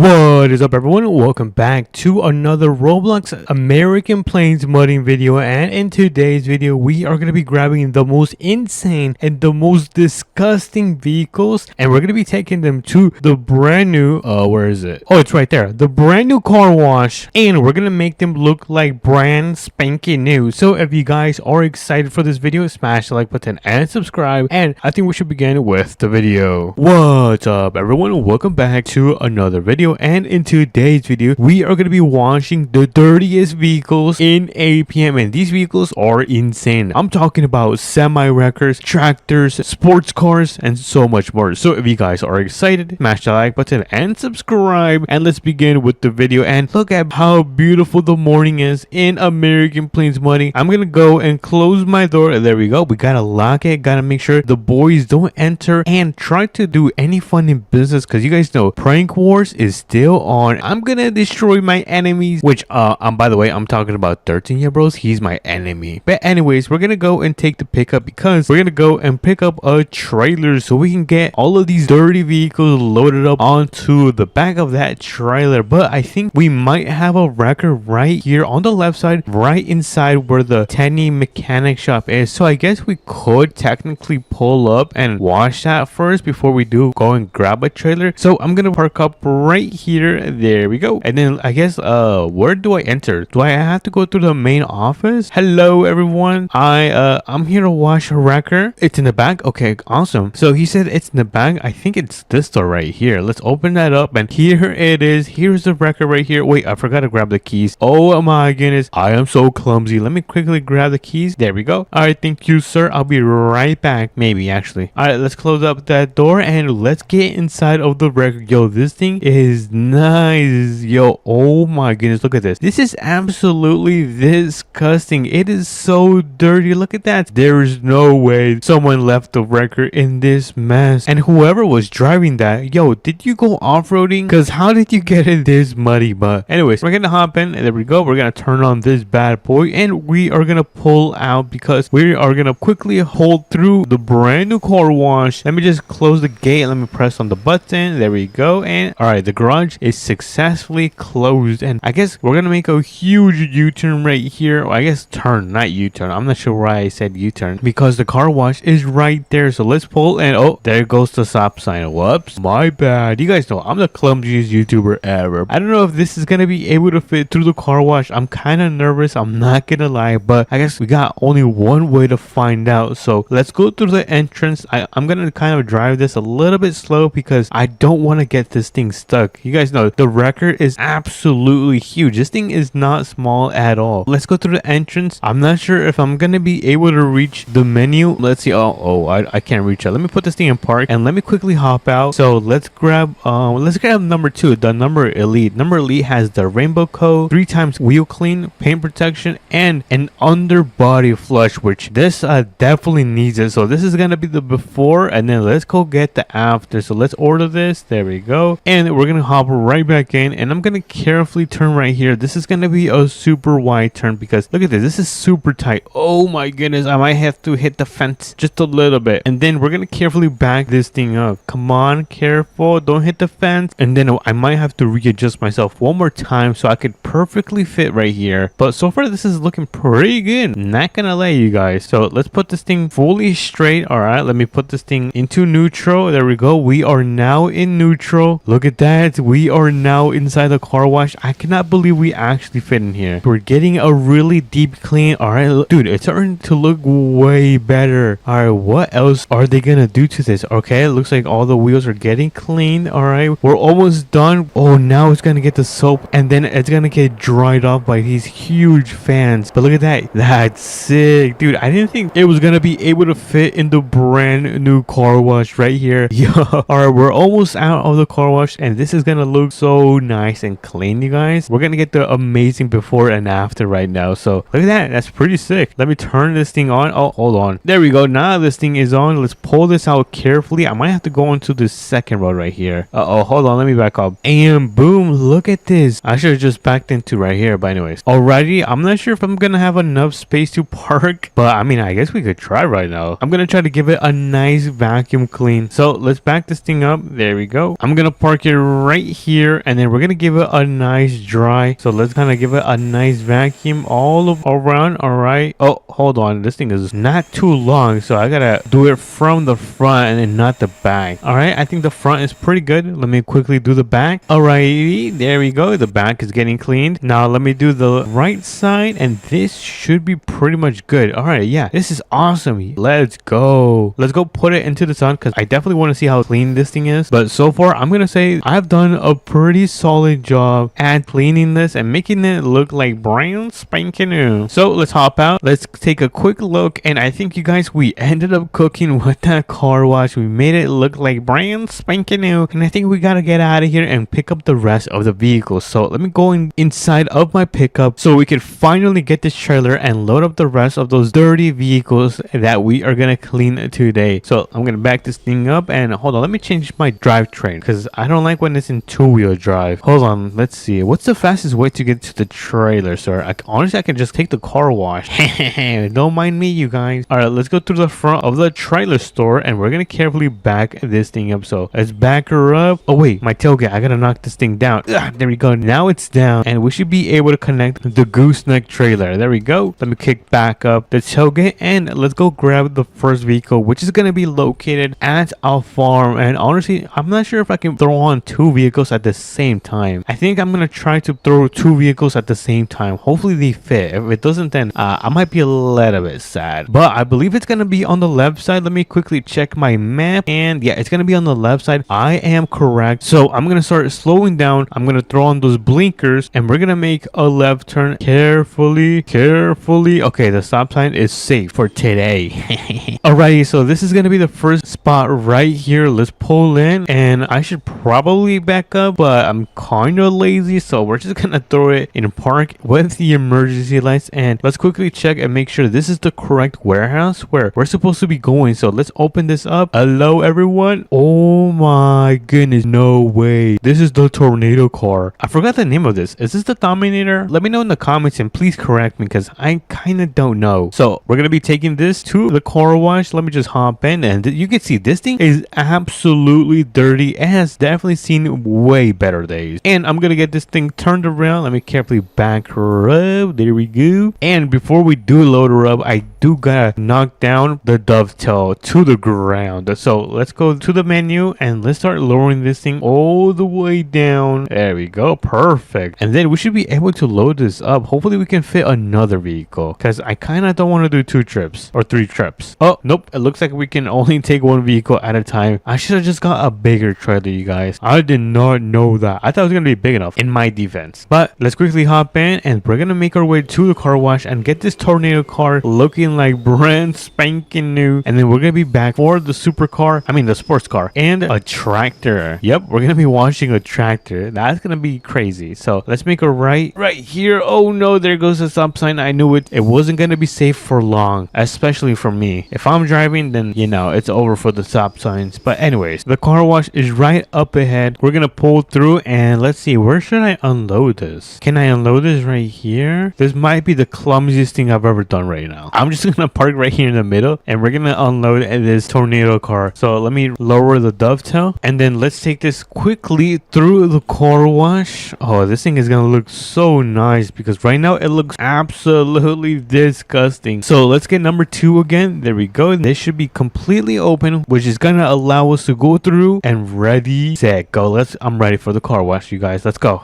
What is up, everyone? Welcome back to another Roblox American Plains modding video, and in today's video we are going to be grabbing the most insane and the most disgusting vehicles, and we're going to be taking them to the brand new where is it? Oh, it's right there, the brand new car wash, and we're going to make them look like brand spanking new. So if you guys are excited for this video, smash the like button and subscribe, and I think we should begin with the video. What's up, everyone? Welcome back to another video, and in today's video we are going to be washing the dirtiest vehicles in APM, and these vehicles are insane. I'm talking about semi-wreckers, tractors, sports cars, and so much more. So if you guys are excited, smash the like button and subscribe, and let's begin with the video. And look at how beautiful the morning is in American Plains modding. I'm gonna go and close my door. There we go. We gotta lock it, gotta make sure the boys don't enter and try to do any fun in business, because you guys know prank wars is still on. I'm gonna destroy my enemies, which by the way, I'm talking about 13 year bros. He's my enemy. But anyways, we're gonna go and take the pickup, because we're gonna go and pick up a trailer so we can get all of these dirty vehicles loaded up onto the back of that trailer. But I think we might have a wrecker right here on the left side, right inside where the Tenny mechanic shop is. So I guess we could technically pull up and wash that first before we do go and grab a trailer. So I'm gonna park up right here. There we go. And then I guess where do I enter? Do I have to go to the main office? Hello everyone, I'm here to wash a wrecker. It's in the back. Okay, awesome. So he said it's in the back. I think it's this door right here. Let's open that up, and here it is. Here's the wrecker right here. Wait, I forgot to grab the keys. Oh my goodness, I am so clumsy. Let me quickly grab the keys. There we go. All right, thank you sir, I'll be right back. Maybe actually. All right, let's close up that door and let's get inside of the wrecker. Yo, this thing is nice. Yo, oh my goodness, look at this. This is absolutely disgusting. It is so dirty. Look at that. There is no way someone left the wrecker in this mess. And whoever was driving that, yo, did you go off-roading? Because how did you get in this muddy? But anyways, we're gonna hop in. There we go. We're gonna turn on this bad boy, and we are gonna pull out, because we are gonna quickly hold through the brand new car wash. Let me just close the gate. Let me press on the button. There we go. And all right, the garage is successfully closed, and I guess we're gonna make a huge U-turn right here. Or I guess turn, not U-turn. I'm not sure why I said U-turn, because the car wash is right there. So let's pull, and oh, there goes the stop sign. Whoops, my bad. You guys know I'm the clumsiest YouTuber ever. I don't know if this is gonna be able to fit through the car wash. I'm kind of nervous, I'm not gonna lie, but I guess we got only one way to find out. So let's go through the entrance. I'm gonna kind of drive this a little bit slow, because I don't want to get this thing stuck. You guys know the wrecker is absolutely huge. This thing is not small at all. Let's go through the entrance. I'm not sure if I'm gonna be able to reach the menu. Let's see. I can't reach it. Let me put this thing in park, and let me quickly hop out. So let's grab number 2, the number elite. Number elite has the rainbow coat, 3 times wheel clean, paint protection, and an underbody flush, which this definitely needs it. So this is gonna be the before, and then let's go get the after. So let's order this. There we go, and we're gonna hop right back in, and I'm gonna carefully turn right here. This is gonna be a super wide turn, because look at this. This is super tight. Oh my goodness, I might have to hit the fence just a little bit, and then we're gonna carefully back this thing up. Come on, careful, don't hit the fence. And then I might have to readjust myself one more time so I could perfectly fit right here. But so far this is looking pretty good, not gonna lie, you guys. So let's put this thing fully straight. All right, let me put this thing into neutral. There we go. We are now in neutral. Look at that, we are now inside the car wash. I cannot believe we actually fit in here. We're getting a really deep clean. All right, dude, it's starting to look way better. All right, what else are they gonna do to this? Okay, it looks like all the wheels are getting cleaned. All right, we're almost done. Oh, now it's gonna get the soap, and then it's gonna get dried off by these huge fans. But look at that. That's sick, dude. I didn't think it was gonna be able to fit in the brand new car wash right here. Yo, all right, we're almost out of the car wash, and this is gonna look so nice and clean, you guys. We're gonna get the amazing before and after right now. So look at that. That's pretty sick. Let me turn this thing on. Oh, hold on. There we go. Now this thing is on. Let's pull this out carefully. I might have to go into the second road right here. Hold on, let me back up, and boom, look at this. I should have just backed into right here. But anyways, alrighty, I'm not sure if I'm gonna have enough space to park, but I mean, I guess we could try right now. I'm gonna try to give it a nice vacuum clean. So let's back this thing up. There we go. I'm gonna park it right here, and then we're gonna give it a nice dry. So let's kind of give it a nice vacuum all around. All right. Oh, hold on, this thing is not too long, so I gotta do it from the front and not the back. All right, I think the front is pretty good. Let me quickly do the back. Alrighty, there we go. The back is getting cleaned. Now let me do the right side, and this should be pretty much good. All right, yeah, this is awesome. Let's go put it into the sun, because I definitely want to see how clean this thing is. But so far, I'm gonna say I've done a pretty solid job at cleaning this and making it look like brand spanking new. So let's hop out. Let's take a quick look, and I think, you guys, we ended up cooking with that car wash. We made it look like brand spanking new, and I think we gotta get out of here and pick up the rest of the vehicles. So let me go inside of my pickup so we can finally get this trailer and load up the rest of those dirty vehicles that we are gonna clean today. So I'm gonna back this thing up, and hold on, let me change my drivetrain, because I don't like when it's in two-wheel drive. Hold on, let's see, what's the fastest way to get to the trailer, sir? Honestly, I can just take the car wash. Don't mind me, you guys. All right, let's go through the front of the trailer store, and we're gonna carefully back this thing up. So let's back her up. Oh wait, my tailgate, I gotta knock this thing down. There we go. Now it's down, and we should be able to connect the gooseneck trailer. There we go. Let me kick back up the tailgate, and let's go grab the first vehicle, which is gonna be located at a farm. And honestly, I'm not sure if I can throw on two vehicles at the same time. I think I'm gonna try to throw two vehicles at the same time. Hopefully they fit. If it doesn't, then I might be a little bit sad. But I believe it's gonna be on the left side. Let me quickly check my map, and yeah, it's gonna be on the left side. I am correct. So I'm gonna start slowing down. I'm gonna throw on those blinkers, and we're gonna make a left turn carefully. Okay, the stop sign is safe for today. Alrighty, so this is gonna be the first spot right here. Let's pull in, and I should probably back up, but I'm kind of lazy, so we're just gonna throw it in park with the emergency lights. And let's quickly check and make sure this is the correct warehouse where we're supposed to be going. So let's open this up. Hello, everyone. Oh my goodness, no way, this is the tornado car. I forgot the name of this. Is this the Dominator? Let me know in the comments, and please correct me, because I kind of don't know. So we're gonna be taking this to the car wash. Let me just hop in, and you can see this thing is absolutely dirty. It has definitely seen way better days. And I'm gonna get this thing turned around. Let me carefully back her up. There we go. And before we do load her up, I do gotta knock down the dovetail to the ground. So let's go to the menu, and let's start lowering this thing all the way down. There we go. Perfect. And then we should be able to load this up. Hopefully we can fit another vehicle, because I kind of don't want to do 2 trips or 3 trips. Oh nope, it looks like we can only take 1 vehicle at a time. I should have just got a bigger trailer, you guys. I did not know that. I thought it was gonna be big enough, in my defense. But let's quickly hop in, and we're gonna make our way to the car wash and get this tornado car looking like brand spanking new. And then we're gonna be back for the supercar, I mean the sports car, and a tractor. Yep, we're gonna be washing a tractor. That's gonna be crazy. So let's make a right here. Oh no, there goes the stop sign. I knew it wasn't gonna be safe for long, especially for me. If I'm driving, then you know it's over for the stop signs. But anyways, the car wash is right up ahead. We're gonna pull through, and let's see, where should I unload this? Can I unload this right here? This might be the clumsiest thing I've ever done right now. I'm just gonna park right here in the middle, and we're gonna unload this tornado car. So let me lower the dovetail, and then let's take this quickly through the car wash. Oh, this thing is gonna look so nice, because right now it looks absolutely disgusting. So let's get number 2 again. There we go. This should be completely open, which is gonna allow us to go through, and ready, set, go. I'm ready for the car wash, you guys. Let's go.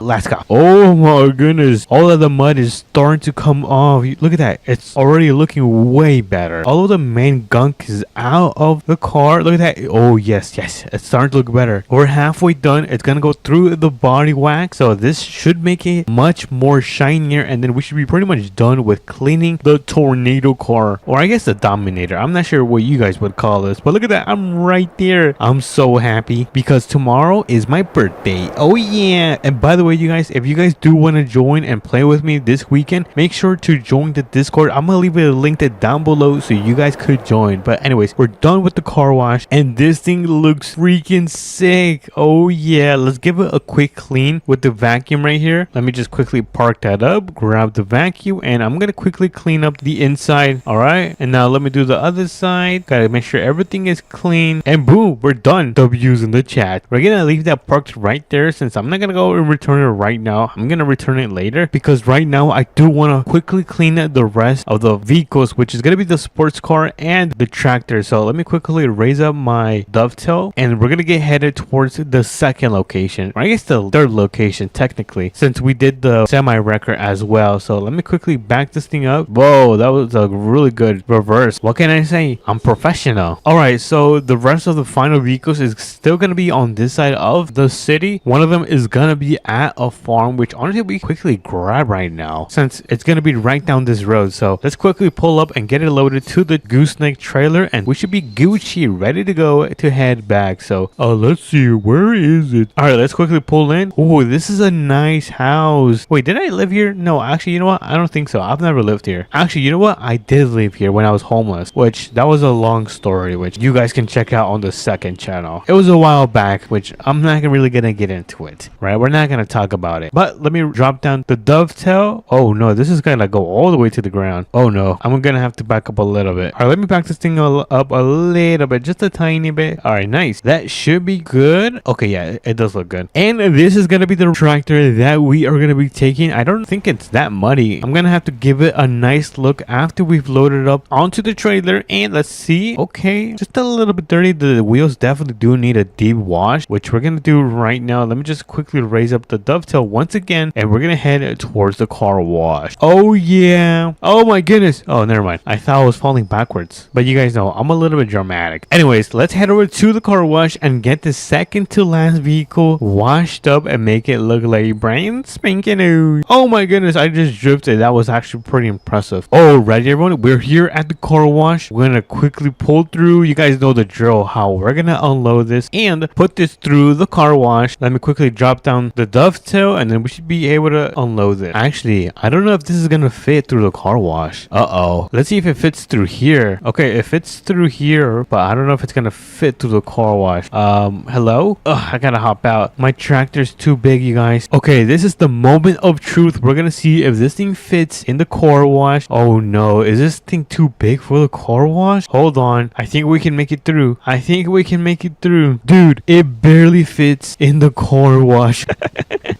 Oh my goodness, all of the mud is starting to come off. Look at that, it's already looking way better. All of the main gunk is out of the car. Look at that. Oh yes, it's starting to look better. We're halfway done. It's gonna go through the body wax, so this should make it much more shinier, and then we should be pretty much done with cleaning the tornado car, or I guess the Dominator. I'm not sure what you guys would call this, but look at that, I'm right there. I'm so happy, because tomorrow is my birthday. Oh yeah. And by the way, you guys, if you guys do want to join and play with me this weekend, make sure to join the Discord. I'm gonna leave it linked down below so you guys could join. But anyways, we're done with the car wash, and this thing looks freaking sick. Oh yeah, let's give it a quick clean with the vacuum right here. Let me just quickly park that up, grab the vacuum, and I'm gonna quickly clean up the inside. All right, and now let me do the other side. Gotta make sure everything is clean, and boom, we're done. W's in the chat. We're gonna leave that parked right there since I'm not gonna go and return it right now. I'm gonna return it later because right now I do want to quickly clean the rest of the vehicles, which is gonna be the sports car and the tractor. So let me quickly raise up my dovetail, and we're gonna get headed towards the second location, or I guess the third location technically, since we did the semi-wrecker as well. So let me quickly back this thing up. Whoa, that was a really good reverse. What can I say? I'm professional. All right, so the rest of the final vehicles is still gonna be on this side of the city. One of them is gonna be at a farm, which honestly we quickly grab right now since it's gonna be right down this road. So let's quickly pull up and get it loaded to the gooseneck trailer, and we should be Gucci, ready to go to head back. So let's see, where is it? All right, let's quickly pull in. Oh, this is a nice house. Wait, did I live here? No, actually, you know what? I don't think so. I've never lived here. Actually, you know what? I did live here when I was homeless, which that was a long story, which you guys can check out on the second channel. It was a while back, which I'm not really gonna get into it, right? We're not gonna talk about it. But let me drop down the dovetail. Oh no, this is gonna go all the way to the ground. Oh no, I'm gonna have to back up a little bit. All right, let me back this thing up a little bit, just a tiny bit. All right, nice. That should be good. Okay, yeah, it does look good. And this is gonna be the tractor that we are gonna be taking. I don't think it's that muddy. I'm gonna have to give it a nice look after we've loaded it up onto the trailer, and let's see. Okay, just a little bit dirty. The wheels definitely do need a deep wash, which we're gonna do right now. Let me just quickly raise up the dovetail once again, and we're gonna head towards the car wash. Oh yeah. Oh my goodness. Oh, never mind. I thought I was falling backwards, but you guys know I'm a little bit dramatic. Anyways, let's head over to the car wash and get the second to last vehicle washed up and make it look like brand spanking new. Oh my goodness, I just drifted. That was actually pretty impressive. Alrighty everyone, we're here at the car wash. We're gonna quickly pull through. You guys know the drill, how we're gonna unload this and put this through the car wash. Let me quickly drop down the dovetail, and then we should be able to unload it. Actually, I don't know if this is gonna fit through the car wash. Let's see if it fits through here. Okay, it fits through here, but I don't know if it's gonna fit through the car wash. Hello? I gotta hop out. My tractor's too big, you guys. Okay, this is the moment of truth. We're gonna see if this thing fits in the car wash. Oh no, is this thing too big for the car wash? Hold on, I think we can make it through. I think we can make it through. Dude, it barely fits in the car wash.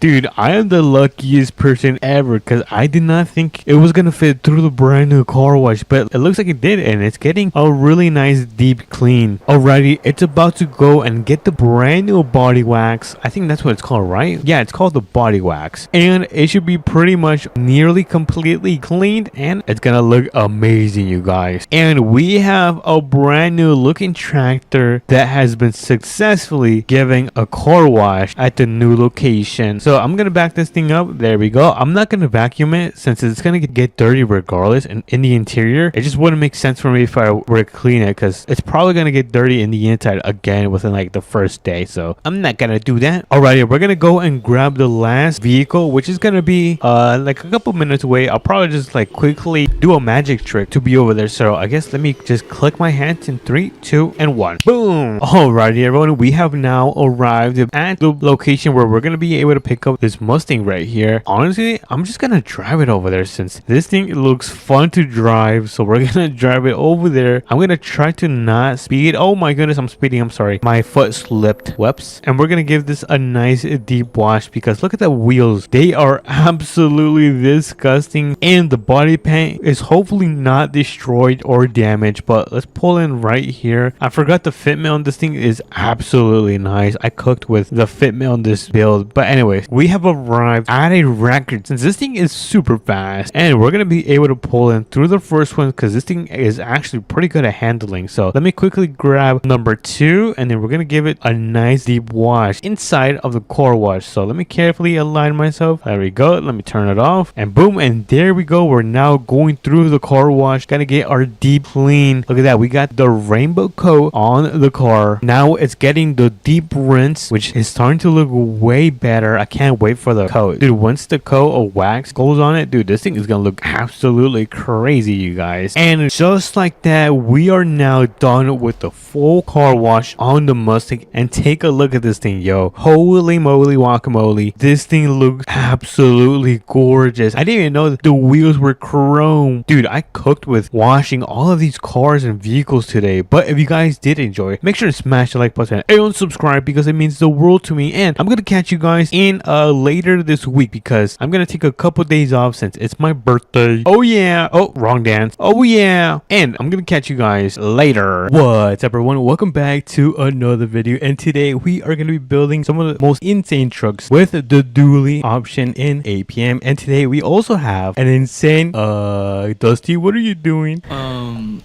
Dude, I am the luckiest person ever because I did not think it was gonna fit through the brand new car wash, but it looks like it did, and it's getting a really nice deep clean. Alrighty, it's about to go and get the brand new body wax. I think that's what it's called, right? Yeah, it's called the body wax, and it should be pretty much nearly completely cleaned, and it's gonna look amazing, you guys. And we have a brand new looking tractor that has been successfully giving a car wash at the new location. So I'm gonna back this thing up. There we go. I'm not gonna vacuum it since it's gonna get dirty regardless, and in the interior it just wouldn't make sense for me if I were to clean it because it's probably gonna get dirty in the inside again within like the first day. So I'm not gonna do that. Alrighty, we're gonna go and grab the last vehicle, which is gonna be like a couple minutes away. I'll probably just like quickly do a magic trick to be over there. So I guess let me just click my hands in 3, 2, and 1. Boom. Alrighty everyone, we have now arrived at the location where we're gonna be able to pick up this Mustang right here. Honestly, I'm just gonna drive it over there since this thing looks fun to drive. So we're gonna drive it over there. I'm gonna try to not speed. Oh my goodness, I'm speeding. I'm sorry, my foot slipped. Whoops. And we're gonna give this a nice deep wash because look at the wheels. They are absolutely disgusting, and the body paint is hopefully not destroyed or damaged. But let's pull in right here. I forgot the fitment on this thing is absolutely nice. I cooked with the fitment on this build. But anyways, we have arrived at a record since this thing is super fast, and we're gonna be able to pull in through the first one because this thing is actually pretty good at handling. So let me quickly grab number 2, and then we're gonna give it a nice deep wash inside of the car wash. So let me carefully align myself. There we go. Let me turn it off, and boom, and there we go. We're now going through the car wash. Gotta get our deep clean. Look at that. We got the rainbow coat on the car. Now it's getting the deep rinse, which is starting to look way better. I can't wait for the coat. Dude, once the coat of wax goes on it, dude, this thing is gonna look absolutely crazy, you guys. And just like that, we are now done with the full car wash on the Mustang. And take a look at this thing, yo. Holy moly guacamole. This thing looks absolutely gorgeous. I didn't even know that the wheels were chrome. Dude, I cooked with washing all of these cars and vehicles today. But if you guys did enjoy, make sure to smash the like button and subscribe because it means the world to me. And I'm gonna catch you guys in later this week because I'm gonna take a couple days off since it's my birthday. Oh yeah. Oh, wrong dance. Oh yeah. And I'm gonna catch you guys later. What's up, everyone? Welcome back to another video. And today we are gonna be building some of the most insane trucks with the dually option in APM. And today we also have an insane Dusty, what are you doing?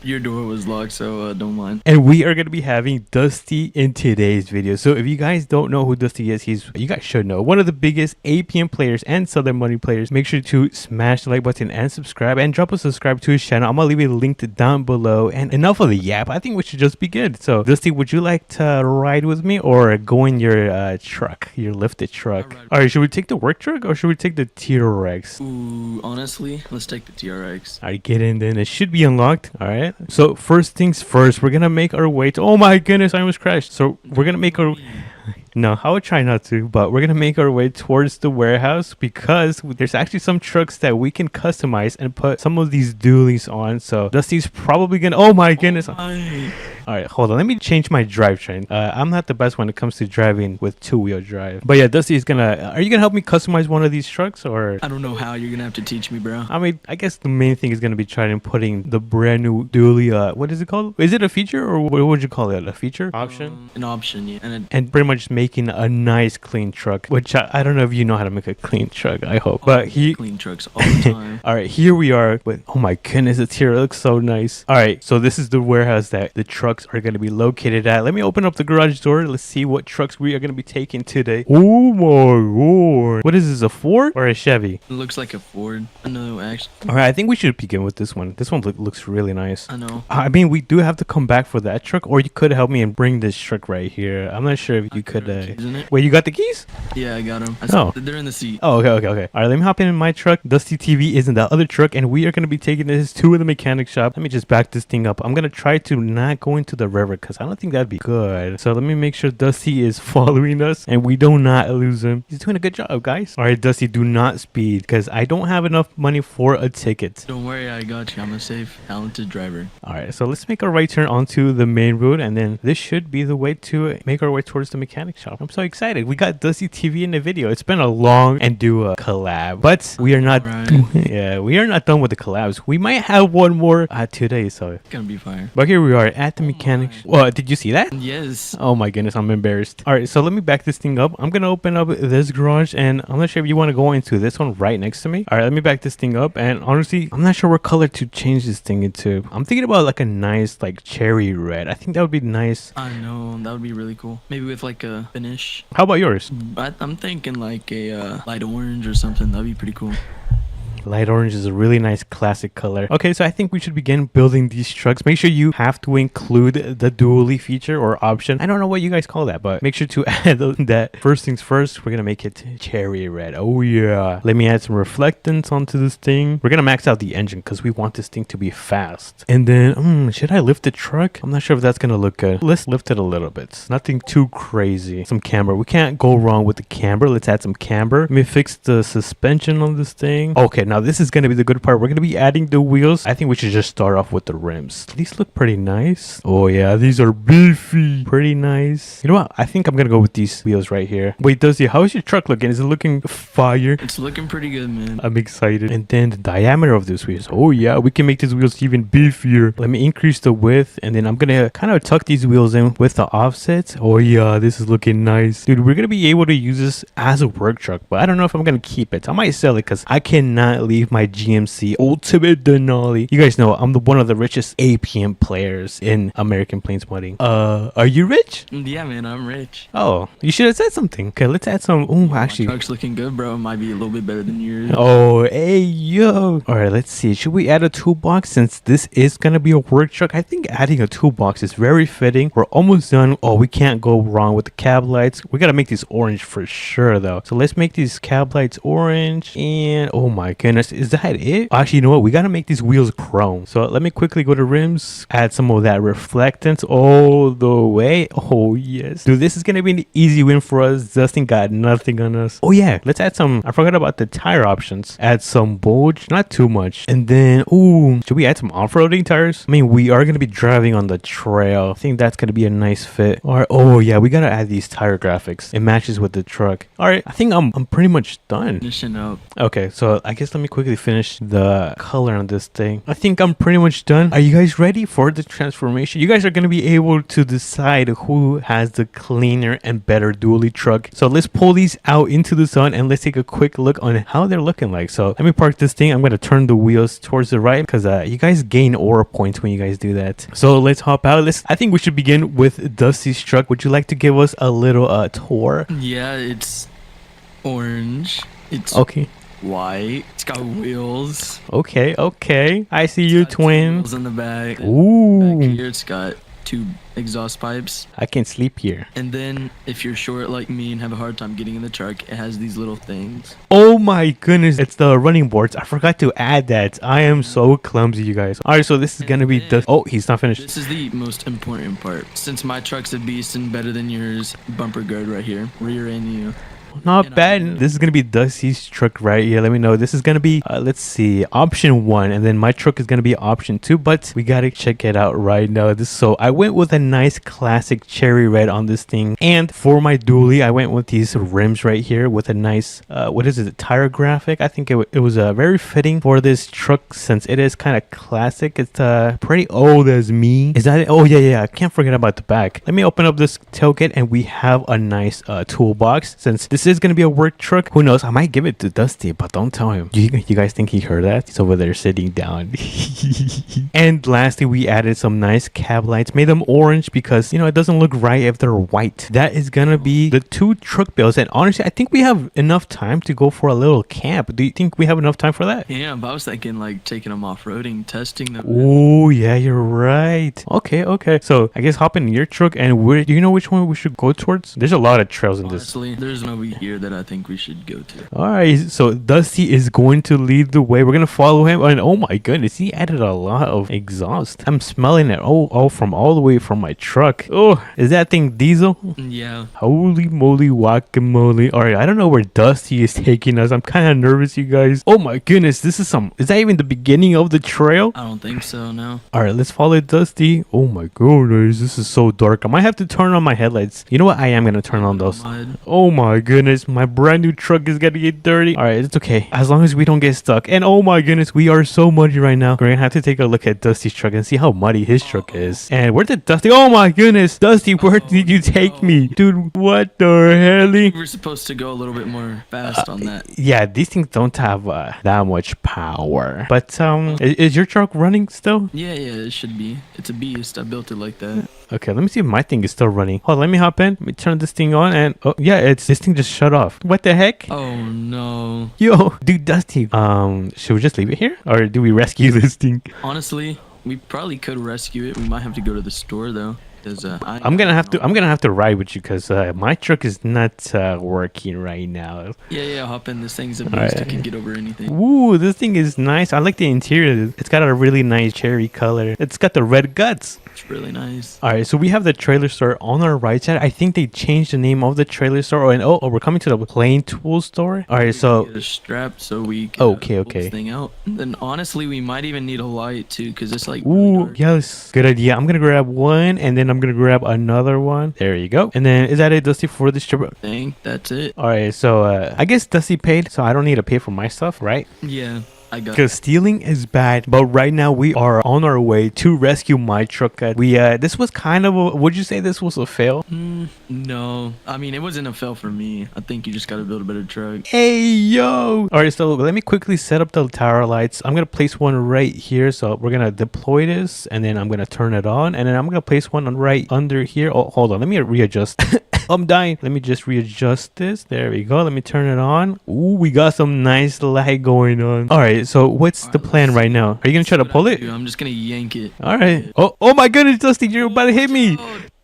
Your door was locked, so don't mind. And we are gonna be having Dusty in today's video. So if you guys don't know who Dusty is, you guys should know, one of the biggest APM players and Southern Money players. Make sure to smash the like button and subscribe, and drop a subscribe to his channel. I'm gonna leave it linked down below. And enough of the yap, I think we should just begin. So Dusty, would you like to ride with me or go in your truck, your lifted truck? All right, should we take the work truck or should we take the T-Rex? Ooh, honestly, let's take the TRX. All right, get in then. It should be unlocked. All right, so first things first, we're gonna make our way to, oh my goodness, I almost crashed. So we're gonna make our, no, I would try not to, but we're gonna make our way towards the warehouse because there's actually some trucks that we can customize and put some of these dualies on. So Dusty's probably gonna, oh my goodness. All right, hold on, let me change my drivetrain. I'm not the best when it comes to driving with two-wheel drive, but yeah, Dusty is gonna, are you gonna help me customize one of these trucks? Or I don't know how. You're gonna have to teach me, bro. I mean, I guess the main thing is gonna be trying and putting the brand new dually, what is it called? Is it a feature or what would you call it? A feature? Option? An option, yeah. And pretty much making a nice clean truck, which I don't know if you know how to make a clean truck, I hope. But clean trucks all the time. All right, here we are with, oh my goodness, it's here. It looks so nice. All right, so this is the warehouse that the trucks are going to be located at. Let me open up the garage door. Let's see what trucks we are going to be taking today. Oh my lord. What is this, a Ford or a Chevy? It looks like a Ford. No, actually. All right, I think we should begin with this one. This one looks really nice. I know. I mean, we do have to come back for that truck, or you could help me and bring this truck right here. I'm not sure if you could. Wait, you got the keys? Yeah, I got them. Oh. They're in the seat. Oh, okay. All right, let me hop in my truck. Dusty TV is in that other truck, and we are going to be taking this to the mechanic shop. Let me just back this thing up. I'm going to try to not go into the river because I don't think that'd be good. So let me make sure Dusty is following us and we do not lose him. He's doing a good job, guys. All right, Dusty, do not speed because I don't have enough money for a ticket. Don't worry, I got you. I'm a safe, talented driver. All right, so let's make a right turn onto the main road, and then this should be the way to make our way towards the mechanic shop. I'm so excited. We got Dusty TV in the video. It's been a long and do a collab, but we are not. Right. Yeah, we are not done with the collabs. We might have one more today, so It's gonna be fire. but here we are at the mechanic. Well, did you see that? Yes. Oh my goodness, I'm embarrassed. All right, so let me back this thing up. I'm gonna open up this garage, and I'm not sure if you want to go into this one right next to me. All right, let me back this thing up, and honestly, I'm not sure what color to change this thing into. I'm thinking about like a nice like cherry red. I think that would be nice. I know, that would be really cool. Maybe with like a finish. How about yours? I'm thinking like a light orange or something. That'd be pretty cool. Light orange is a really nice classic color. Okay, so I think we should begin building these trucks. Make sure you have to include the dually feature or option. I don't know what you guys call that, but make sure to add that. First things first, we're gonna make it cherry red. Oh yeah. Let me add some reflectance onto this thing. We're gonna max out the engine because we want this thing to be fast. And then, should I lift the truck? I'm not sure if that's gonna look good. Let's lift it a little bit. Nothing too crazy. Some camber. We can't go wrong with the camber. Let's add some camber. Let me fix the suspension on this thing. Okay, now this is going to be the good part. We're going to be adding the wheels. I think we should just start off with the rims. These look pretty nice. Oh yeah, these are beefy. Pretty nice. You know what? I think I'm going to go with these wheels right here. Wait, Dusty, how is your truck looking? Is it looking fire? It's looking pretty good, man. I'm excited. And then the diameter of these wheels. Oh yeah, we can make these wheels even beefier. Let me increase the width, and then I'm going to kind of tuck these wheels in with the offsets. Oh yeah, this is looking nice. Dude, we're going to be able to use this as a work truck, but I don't know if I'm going to keep it. I might sell it because I cannot leave my GMC Ultimate Denali. You guys know I'm one of the richest APM players in American Plains modding. Are you rich? Yeah, man, I'm rich. Oh, you should have said something. Okay, let's add some. Oh, actually, my truck's looking good, bro. It might be a little bit better than yours. Oh, hey, yo. All right, let's see. Should we add a toolbox since this is gonna be a work truck? I think adding a toolbox is very fitting. We're almost done. Oh, we can't go wrong with the cab lights. We gotta make these orange for sure, though. So let's make these cab lights orange. And oh my goodness. goodness, is that it? Actually, you know what? We gotta make these wheels chrome. So let me quickly go to rims, add some of that reflectance all the way. Oh yes, dude, this is gonna be an easy win for us. Dustin got nothing on us. Oh yeah, let's add some. I forgot about the tire options. Add some bulge, not too much, and then ooh, should we add some off-roading tires? I mean, we are gonna be driving on the trail. I think that's gonna be a nice fit. All right. Oh yeah, we gotta add these tire graphics. It matches with the truck. All right, I think I'm pretty much done. Finishing up. Okay, so I guess let me quickly finish the color on this thing. I think I'm pretty much done. Are you guys ready for the transformation? You guys are gonna be able to decide who has the cleaner and better dually truck. So let's pull these out into the sun and let's take a quick look on how they're looking like. So let me park this thing. I'm gonna turn the wheels towards the right because you guys gain aura points when you guys do that. So let's hop out. I think we should begin with Dusty's truck. Would you like to give us a little tour? Yeah, it's orange. It's Okay. white. It's got wheels. Okay. I see It's you, got two twin. wheels in the back. Ooh. Back here, it's got 2 exhaust pipes. I can sleep here. And then, if you're short like me and have a hard time getting in the truck, it has these little things. Oh my goodness, it's the running boards. I forgot to add that. I am so clumsy, you guys. All right, so this is gonna be the. Oh, he's not finished. This is the most important part. Since my truck's a beast and better than yours, bumper guard right here, rear and you. Not bad. This is gonna be Dusty's truck right here. Let me know. This is gonna be let's see, option 1, and then my truck is gonna be option 2. But we gotta check it out right now. So I went with a nice classic cherry red on this thing, and for my dually, I went with these rims right here with a nice what is it? Tire graphic. I think it was very fitting for this truck since it is kind of classic. It's pretty old as me. Is that it? Oh yeah. I can't forget about the back. Let me open up this tailgate, and we have a nice toolbox. Since this is gonna be a work truck, who knows, I might give it to Dusty, but don't tell him. You guys think he heard that? He's over there sitting down. And lastly, we added some nice cab lights, made them orange because you know it doesn't look right if they're white. That is gonna be the 2 truck builds, and honestly I think we have enough time to go for a little camp. Do you think we have enough time for that? Yeah, but I was thinking like taking them off-roading, testing them. Oh yeah, you're right. Okay, so I guess hop in your truck, and do you know which one we should go towards? There's a lot of trails in this. Honestly, there's one over here that I think we should go to. All right, so Dusty is going to lead the way. We're gonna follow him, and oh my goodness, he added a lot of exhaust. I'm smelling it from all the way from my truck. Oh, is that thing diesel? Yeah. Holy moly, guacamole! All right, I don't know where Dusty is taking us. I'm kind of nervous, you guys. Oh my goodness, is that even the beginning of the trail? I don't think so, no. All right, let's follow Dusty. Oh my goodness, this is so dark. I might have to turn on my headlights. You know what? I am gonna turn on those. Oh my goodness, my brand new truck is gonna get dirty. All right, it's okay as long as we don't get stuck. And oh my goodness, we are so muddy right now. We're gonna have to take a look at Dusty's truck and see how muddy his truck is. And where did Dusty? Oh my goodness, Dusty, where did you take me, dude? What the hell? We're supposed to go a little bit more fast on that. Yeah, these things don't have that much power. But is your truck running still? Yeah, it should be. It's a beast. I built it like that. Okay, let me see if my thing is still running. Hold on, let me hop in. Let me turn this thing on, and oh yeah, this thing just shut off. What the heck? Oh no. Yo, dude, Dusty. Should we just leave it here, or do we rescue this thing? Honestly, we probably could rescue it. We might have to go to the store though. I'm gonna have to ride with you because my truck is not working right now. Yeah, hop in. This thing's a beast. I can get over anything. Ooh, this thing is nice. I like the interior. It's got a really nice cherry color. It's got the red guts. It's really nice. All right, so we have the trailer store on our right side. I think they changed the name of the trailer store. And we're coming to the plain tool store. All right, so get a strap so we can okay. pull this thing out. And then honestly, we might even need a light too, because it's like ooh, dark. yes, good idea. I'm gonna grab one, and then I'm gonna grab another one. There you go. And then is that it, Dusty, for this trip? I think that's it. All right, so I guess Dusty paid, so I don't need to pay for my stuff, right? Yeah. Because stealing is bad, but right now we are on our way to rescue my truck. This was kind of would you say this was a fail? No, I mean it wasn't a fail for me. I think you just got to build a better truck. Hey yo! All right, so let me quickly set up the tower lights. I'm gonna place one right here, so we're gonna deploy this, and then I'm gonna turn it on, and then I'm gonna place one right under here. Oh, hold on, let me readjust. I'm dying. Let me just readjust this. There we go. Let me turn it on. Ooh, we got some nice light going on. All right, so what's the plan right now? Are you gonna try to pull it? I'm just gonna yank it. All right. Oh my goodness, Dusty, you're about to hit me.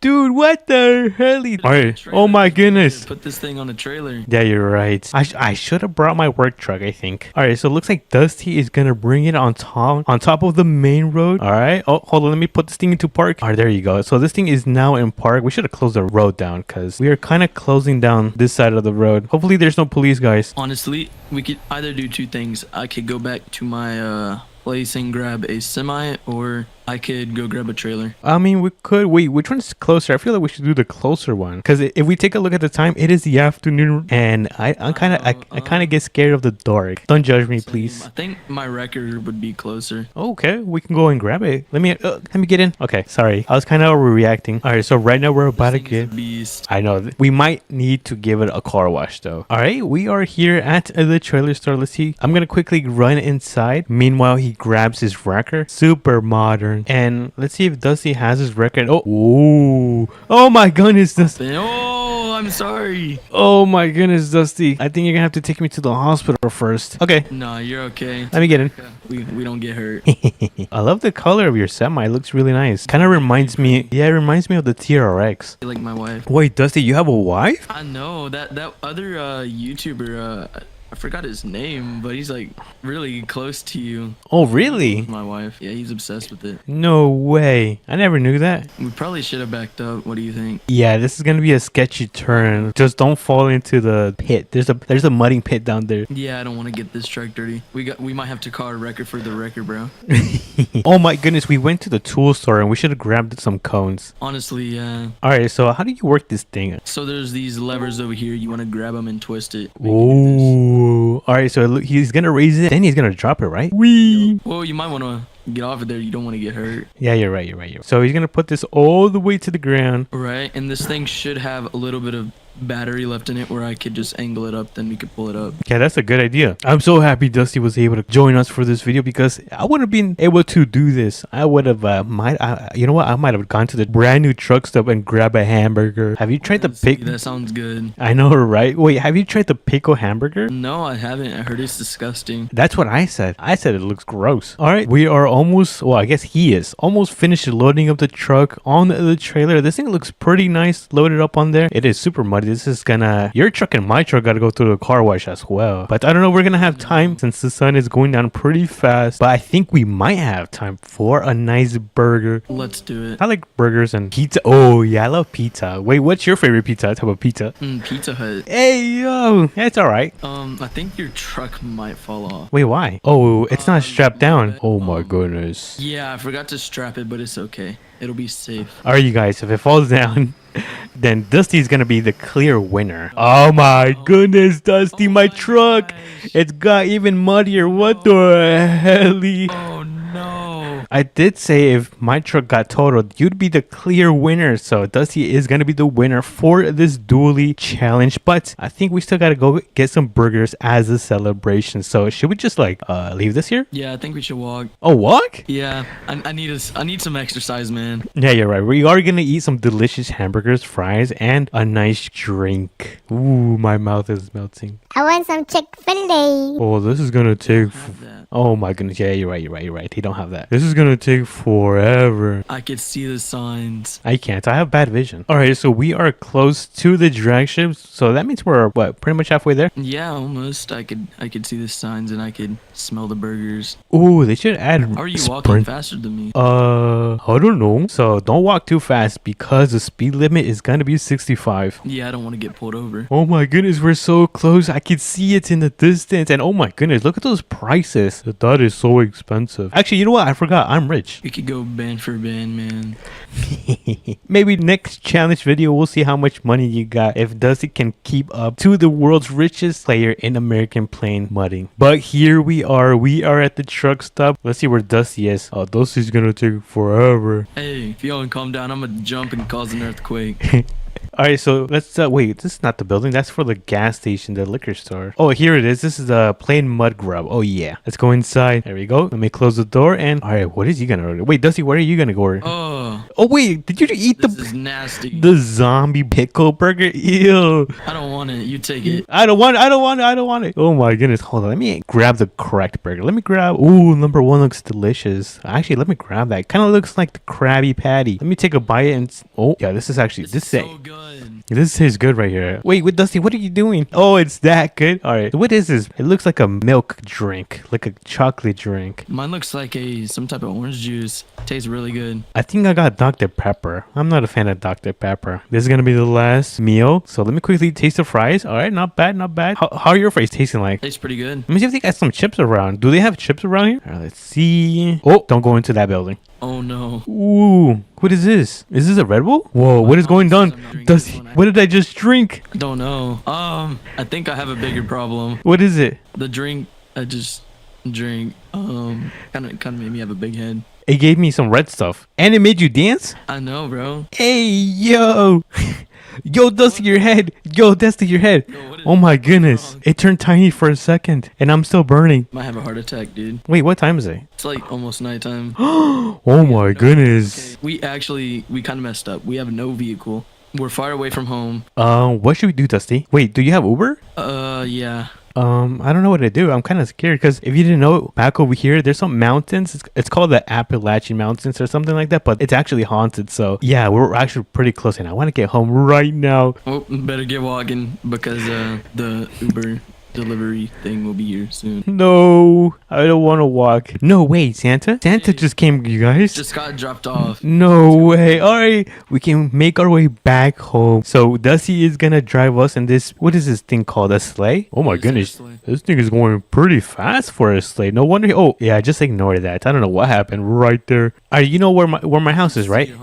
dude, what the hell? All right. Oh my goodness. Put this thing on a trailer. Yeah, you're right. I should have brought my work truck, I think. All right, so it looks like Dusty is gonna bring it on top of the main road. All right. Oh, hold on. Let me put this thing into park. All right, there you go. So this thing is now in park. We should have closed the road down because we are kind of closing down this side of the road. Hopefully, there's no police, guys. Honestly, we could either do two things. I could go back to my place and grab a semi, or I could go grab a trailer. I mean, we could. Wait, which one's closer? I feel like we should do the closer one because if we take a look at the time, it is the afternoon, and I kind of get scared of the dark. Don't judge me, please. I think my record would be closer. Okay, we can go and grab it. Let me get in. Okay, sorry, I was kind of overreacting. All right, so right now we're about to get. Beast. I know we might need to give it a car wash though. All right, we are here at the trailer store. Let's see. I'm gonna quickly run inside. Meanwhile, he grabs his wrecker. Super modern. And let's see if Dusty has his record. Oh my goodness, Dusty. Oh, I'm sorry. Oh my goodness, Dusty. I think you're gonna have to take me to the hospital first. Okay. No, you're okay. Let me get in. We don't get hurt. I love the color of your semi. It looks really nice. Kind of reminds me. Yeah, it reminds me of the TRX. Like my wife. Wait, Dusty, you have a wife? I know that other YouTuber. I forgot his name, but he's like really close to you. Oh, really? My wife. Yeah, he's obsessed with it. No way. I never knew that. We probably should have backed up. What do you think? Yeah, this is gonna be a sketchy turn. Just don't fall into the pit. There's a mudding pit down there. Yeah, I don't want to get this truck dirty. We might have to call a record for the record, bro. Oh my goodness, we went to the tool store and we should have grabbed some cones. Honestly, yeah. All right, so how do you work this thing? So there's these levers over here. You want to grab them and twist it. Ooh. All right, so he's gonna raise it, then he's gonna drop it, right? Wee. Well, you might want to get off of there. You don't want to get hurt. Yeah, you're right. So he's gonna put this all the way to the ground. Right, and this thing should have a little bit of battery left in it where I could just angle it up, then we could pull it up. Yeah, that's a good idea. I'm so happy Dusty was able to join us for this video because I wouldn't have been able to do this. I would have you know what? I might have gone to the brand new truck stop and grab a hamburger. Have you tried the pickle? That sounds good. I know, right? Wait, have you tried the pickle hamburger? No, I haven't. I heard it's disgusting. That's what I said. I said it looks gross. All right, we are almost, well, I guess he is almost finished loading up the truck on the trailer. This thing looks pretty nice loaded up on there. It is super muddy. This is gonna, your truck and my truck gotta go through the car wash as well. But I don't know, we're gonna have time since the sun is going down pretty fast. But I think we might have time for a nice burger. Let's do it. I like burgers and pizza. Oh yeah, I love pizza. Wait, what's your favorite pizza? What type of pizza? Pizza Hut. Hey yo, it's all right. I think your truck might fall off. Wait, why? Oh, it's not strapped down. Oh my goodness. Yeah, I forgot to strap it, but it's okay. It'll be safe. All right, you guys, if it falls down, then Dusty's gonna be the clear winner. Oh my goodness, Dusty, my truck. It's got even muddier. What the hell? Oh no. I did say if my truck got totaled, you'd be the clear winner. So Dusty is gonna be the winner for this dually challenge. But I think we still gotta go get some burgers as a celebration. So should we just like leave this here? Yeah, I think we should walk. Oh, walk? Yeah, I need some exercise, man. Yeah, you're right. We are gonna eat some delicious hamburgers, fries, and a nice drink. Ooh, my mouth is melting. I want some Chick-fil-A. Oh, this is gonna take. Have that. Oh my goodness. Yeah, you're right. They don't have that. This is gonna take forever. I could see the signs. I can't. I have bad vision. All right, so we are close to the drag ships. So that means we're what? Pretty much halfway there. Yeah, almost. I could see the signs and I could smell the burgers. Ooh, they should add. How are you walking faster than me? I don't know. So don't walk too fast because the speed limit is gonna be 65. Yeah, I don't want to get pulled over. Oh my goodness, we're so close. I can see it in the distance. And oh my goodness, look at those prices. That is so expensive. Actually, you know what? I forgot. I'm rich. We could go band for band, man. Maybe next challenge video, we'll see how much money you got. If Dusty can keep up to the world's richest player in American plane mudding. But here we are. We are at the truck stop. Let's see where Dusty is. Oh, Dusty's gonna take forever. Hey, if y'all don't calm down, I'm gonna jump and cause an earthquake. All right, so let's wait. This is not the building. That's for the gas station, the liquor store. Oh, here it is. This is a plain mud grub. Oh yeah, let's go inside. There we go. Let me close the door. And all right, what is he gonna order? Wait, Dusty, where are you gonna go? Oh wait, did you eat This is nasty. the zombie pickle burger? Ew. I don't want it. You take it. I don't want it. I don't want it. I don't want it. Oh my goodness. Hold on. Let me grab the correct burger. Let me grab. Ooh, number one looks delicious. Actually, let me grab that. Kind of looks like the Krabby Patty. Let me take a bite and. Oh, yeah, this is actually. This is so good. This is good right here. Wait, Dusty, what are you doing? Oh, it's that good. All right. What is this? It looks like a milk drink, like a chocolate drink. Mine looks like some type of orange juice. Tastes really good. I think I got Dr. Pepper. I'm not a fan of Dr. Pepper. This is gonna be the last meal. So let me quickly taste the fries. All right, not bad, not bad. How are your fries tasting like? Tastes pretty good. Let me see if they got some chips around. Do they have chips around here? All right, let's see. Oh, don't go into that building. Oh no. Ooh, what is this? Is this a Red Bull? Whoa, what is going on? What did I just drink? I don't know. I think I have a bigger problem. What is it? The drink I just drank kind of made me have a big head. It gave me some red stuff. And it made you dance? I know, bro. Hey, yo. Yo, Dusty, your head. Yo, Dusty, your head. Oh my goodness. It turned tiny for a second. And I'm still burning. Might have a heart attack, dude. Wait, what time is it? It's like almost nighttime. Oh my goodness. Okay. We kind of messed up. We have no vehicle. We're far away from home. What should we do, Dusty? Wait, do you have Uber? Yeah. I don't know what to do. I'm kind of scared because if you didn't know, back over here, there's some mountains. It's called the Appalachian Mountains or something like that, but it's actually haunted. So yeah, we're actually pretty close, and I want to get home right now. Oh, better get walking because the Uber delivery thing will be here soon. No, I don't want to walk. No way, Santa just came, you guys. Just got dropped off. No way. All right, we can make our way back home. So Dusty is gonna drive us in this. What is this thing called? A sleigh? Oh my goodness, this thing is going pretty fast for a sleigh. No wonder. Oh yeah, just ignore that. I don't know what happened right there. All right, you know where my house is, right?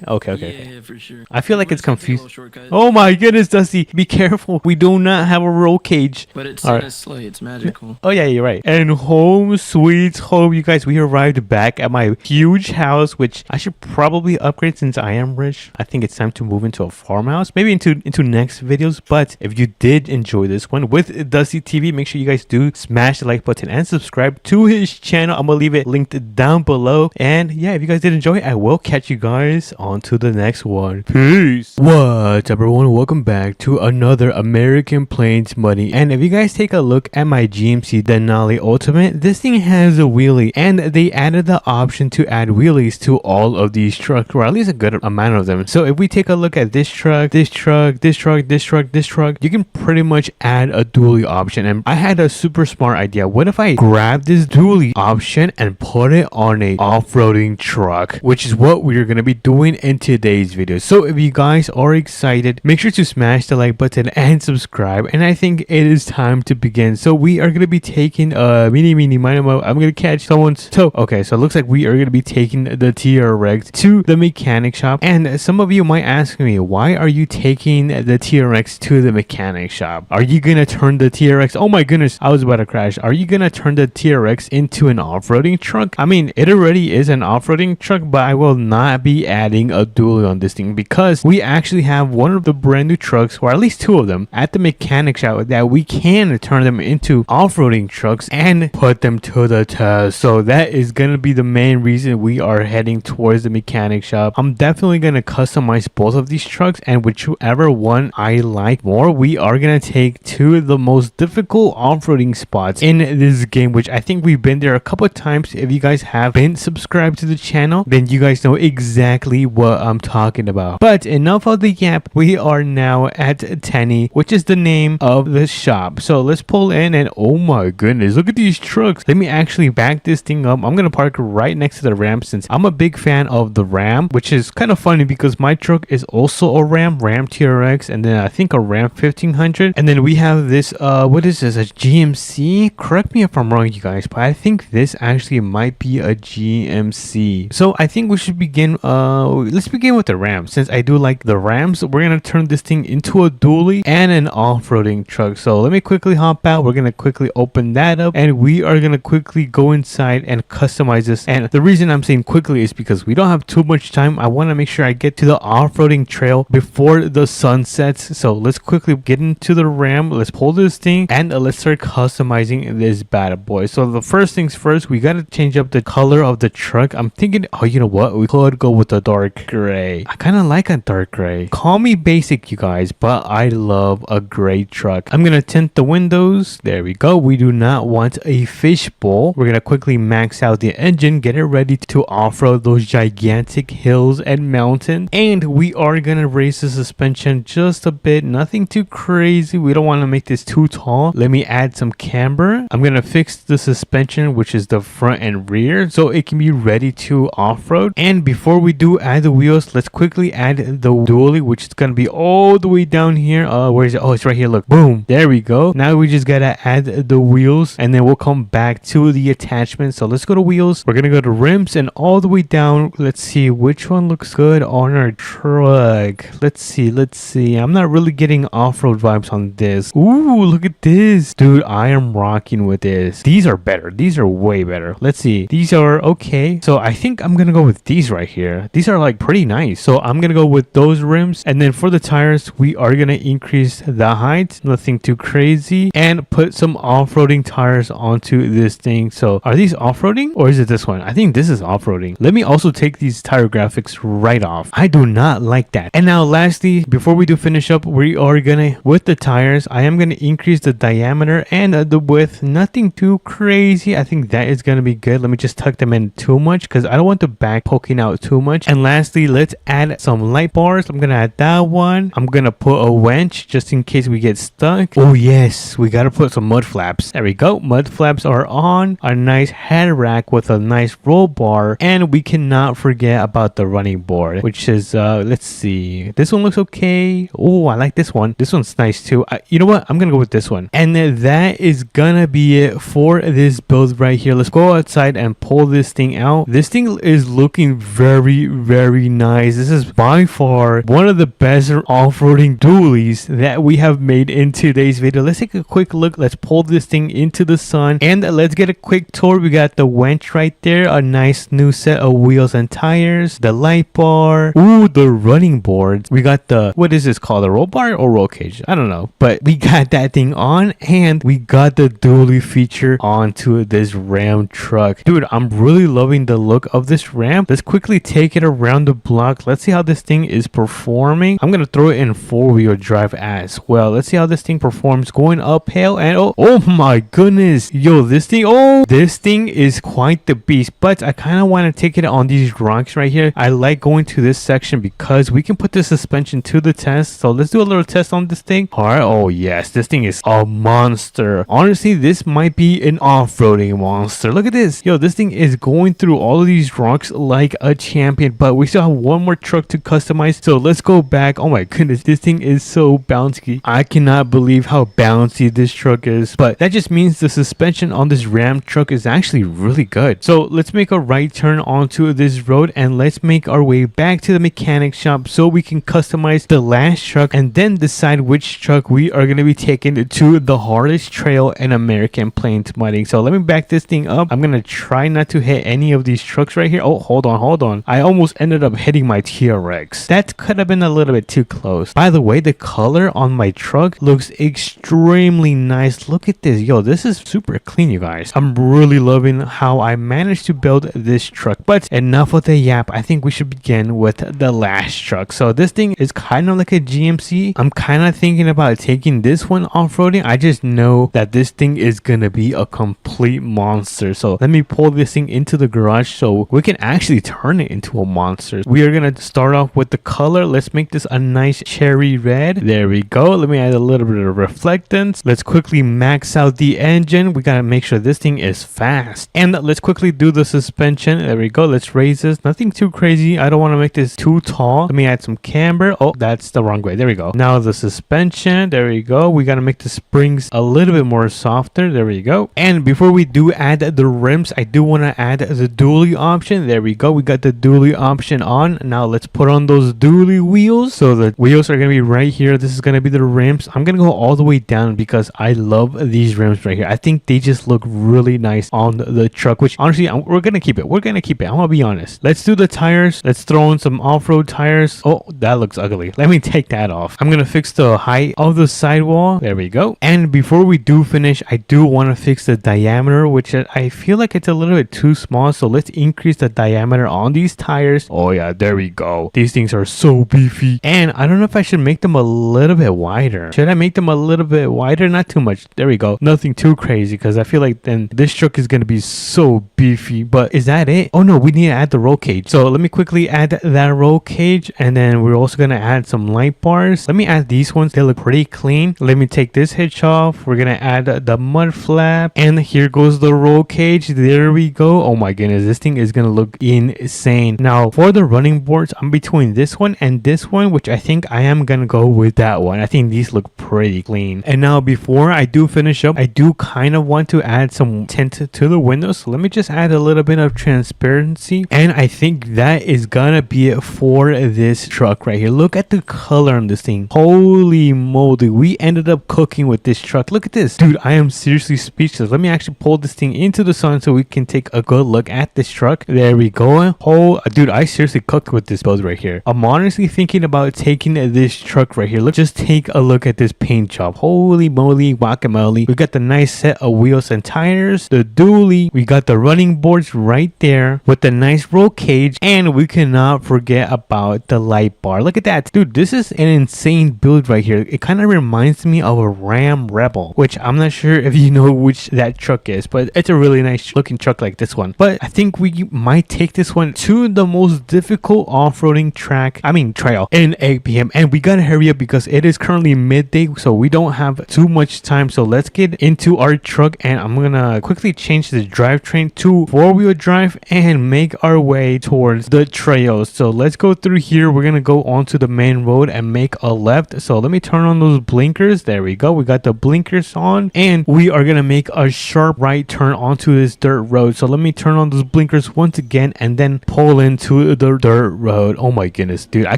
Okay. Yeah, for sure. I feel like it's confused. Oh my goodness, Dusty, be careful. We do not have a roll cage. But it's in a sleigh. It's magical. Oh yeah, you're right. And home sweet home, you guys. We arrived back at my huge house, which I should probably upgrade since I am rich. I think it's time to move into a farmhouse, maybe into next videos. But if you did enjoy this one with Dusty TV, make sure you guys do smash the like button and subscribe to his channel. I'm gonna leave it linked down below. And yeah, if you guys did enjoy, I will catch you guys on to the next one. Peace. What's up, everyone? Welcome back to another American Plains Money. And if you guys take a look at my GMC Denali Ultimate, this thing has a wheelie, and they added the option to add wheelies to all of these trucks, or at least a good amount of them. So if we take a look at this truck, this truck, this truck, this truck, this truck, you can pretty much add a dually option. And I had a super smart idea. What if I grab this dually option and put it on a off-roading truck, which is what we're gonna be doing in today's video. So if you guys are excited, make sure to smash the like button and subscribe. And I think it is time to begin. So we are gonna be taking I'm gonna catch someone's toe. Okay, so it looks like we are gonna be taking the TRX to the mechanic shop. And some of you might ask me, why are you taking the TRX to the mechanic shop? Are you gonna turn the TRX? Oh my goodness, I was about to crash. Are you gonna turn the TRX into an off-roading truck? I mean, it already is an off-roading truck, but I will not be adding a dually on this thing because we actually have one of the brand new trucks, or at least two of them, at the mechanic shop that we can turn them into off-roading trucks and put them to the test. So that is gonna be the main reason we are heading towards the mechanic shop. I'm definitely gonna customize both of these trucks, and whichever one I like more, we are gonna take to the most difficult off-roading spots in this game, which I think we've been there a couple of times. If you guys have been subscribed to the channel, then you guys know exactly what I'm talking about. But enough of the gap. We are now at Tenny, which is the name of the shop. So let's pull in, and oh my goodness, look at these trucks. Let me actually back this thing up. I'm gonna park right next to the Ram since I'm a big fan of the Ram, which is kind of funny because my truck is also a Ram TRX, and then I think a Ram 1500. And then we have this what is this, a GMC? Correct me if I'm wrong, you guys, but I think this actually might be a GMC. So I think we should begin let's begin with the Ram. Since I do like the Rams, we're gonna turn this thing into a dually and an off-roading truck. So let me quickly hop out. We're gonna quickly open that up, and we are gonna quickly go inside and customize this. And the reason I'm saying quickly is because we don't have too much time. I want to make sure I get to the off-roading trail before the sun sets. So let's quickly get into the Ram. Let's pull this thing and let's start customizing this bad boy. So the first things first, we gotta change up the color of the truck. I'm thinking, oh, you know what, we could go with the dark dark gray. I kind of like a dark gray. Call me basic, you guys, but I love a gray truck. I'm gonna tint the windows. There we go. We do not want a fishbowl. We're gonna quickly max out the engine, get it ready to off-road those gigantic hills and mountains. And we are gonna raise the suspension just a bit, nothing too crazy. We don't want to make this too tall. Let me add some camber. I'm gonna fix the suspension, which is the front and rear, so it can be ready to off-road. And before we do add the wheels, let's quickly add the dually, which is gonna be all the way down here. Where is it? Oh, it's right here. Look, boom, there we go. Now we just gotta add the wheels, and then we'll come back to the attachment. So let's go to wheels. We're gonna go to rims, and all the way down, let's see which one looks good on our truck. Let's see. I'm not really getting off-road vibes on this. Ooh, look at this, dude. I am rocking with this. These are better. These are way better. Let's see. These are okay. So I think I'm gonna go with these right here. These are like pretty nice. So I'm gonna go with those rims. And then for the tires, we are gonna increase the height, nothing too crazy, and put some off-roading tires onto this thing. So are these off-roading or is it this one? I think this is off-roading. Let me also take these tire graphics right off. I do not like that. And now lastly, before we do finish up, we are gonna, with the tires, I am gonna increase the diameter and the width, nothing too crazy. I think that is gonna be good. Let me just tuck them in too much because I don't want the back poking out too much. And lastly, let's add some light bars. I'm gonna add that one. I'm gonna put a winch just in case we get stuck. Oh yes, we gotta put some mud flaps. There we go. Mud flaps are on. A nice head rack with a nice roll bar, and we cannot forget about the running board, which is let's see. This one looks okay. Oh, I like this one. This one's nice too. You know what? I'm gonna go with this one. And that is gonna be it for this build right here. Let's go outside and pull this thing out. This thing is looking very, very nice. This is by far one of the best off-roading dualies that we have made in today's video. Let's take a quick look. Let's pull this thing into the sun and let's get a quick tour. We got the winch right there, a nice new set of wheels and tires, the light bar, ooh, the running board. We got the, what is this called, a roll bar or roll cage? I don't know, but we got that thing on, and we got the dually feature onto this Ram truck. Dude, I'm really loving the look of this Ram. Let's quickly take it around the block. Let's see how this thing is performing. I'm gonna throw it in 4-wheel drive as well. Let's see how this thing performs going uphill. And oh my goodness, yo, this thing is quite the beast. But I kind of want to take it on these rocks right here. I like going to this section because we can put the suspension to the test. So let's do a little test on this thing. All right. Oh yes, this thing is a monster. Honestly, this might be an off-roading monster. Look at this. Yo, this thing is going through all of these rocks like a champion. But we still have one more truck to customize. So let's go back. Oh my goodness, this thing is so bouncy. I cannot believe how bouncy this truck is. But that just means the suspension on this Ram truck is actually really good. So let's make a right turn onto this road and let's make our way back to the mechanic shop so we can customize the last truck and then decide which truck we are going to be taking to the hardest trail in American Plains modding. So let me back this thing up. I'm going to try not to hit any of these trucks right here. Oh, hold on. I almost ended up hitting my TRX. That could have been a little bit too close. By the way, the color on my truck looks extremely nice. Look at this. Yo, this is super clean, you guys. I'm really loving how I managed to build this truck. But enough of the yap. I think we should begin with the last truck. So this thing is kind of like a GMC. I'm kind of thinking about taking this one off-roading. I just know that this thing is gonna be a complete monster. So let me pull this thing into the garage so we can actually turn it into a monster. We are gonna start off with the color. Let's make this a nice cherry red. There we go. Let me add a little bit of reflectance. Let's quickly max out the engine. We gotta make sure this thing is fast. And let's quickly do the suspension. There we go. Let's raise this. Nothing too crazy. I don't want to make this too tall. Let me add some camber. Oh, that's the wrong way. There we go. Now the suspension. There we go. We gotta make the springs a little bit more softer. There we go. And before we do add the rims, I do want to add the dually option. There we go. We got the dually option on. Now let's put on those dually wheels. So the wheels are gonna be right here. This is gonna be the rims. I'm gonna go all the way down because I love these rims right here. I think they just look really nice on the truck, which honestly we're gonna keep it. I'm gonna be honest. Let's do the tires. Let's throw in some off-road tires. Oh, that looks ugly. Let me take that off. I'm gonna fix the height of the sidewall. There we go. And before we do finish, I do want to fix the diameter, which I feel like it's a little bit too small. So let's increase the diameter on these tires. Oh Oh yeah, there we go. These things are so beefy. And I don't know if I should make them a little bit wider. Should I make them a little bit wider? Not too much. There we go. Nothing too crazy, because I feel like then this truck is going to be so beefy. But is that it? Oh no, we need to add the roll cage. So let me quickly add that roll cage, and then we're also going to add some light bars. Let me add these ones. They look pretty clean. Let me take this hitch off. We're going to add the mud flap, and here goes the roll cage. There we go. Oh my goodness, this thing is going to look insane. Now for the running boards, I'm between this one and this one, which I think I am going to go with that one. I think these look pretty clean. And now before I do finish up, I do kind of want to add some tint to the windows. So let me just add a little bit of transparency, and I think that is gonna be it for this truck right here. Look at the color on this thing. Holy moly, we ended up cooking with this truck. Look at this, dude. I am seriously speechless. Let me actually pull this thing into the sun so we can take a good look at this truck. There we go. Oh dude, I seriously cooked with this build right here. I'm honestly thinking about taking this truck right here. Let's just take a look at this paint job. Holy moly, guacamole. We got the nice set of wheels and tires, the dually, we got the running boards right there with the nice roll cage, and we cannot forget about the light bar. Look at that, dude. This is an insane build right here. It kind of reminds me of a Ram Rebel, which I'm not sure if you know which that truck is, but it's a really nice looking truck like this one. But I think we might take this one to the most difficult off-roading trail in APM, and we gotta hurry up because it is currently midday, so we don't have too much time. So let's get into our truck, and I'm gonna quickly change the drivetrain to 4-wheel drive and make our way towards the trails. So let's go through here. We're gonna go onto the main road and make a left. So let me turn on those blinkers. There we go. We got the blinkers on, and we are gonna make a sharp right turn onto this dirt road. So let me turn on those blinkers once again and then pull into the dirt road. Oh my goodness, dude, I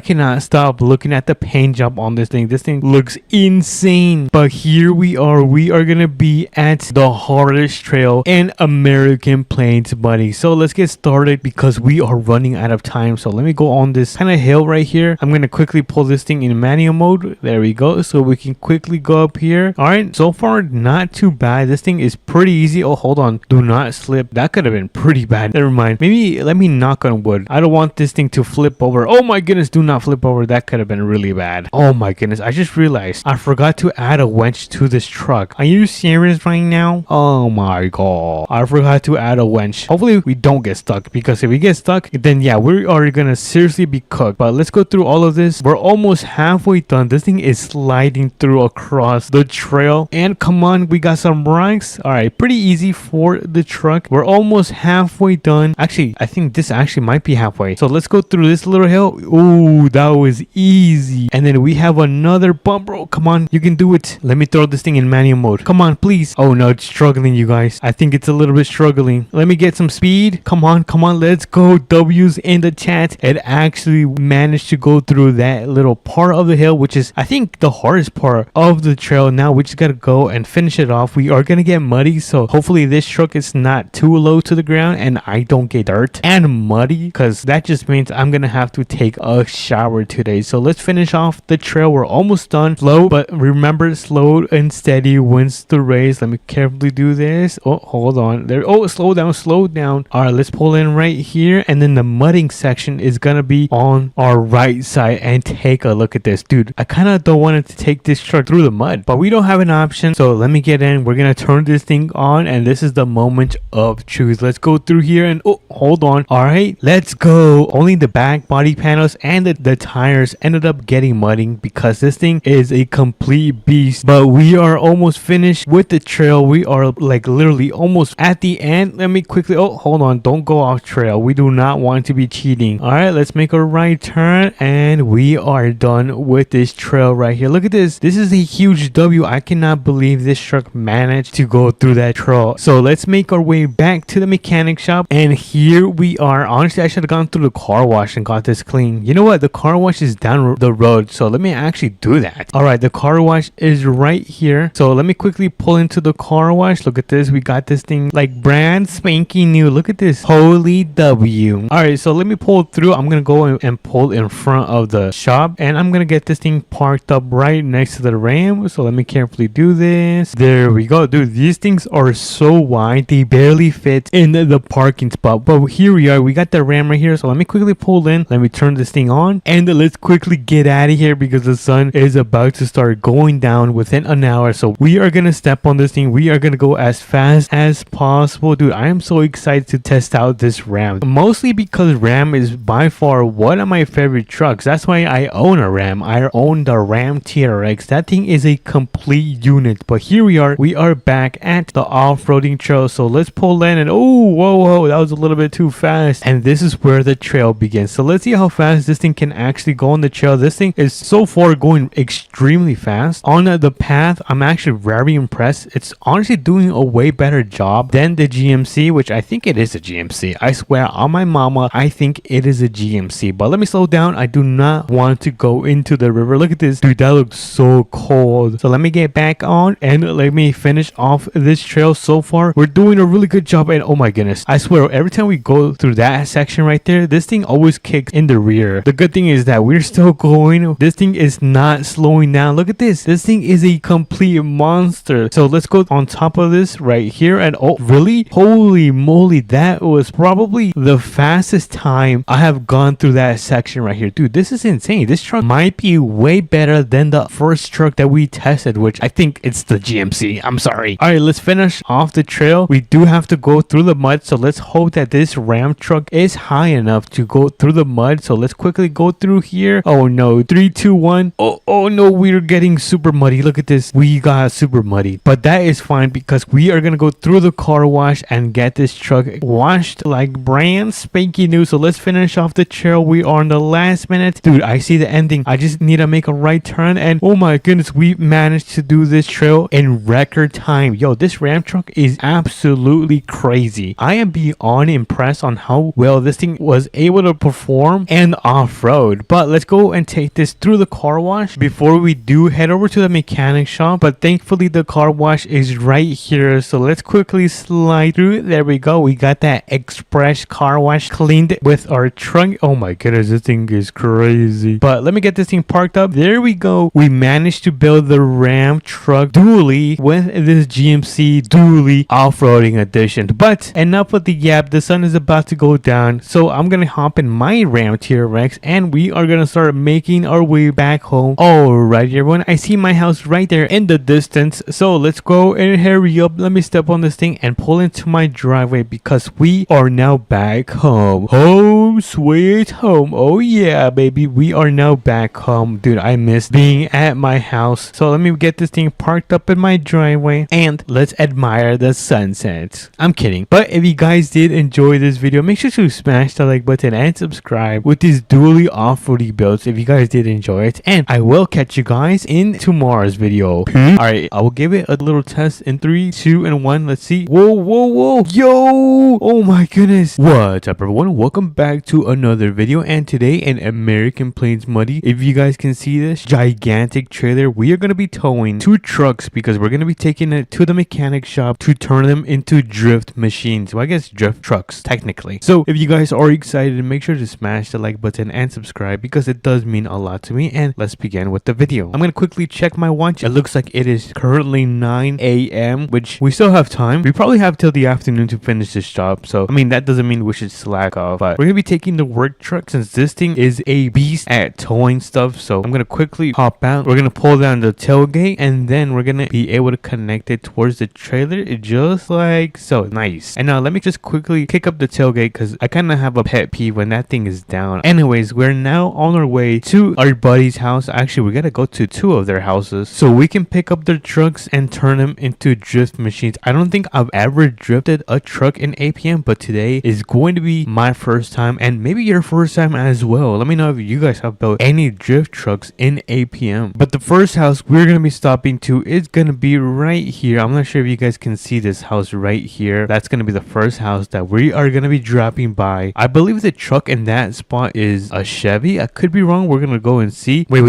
cannot stop looking at the paint job on this thing. This thing looks insane. But here we are gonna be at the hardest trail in American Plains, buddy. So let's get started because we are running out of time. So let me go on this kind of hill right here. I'm gonna quickly pull this thing in manual mode. There we go. So we can quickly go up here. All right, so far not too bad. This thing is pretty easy. Oh, hold on, do not slip. That could have been pretty bad. Never mind. Maybe let me knock on wood. I don't want this thing to flip over. Oh my goodness, do not flip over. That could have been really bad. Oh my goodness, I just realized I forgot to add a winch to this truck. Are you serious right now? Oh my god, I forgot to add a winch. Hopefully we don't get stuck, because if we get stuck, then yeah, we are gonna seriously be cooked. But let's go through all of this. We're almost halfway done. This thing is sliding through across the trail, and come on, we got some rocks. All right, pretty easy for the truck. We're almost halfway done. Actually, I think this actually might be halfway. So let's go through this little hill. Ooh, that was easy. And then we have another bump, bro. Come on, you can do it. Let me throw this thing in manual mode. Come on, please. Oh no, it's struggling, you guys. I think it's a little bit struggling. Let me get some speed. Come on, let's go. W's in the chat. It actually managed to go through that little part of the hill, which is, I think, the hardest part of the trail. Now we just gotta go and finish it off. We are gonna get muddy, so hopefully this truck is not too low to the ground and I don't get dirt and muddy, because that just means I'm gonna have to take a shower today. So let's finish off the trail. We're almost done. Slow, but remember, slow and steady wins the race. Let me carefully do this. Oh, hold on there. Oh, slow down. All right, let's pull in right here, and then the mudding section is gonna be on our right side. And take a look at this, dude. I kind of don't want to take this truck through the mud, but we don't have an option. So let me get in. We're gonna turn this thing on, and this is the moment of truth. Let's go through here, and oh, hold on. All right, let's go. Only the back body panels and the tires ended up getting mudding, because this thing is a complete beast. But we are almost finished with the trail. We are like literally almost at the end. Let me quickly, oh, hold on, don't go off trail. We do not want to be cheating. All right, let's make a right turn, and we are done with this trail right here. Look at this. This is a huge W. I cannot believe this truck managed to go through that trail. So let's make our way back to the mechanic shop, and here we are. Honestly, I should have gone through the car wash and got this clean. You know what, the car wash is down the road, so let me actually do that. All right, the car wash is right here, so let me quickly pull into the car wash. Look at this. We got this thing like brand spanking new. Look at this. Holy W. All right, so let me pull through. I'm gonna go and pull in front of the shop, and I'm gonna get this thing parked up right next to the Ram. So let me carefully do this. There we go, dude. These things are so wide, they barely fit in the parking spot. But here we are. We got the Ram right here, so let me quickly pull in. Let me turn this thing on. And let's quickly get out of here because the sun is about to start going down within an hour. So we are going to step on this thing. We are going to go as fast as possible. Dude, I am so excited to test out this Ram. Mostly because Ram is by far one of my favorite trucks. That's why I own a Ram. I own the Ram TRX. That thing is a complete unit. But here we are back at the off-roading trail. So let's pull in and oh, whoa, that was a little bit too fast. And this is where the trail begins. So let's see how fast this thing can actually go on the trail. This thing is so far going extremely fast. On the path, I'm actually very impressed. It's honestly doing a way better job than the GMC, which I think it is a GMC. I swear on my mama, I think it is a GMC. But let me slow down. I do not want to go into the river. Look at this. Dude, that looks so cold. So let me get back on and let me finish off this trail. So far, we're doing a really good job. And oh my goodness, I swear, every time we go through that section right there, this thing always kicks in the rear. The good thing is that we're still going. This thing is not slowing down. Look at this. This thing is a complete monster. So let's go on top of this right here. And oh, really? Holy moly, that was probably the fastest time I have gone through that section right here. Dude, this is insane. This truck might be way better than the first truck that we tested, which I think it's the GMC. I'm sorry. All right, let's finish off the trail. We do have to go through the mud, so let's hope that this Ram truck is high enough to go through the mud. So let's quickly go through here. Oh no, 3, 2, 1. Oh no, we're getting super muddy. Look at this. We got super muddy, but that is fine because we are gonna go through the car wash and get this truck washed like brand spanking new. So let's finish off the trail. We are in the last minute. Dude, I see the ending. I just need to make a right turn, and oh my goodness, we managed to do this trail in record time. Yo, this Ram truck is absolutely crazy. I am beyond impressed on how well this thing was able to perform and off-road. But let's go and take this through the car wash before we do head over to the mechanic shop. But thankfully the car wash is right here, so let's quickly slide through. There we go. We got that express car wash cleaned with our trunk. Oh my goodness, this thing is crazy. But let me get this thing parked up. There we go. We managed to build the Ram truck dually with this GMC dually off-roading edition. But enough with the yap. The sun is about to go down, so I'm gonna hop in my Ram TRX and we are gonna start making our way back home. Alright everyone, I see my house right there in the distance, so let's go and hurry up. Let me step on this thing and pull into my driveway because we are now back home. Home sweet home. Oh yeah baby, we are now back home. Dude, I miss being at my house. So let me get this thing parked up in my driveway and let's admire the sunset. I'm kidding, but if you guys did enjoy this video, make sure to smash the like button and subscribe with these dually off-roading builds if you guys did enjoy it, and I will catch you guys in tomorrow's video. Alright, I will give it a little test in 3, 2, and 1. Let's see. Whoa, yo, oh my goodness. What's up everyone, welcome back to another video, and today in American Plains Muddy, if you guys can see this gigantic trailer, we are going to be towing 2 trucks because we're going to be taking it to the mechanic shop to turn them into drift machines. Well, I guess drift trucks technically. So if you guys are excited, make sure to smash the like button and subscribe because it does mean a lot to me. And let's begin with the video. I'm going to quickly check my watch. It looks like it is currently 9 a.m. which we still have time. We probably have till the afternoon to finish this job. So I mean, that doesn't mean we should slack off, but we're going to be taking the work truck since this thing is a beast at towing stuff. So I'm going to quickly hop out. We're going to pull down the tailgate and then we're going to be able to connect it towards the trailer just like so. Nice. And now let me just quickly kick up the tailgate because I kind of have a pet peeve when that thing is down. Anyways, we're now on our way to our buddy's house. Actually, we got to go to 2 of their houses so we can pick up their trucks and turn them into drift machines. I don't think I've ever drifted a truck in APM, but today is going to be my first time and maybe your first time as well. Let me know if you guys have built any drift trucks in APM. But the first house we're going to be stopping to is going to be right here. I'm not sure if you guys can see this house right here. That's going to be the first house that we are going to be dropping by. I believe the truck in that spot is a Chevy. I could be wrong. We're going to go and see. Wait.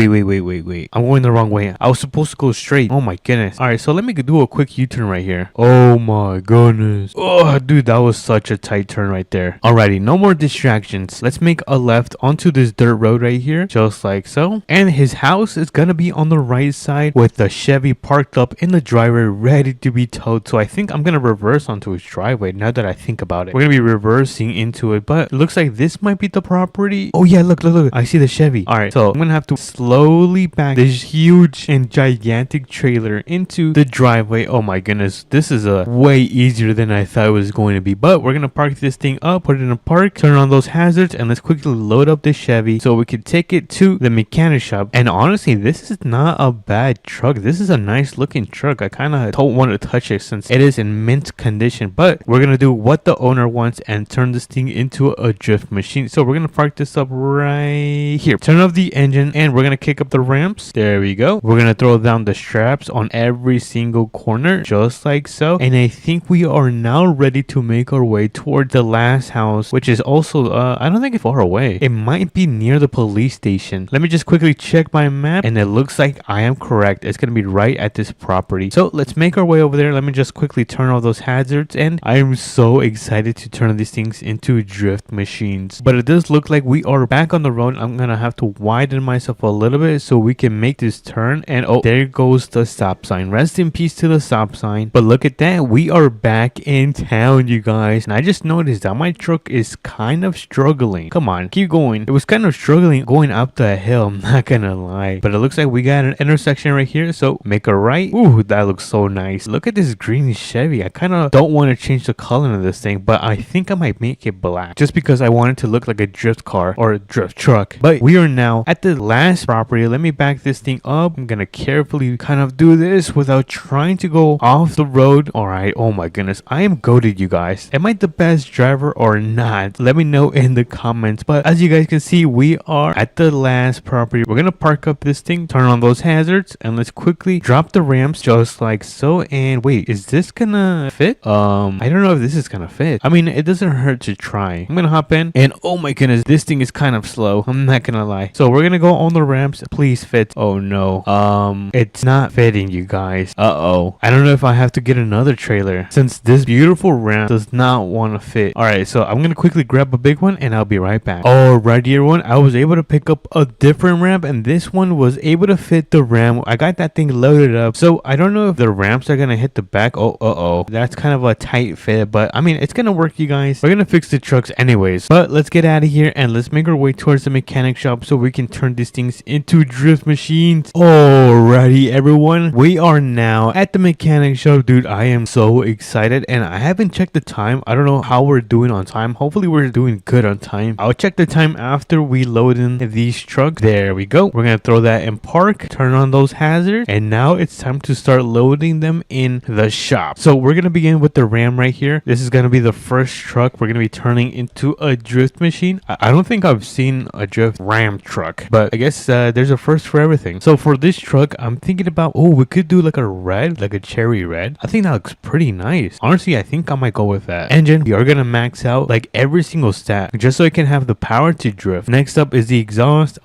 I'm going the wrong way. I was supposed to go straight. Oh my goodness. All right, so let me do a quick U-turn right here. Oh my goodness. Oh, dude, that was such a tight turn right there. Alrighty, no more distractions. Let's make a left onto this dirt road right here, just like so. And his house is going to be on the right side with the Chevy parked up in the driveway ready to be towed. So I think I'm going to reverse onto his driveway now that I think about it. We're going to be reversing into it, but it looks looks like this might be the property. Oh yeah, look. I see the Chevy. All right, so I'm gonna have to slowly back this huge and gigantic trailer into the driveway. Oh my goodness, this is a way easier than I thought it was going to be. But we're gonna park this thing up, put it in a park, turn on those hazards, and let's quickly load up the Chevy so we can take it to the mechanic shop. And honestly, this is not a bad truck. This is a nice looking truck. I kind of don't want to touch it since it is in mint condition, but we're gonna do what the owner wants and turn this thing into a drift machine. So we're gonna park this up right here, turn off the engine, and we're gonna kick up the ramps. There we go. We're gonna throw down the straps on every single corner just like so, and I think we are now ready to make our way toward the last house, which is also I don't think it's far away. It might be near the police station. Let me just quickly check my map, and it looks like I am correct. It's gonna be right at this property. So let's make our way over there. Let me just quickly turn all those hazards, and I am so excited to turn these things into drift machines. But it does look like we are back on the road. I'm gonna have to widen myself a little bit so we can make this turn. And oh, there goes the stop sign. Rest in peace to the stop sign. But look at that, we are back in town, you guys. And I just noticed that my truck is kind of struggling. Come on, keep going. It was kind of struggling going up the hill, I'm not gonna lie. But it looks like we got an intersection right here, so make a right. Ooh, that looks so nice. Look at this green Chevy. I kind of don't want to change the color of this thing, but I think I might make it black just because I want it to look like a drift car or a drift truck. But we are now at the last property. Let me back this thing up. I'm gonna carefully kind of do this without trying to go off the road. All right, oh my goodness, I am goated, you guys. Am I the best driver or not? Let me know in the comments. But as you guys can see, we are at the last property. We're gonna park up this thing, turn on those hazards, and let's quickly drop the ramps just like so. And wait, is this gonna fit? I don't know if this is gonna fit. I mean, it doesn't hurt to try. I'm gonna hop in, and oh my goodness, this thing is kind of slow, I'm not gonna lie. So we're gonna go on the ramps. Please fit. Oh no, it's not fitting, you guys. I don't know if I have to get another trailer since this beautiful ramp does not want to fit. All right, so I'm gonna quickly grab a big one and I'll be right back. Alright, dear one, I was able to pick up a different ramp, and this one was able to fit the ramp. I got that thing loaded up, so I don't know if the ramps are gonna hit the back. That's kind of a tight fit, but I mean, it's gonna work, you guys. We're gonna fix the trucks anyways. But let's get out of here and let's make our way towards the mechanic shop so we can turn these things into drift machines. Alrighty, everyone, we are now at the mechanic shop. Dude, I am so excited, and I haven't checked the time. I don't know how we're doing on time. Hopefully we're doing good on time. I'll check the time after we load in these trucks. There we go. We're gonna throw that in park, turn on those hazards, and now it's time to start loading them in the shop. So we're gonna begin with the Ram right here. This is gonna be the first truck we're gonna be turning into a drift machine. I don't think I've seen a drift Ram truck, but I guess there's a first for everything. So for this truck, I'm thinking about, we could do like a red, like a cherry red. I think that looks pretty nice. Honestly, I think I might go with that. Engine, we are gonna max out like every single stat just so it can have the power to drift. Next up is the exhaust.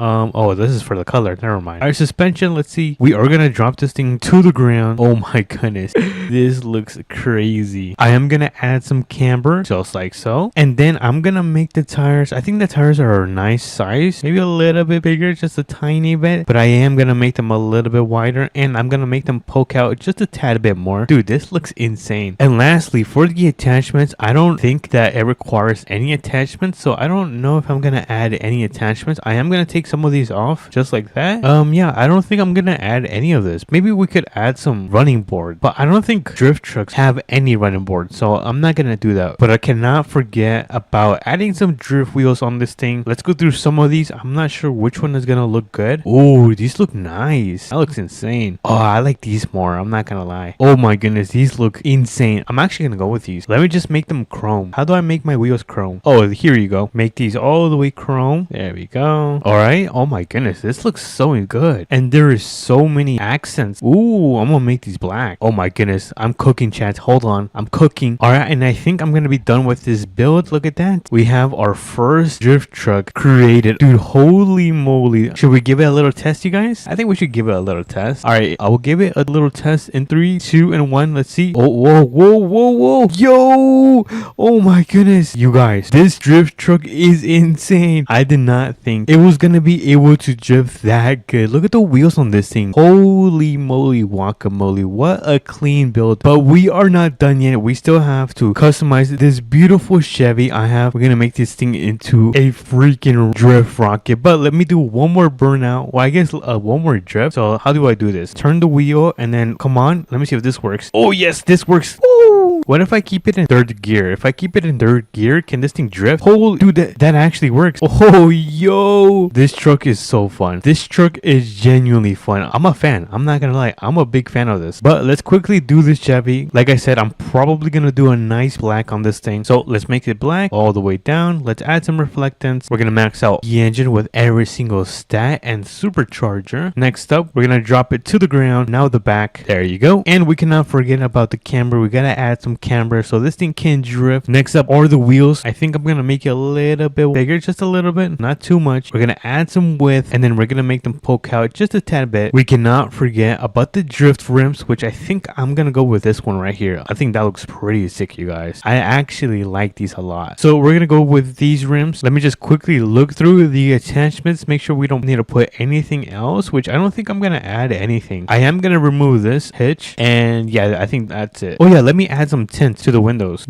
This is for the color. Never mind. Our suspension, let's see. We are gonna drop this thing to the ground. Oh my goodness. This looks crazy. I am gonna add some camber just like so. And then I'm gonna make the tires. I think the tires are a nice size. Maybe a little bit bigger, just a tiny bit. But I am gonna make them a little bit wider, and I'm gonna make them poke out just a tad bit more. Dude, this looks insane. And lastly, for the attachments, I don't think that it requires any attachments, so I don't know if I'm gonna add any attachments. I am gonna take some of these off just like that. Yeah, I don't think I'm gonna add any of this. Maybe we could add some running board, but I don't think drift trucks have any running board, so I'm not gonna do that. But I cannot forget about adding some drift wheels on this thing. Let's go through some of these. I'm not sure which one is gonna look good. Oh, these look nice. That looks insane. Oh, I like these more, I'm not gonna lie. Oh my goodness, these look insane. I'm actually gonna go with these. Let me just make them chrome. How do I make my wheels chrome? Oh, here you go. Make these all the way chrome. There we go. All right. Oh my goodness, this looks so good. And there is so many accents. Ooh, I'm gonna make these black. Oh my goodness, I'm cooking, chat. Hold on, I'm cooking. All right, and I think I'm gonna be done with this build. Look at that. We have our first drift truck created. Dude, holy moly. Should we give it a little test, you guys? I think we should give it a little test. All right, I will give it a little test in 3, 2, and 1. Let's see. Oh, whoa. Yo, oh my goodness, you guys, this drift truck is insane. I did not think it was gonna be able to drift that good. Look at the wheels on this thing. Holy moly guacamole, what a clean build. But we are not done yet. We still have to customize this beautiful Chevy I have. We're gonna gonna make this thing into a freaking drift rocket. But let me do one more burnout. Well, I guess one more drift. So how do I do this? Turn the wheel and then come on. Let me see if this works. Oh yes, this works. Woo! What if I keep it in third gear? If I keep it in third gear, can this thing drift? Holy dude, that actually works. Oh yo, this truck is so fun. This truck is genuinely fun. I'm a fan. I'm not gonna lie. I'm a big fan of this. But let's quickly do this Chevy. Like I said, I'm probably gonna do a nice black on this thing. So let's make it black all the way down. Let's add some reflectance. We're gonna max out the engine with every single stat and supercharger. Next up, we're gonna drop it to the ground. Now the back. There you go. And we cannot forget about the camber. We gotta add some camber so this thing can drift. Next up are the wheels. I think I'm gonna make it a little bit bigger, just a little bit, not too much. We're gonna add some width and then we're gonna make them poke out just a tad bit. We cannot forget about the drift rims, which I think I'm gonna go with this one right here. I think that looks pretty sick, you guys. I actually like these a lot. So we're gonna go with these rims. Let me just quickly look through the attachments, make sure we don't need to put anything else, which I don't think I'm gonna add anything. I am gonna remove this hitch, and yeah, I think that's it. Oh yeah, let me add some tint to the windows.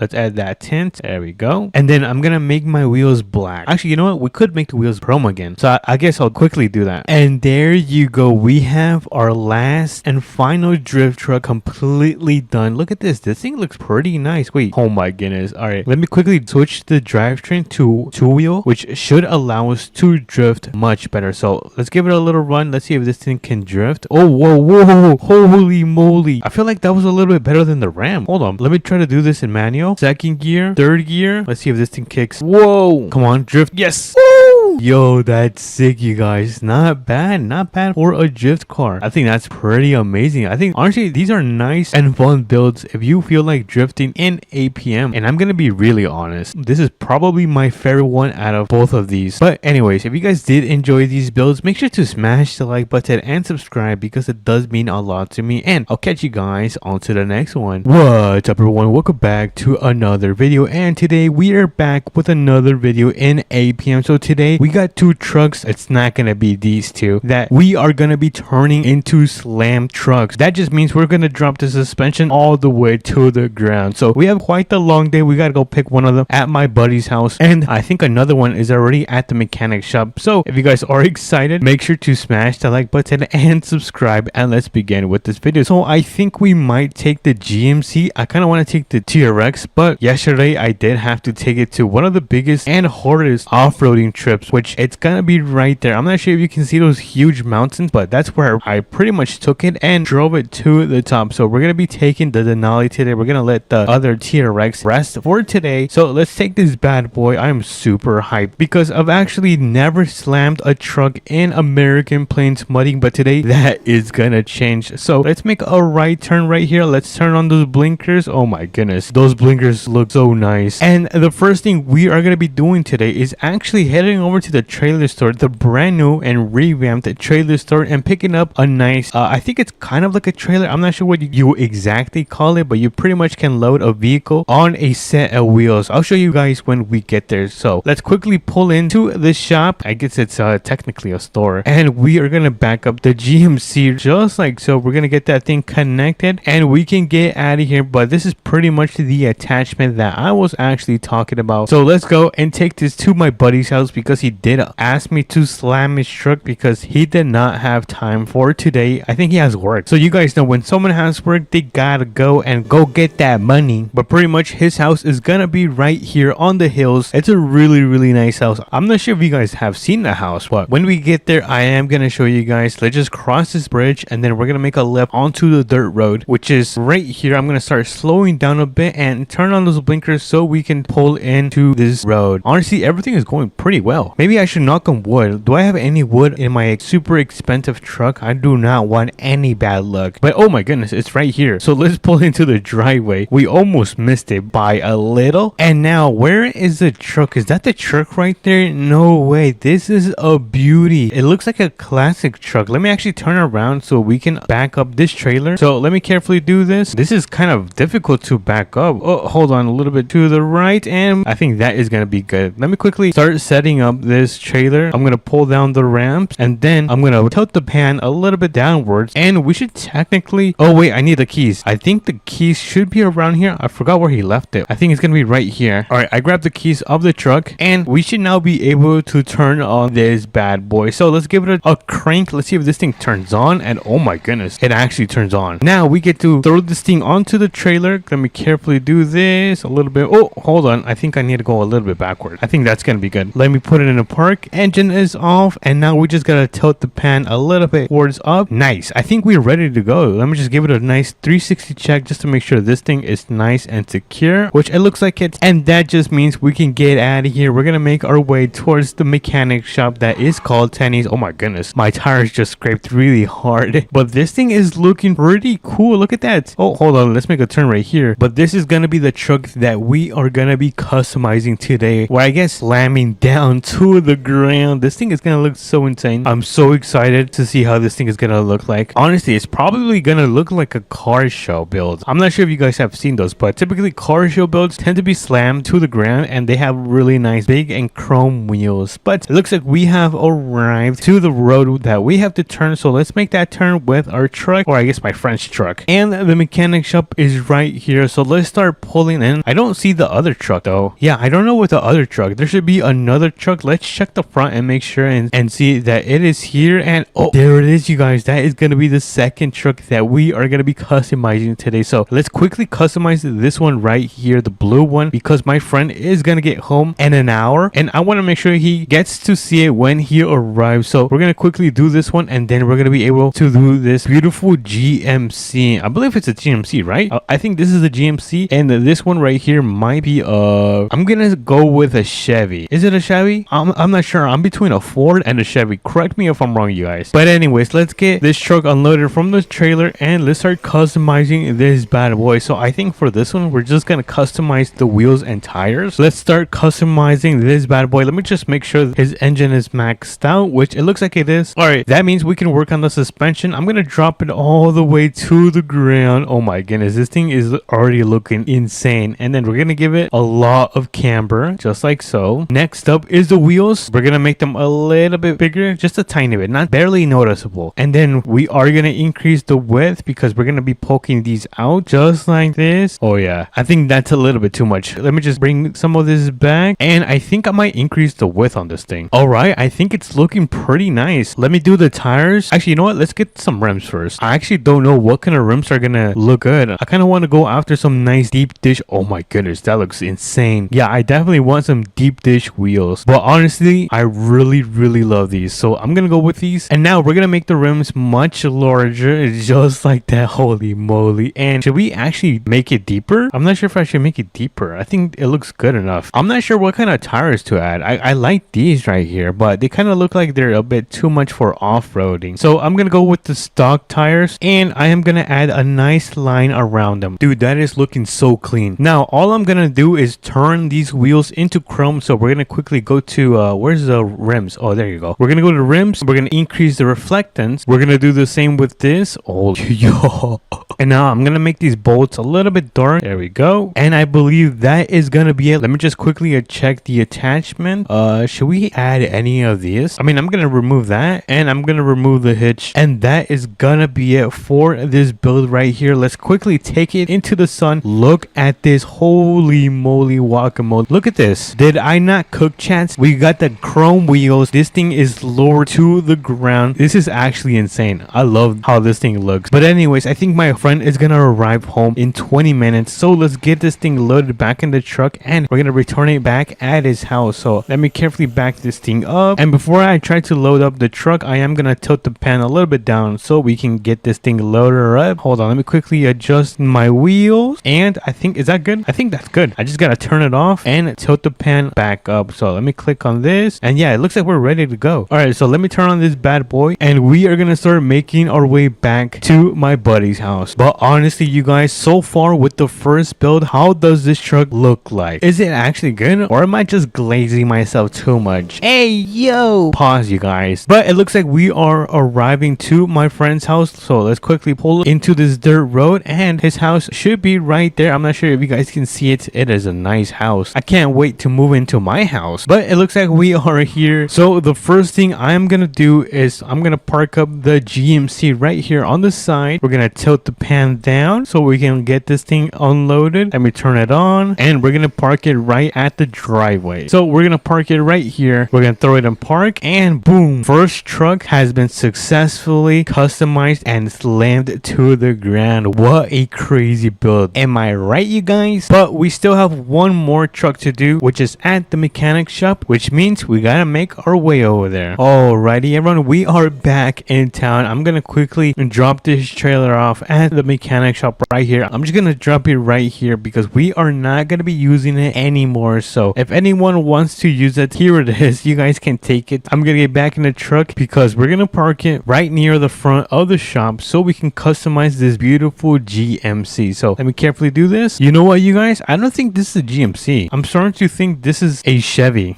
Let's add that tint. There we go. And then I'm gonna make my wheels black. Actually, you know what? We could make the wheels chrome again. So I guess I'll quickly do that. And there you go. We have our last and final drift truck completely done. Look at this. This thing looks pretty nice. Wait. Oh my goodness. All right. Let me quickly switch the drivetrain to two-wheel, which should allow us to drift much better. So let's give it a little run. Let's see if this thing can drift. Oh, whoa. Holy moly. I feel like that was a little bit better than the Ram. Hold on. Let me try to do this in manual. Second gear, third gear. Let's see if this thing kicks. Whoa. Come on, drift. Yes. Woo! Yo, that's sick, you guys. Not bad for a drift car. I think that's pretty amazing. I think honestly these are nice and fun builds if you feel like drifting in APM. And I'm gonna be really honest, this is probably my favorite one out of both of these. But anyways, if you guys did enjoy these builds, make sure to smash the like button and subscribe because it does mean a lot to me. And I'll catch you guys on to the next one. What's up everyone, welcome back to another video, and today we are back with another video in APM. So today we got two trucks. It's not gonna be these two that we are gonna be turning into slam trucks. That just means we're gonna drop the suspension all the way to the ground. So we have quite the long day. We gotta go pick one of them at my buddy's house, and I think another one is already at the mechanic shop. So if you guys are excited, make sure to smash the like button and subscribe, and let's begin with this video. So I think we might take the GMC. I kind of want to take the TRX, but yesterday I did have to take it to one of the biggest and hardest off-roading trips, which it's gonna be right there. I'm not sure if you can see those huge mountains, but that's where I pretty much took it and drove it to the top. So we're gonna be taking the Denali today. We're gonna let the other TRX rest for today. So let's take this bad boy. I'm super hyped because I've actually never slammed a truck in American Plains mudding, but today that is gonna change. So let's make a right turn right here. Let's turn on those blinkers. Oh my goodness, those blinkers look so nice. And the first thing we are gonna be doing today is actually heading over to the trailer store, the brand new and revamped trailer store, and picking up a nice I think it's kind of like a trailer. I'm not sure what you exactly call it, but you pretty much can load a vehicle on a set of wheels. I'll show you guys when we get there. So let's quickly pull into the shop. I guess it's technically a store, and we are gonna back up the GMC just like so. We're gonna get that thing connected and we can get out of here. But this is pretty much the attachment that I was actually talking about. So let's go and take this to my buddy's house because he did ask me to slam his truck because he did not have time for today. I think he has work. So you guys know when someone has work, they gotta go and go get that money. But pretty much his house is gonna be right here on the hills. It's a really nice house. I'm not sure if you guys have seen the house, but when we get there I am gonna show you guys. Let's just cross this bridge and then we're gonna make a left onto the dirt road, which is right here. I'm gonna start slowing down a bit and turn on those blinkers so we can pull into this road. Honestly, everything is going pretty well. Maybe I should knock on wood. Do I have any wood in my super expensive truck? I do not want any bad luck. But oh my goodness, it's right here. So let's pull into the driveway. We almost missed it by a little. And now where is the truck? Is that the truck right there? No way. This is a beauty. It looks like a classic truck. Let me actually turn around so we can back up this trailer. So let me carefully do this. This is kind of difficult to back up. Oh, hold on a little bit to the right, and I think that is gonna be good. Let me quickly start setting up this trailer. I'm gonna pull down the ramps, and then I'm gonna tilt the pan a little bit downwards, and we should technically, oh wait, I need the keys. I think the keys should be around here. I forgot where he left it. I think it's gonna be right here. All right, I grabbed the keys of the truck, and we should now be able to turn on this bad boy. So let's give it a crank. Let's see if this thing turns on, and oh my goodness, it actually turns on. Now we get to throw this thing onto the trailer. Let me carefully do this a little bit. Oh, hold on, I think I need to go a little bit backward. I think that's gonna be good. Let me put it in a park. Engine is off, and now we just gotta tilt the pan a little bit towards up. Nice. I think we're ready to go. Let me just give it a nice 360 check just to make sure this thing is nice and secure, which it looks like it. And that just means we can get out of here. We're gonna make our way towards the mechanic shop that is called Tenny's. Oh my goodness, my tires just scraped really hard, but this thing is looking pretty cool. Look at that. Oh, hold on, let's make a turn right here. But this is gonna be the truck that we are gonna be customizing today, or I guess slamming down to the ground. This thing is gonna look so insane. I'm so excited to see how this thing is gonna look like. Honestly, it's probably gonna look like a car show build. I'm not sure if you guys have seen those, but typically car show builds tend to be slammed to the ground, and they have really nice big and chrome wheels. But it looks like we have arrived to the road that we have to turn, so let's make that turn with our truck, or I guess my friend's truck. And the mechanic shop is right here, so let's start pulling in. I don't see the other truck though. Yeah, I don't know with the other truck. There should be another truck. Let's check the front and make sure and see that it is here. And oh, there it is, you guys. That is gonna be the second truck that we are gonna be customizing today. So let's quickly customize this one right here, the blue one, because my friend is gonna get home in an hour, and I want to make sure he gets to see it when he arrives. So we're gonna quickly do this one, and then we're gonna be able to do this beautiful GMC. I believe it's a GMC, right? I think this is a GMC, and this one right here might be I'm gonna go with a Chevy. Is it a Chevy? I'm not sure. I'm between a Ford and a Chevy. Correct me if I'm wrong, you guys. But anyways, let's get this truck unloaded from the trailer, and let's start customizing this bad boy. So I think for this one, we're just gonna customize the wheels and tires. Let's start customizing this bad boy. Let me just make sure his engine is maxed out, which it looks like it is. All right, that means we can work on the suspension. I'm gonna drop it all the way to the ground. Oh my goodness, this thing is already looking insane. And then we're gonna give it a lot of camber, just like so. Next up is the wheels. We're gonna make them a little bit bigger, just a tiny bit, not barely noticeable. And then we are gonna increase the width because we're gonna be poking these out just like this. Oh yeah, I think that's a little bit too much. Let me just bring some of this back, and I think I might increase the width on this thing. All right, I think it's looking pretty nice. Let me do the tires. Actually, you know what? Let's get some rims first. I actually don't know what kind of rims are gonna look good. I kind of want to go after some nice deep dish. Oh my goodness, that looks insane. Yeah, I definitely want some deep dish wheels, but honestly, I really love these, so I'm gonna go with these. And now we're gonna make the rims much larger, just like that. Holy moly. And should we actually make it deeper? I'm not sure if I should make it deeper. I think it looks good enough. I'm not sure what kind of tires to add. I like these right here, but they kind of look like they're a bit too much for off-roading, so I'm gonna go with the stock tires, and I am gonna add a nice line around them. Dude, that is looking so clean. Now all I'm gonna do is turn these wheels into chrome, so we're gonna quickly go to where's the rims? Oh, there you go. We're gonna go to rims. We're gonna increase the reflectance. We're gonna do the same with this. Oh yo. And now I'm gonna make these bolts a little bit dark. There we go. And I believe that is gonna be it. Let me just quickly check the attachment. Should we add any of these? I mean, I'm gonna remove that, and I'm gonna remove the hitch, and that is gonna be it for this build right here. Let's quickly take it into the sun. Look at this. Holy moly guacamole. Look at this. Did I not cook, chance? We got the chrome wheels. This thing is lowered to the ground. This is actually insane. I love how this thing looks. But anyways, I think my friend is gonna arrive home in 20 minutes, so let's get this thing loaded back in the truck, and we're gonna return it back at his house. So let me carefully back this thing up, and before I try to load up the truck, I am gonna tilt the pan a little bit down so we can get this thing loaded up. Hold on, let me quickly adjust my wheels, and I think, is that good? I think that's good. I just gotta turn it off and tilt the pan back up. So let me click on this, and yeah, it looks like we're ready to go. All right, so let me turn on this bad boy, and we are gonna start making our way back to my buddy's house. But honestly, you guys, so far with the first build, how does this truck look like? Is it actually good, or am I just glazing myself too much? Hey yo, pause, you guys. But it looks like we are arriving to my friend's house, so let's quickly pull into this dirt road, and his house should be right there. I'm not sure if you guys can see it. It is a nice house. I can't wait to move into my house. But it looks looks like we are here. So the first thing I'm gonna do is I'm gonna park up the GMC right here on the side. We're gonna tilt the pan down so we can get this thing unloaded. Let me turn it on, and we're gonna park it right at the driveway. So we're gonna park it right here. We're gonna throw it in park, and boom, first truck has been successfully customized and slammed to the ground. What a crazy build, am I right, you guys? But we still have one more truck to do, which is at the mechanic shop, which means we gotta make our way over there. Alrighty everyone, we are back in town. I'm gonna quickly drop this trailer off at the mechanic shop right here. I'm just gonna drop it right here because we are not gonna be using it anymore. So if anyone wants to use it, here it is. You guys can take it. I'm gonna get back in the truck because we're gonna park it right near the front of the shop so we can customize this beautiful GMC. So let me carefully do this. You know what, you guys? I don't think this is a GMC. I'm starting to think this is a Chevy.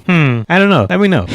I don't know. Let me know.